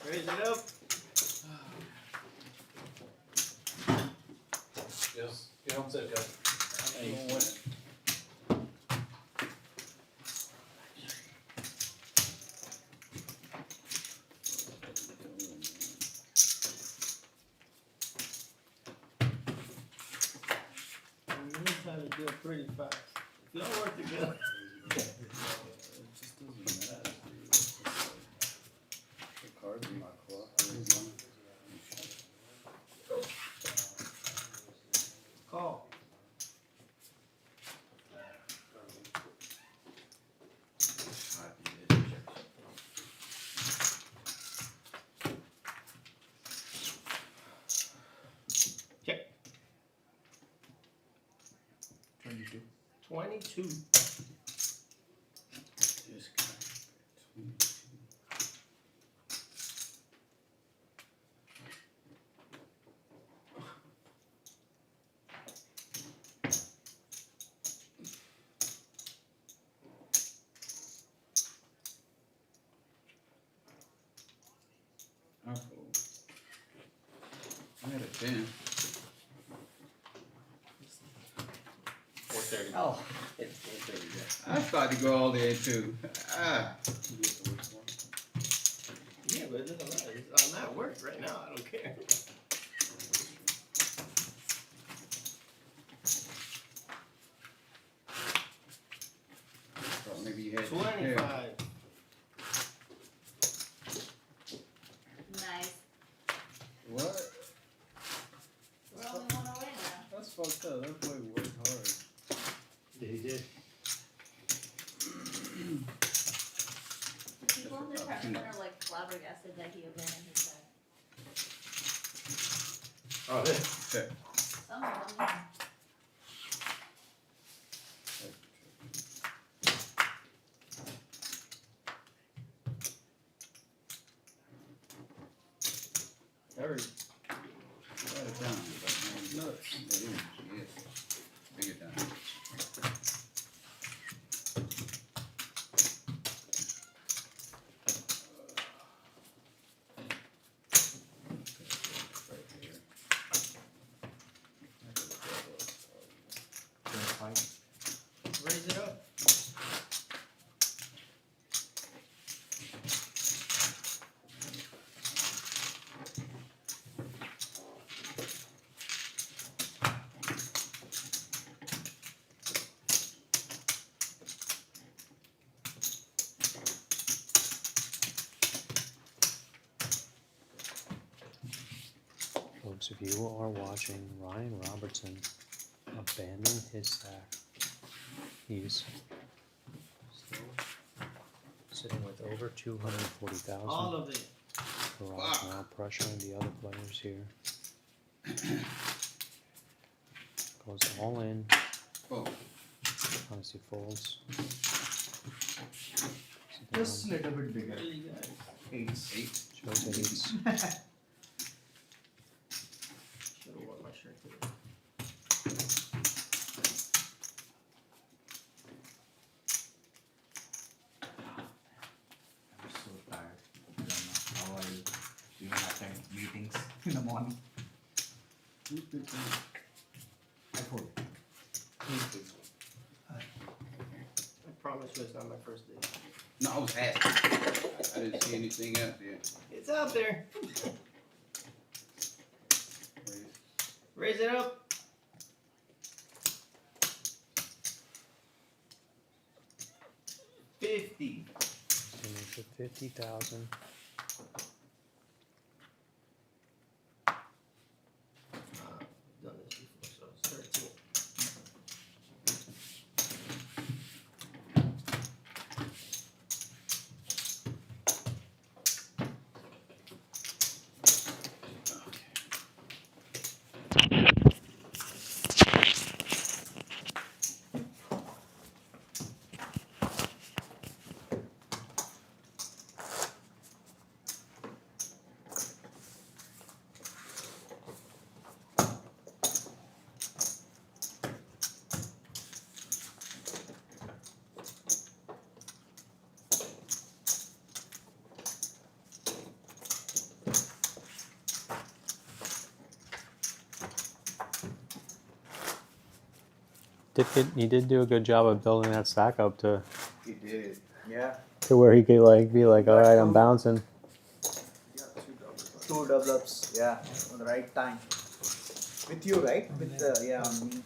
Raise it up. Yes. Get home safe, guys. In the meantime, you do it pretty fast. If y'all work together. It just doesn't matter. The cards in my clock. Call. Check. 22. Oh, I had a 10. 4:30. Oh. I was about to go all the way too. Ah. Yeah, but it doesn't matter. I'm at work right now. I don't care. Thought maybe you had 25. Nice. What? We're only one away now. That's fucked up. That boy worked hard. Yeah, he did. People in the department are like flabbergasted that he abandoned his bed. Oh, this. Some of them, yeah. Hurry. Write it down. No, it is. Yes. Bring it down. Raise it up. Folks, if you are watching Ryan Robertson abandon his stack, he's still sitting with over 240,000. All of it. Garage now pressuring the other players here. Goes all in. Oh, Honestly folds. Just a little bit bigger. Really good. Eights. 8. Shows eights. Should have worn my shirt today. I'm so tired. I don't know how I do attend meetings in the morning. I fold. I promise you it's not my first day. No, I was asking. I didn't see anything out there. It's out there. Raise it up. $50. And it's at 50,000. Done this before, so it's 13. He did do a good job of building that stack up to He did. Yeah. where he could like be like, all right, I'm bouncing. Yeah, two double ups. Yeah, on the right time. With you, right? With yeah, on me.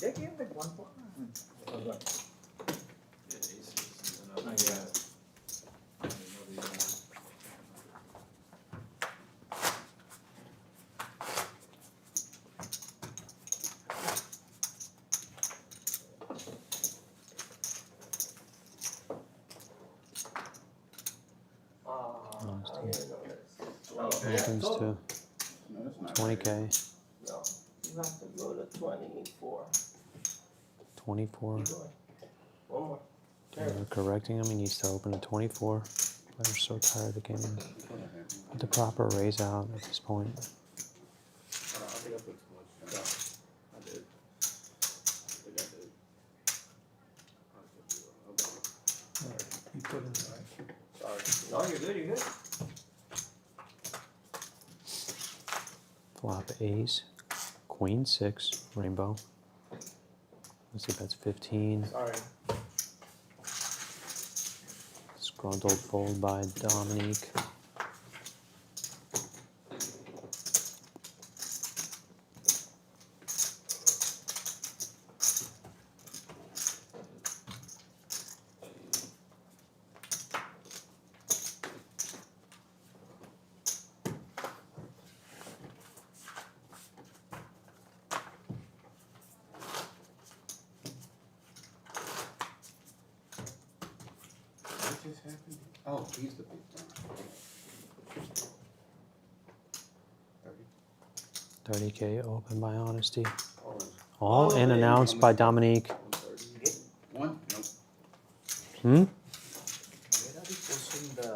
They came with 1 point. Forgot. Yeah. I didn't know this. No, Opens to No, that's not 20K, no, you have to go to 24. 24. Keep going. One more. We're correcting him. He needs to open to 24. Players so tired of getting the proper raise out at this point. I think I put too much. No, I did. I think I did. You couldn't, right? Sorry. No, you're good, you're good. Flop A's, Queen 6, rainbow. Let's see if that's 15. Sorry. Scruntled fold by Dominique. What just happened? Oh, he's the big time. 30K open by Honesty. Oh, All in announced by Dominique. 1? Nope. Hmm? Where are you posting the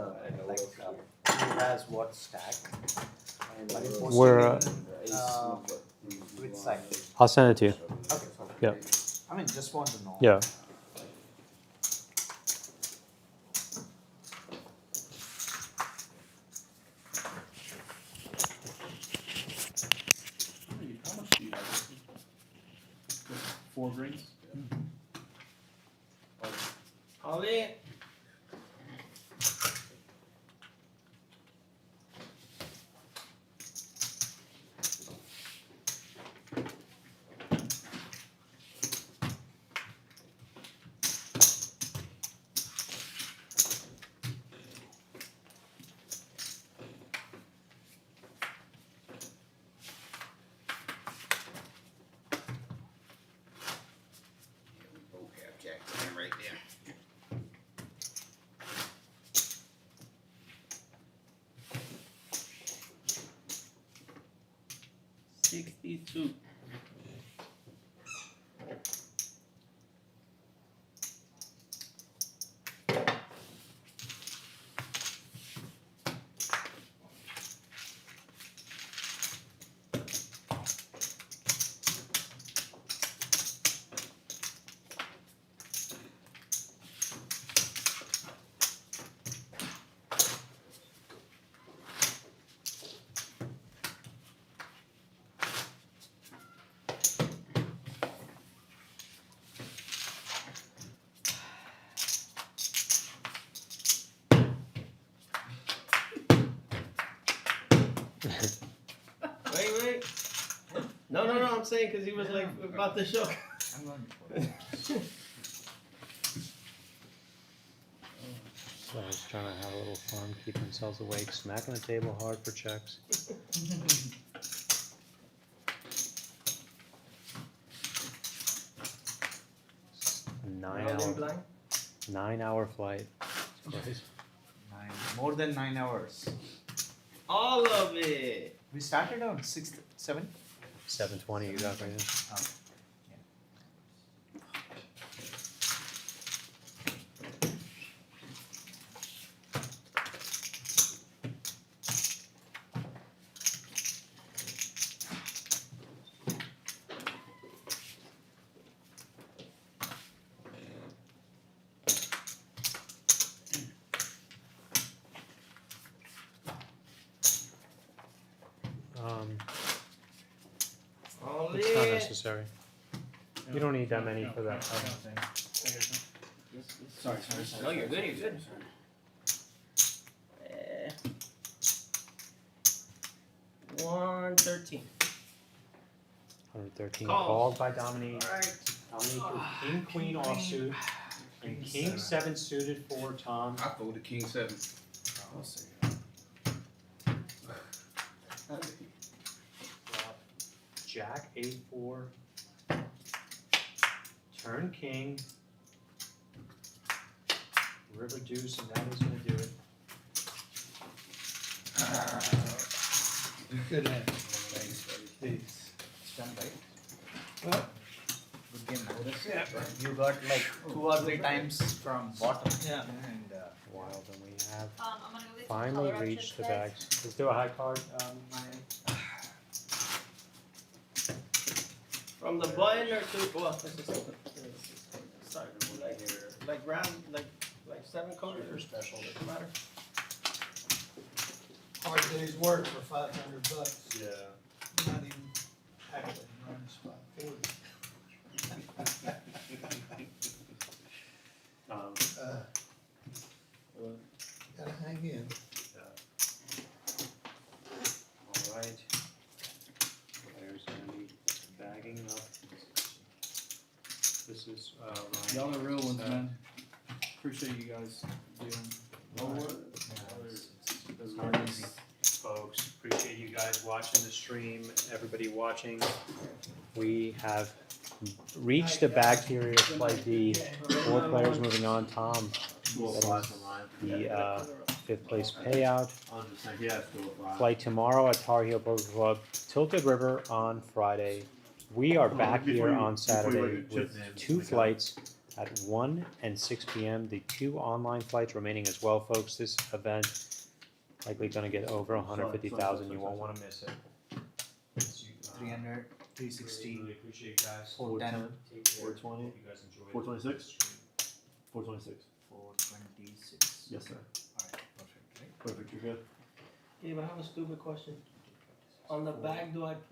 like who has what stack? And are you posting We're, which side? I'll send it to you. Okay. Yeah. I mean, just want to know. Yeah. How much do you have? 4 greens? All in. 2. Wait. No, I'm saying because he was like about to show. I'm going for it. So I was trying to have a little fun, keep themselves awake, smacking the table hard for checks. Nine Roll in hour, blind. 9 hour flight. It's crazy. More than 9 hours. All of it. We started on 6, 7. 7:20 you got right in. All It's not it. necessary. You don't need that many for that. Sorry. No, you're good. 113. 113 Call. called by Dominique. Alright. Dominique with King Queen offsuit and King 7 suited for Tom. I folded king 7. I'll see. Jack 8-4. Turn king. River deuce, and that is going to do it. Good hand. It's done right. Well, Good game. Notice you got like 2 or 3 times from bottom. Yeah. And Wild, and we have I'm gonna go get some finally color reached the options, guys. bags. Let's do a high card, Miami. From the button or to well, sorry, like round like 7 colors or special. Doesn't matter. Hard day's work for $500. Yeah. Not even actually runs 540. Gotta hang in. All right. Players gonna be bagging up. This is Ryan. Y'all are real ones, Uh, man. Appreciate you guys doing. It's not easy, folks. Appreciate you guys watching the stream. Everybody watching. We have reached the bag period of flight D. 4 players moving on. Tom, the 5th place payout. Flight tomorrow at Tar Heel Poker Club. Tilted River on Friday. We are back here on Saturday with 2 flights at 1 and 6 p.m. The 2 online flights remaining as well, folks. This event likely going to get over 150,000. You won't want to miss it. 300, 360, Really appreciate you guys. 410, 420, You guys enjoy 426? 426. 426. Yes, sir. Alright, perfect, right? Perfect, you're good. Dave, I have a stupid question. On the bag, do I put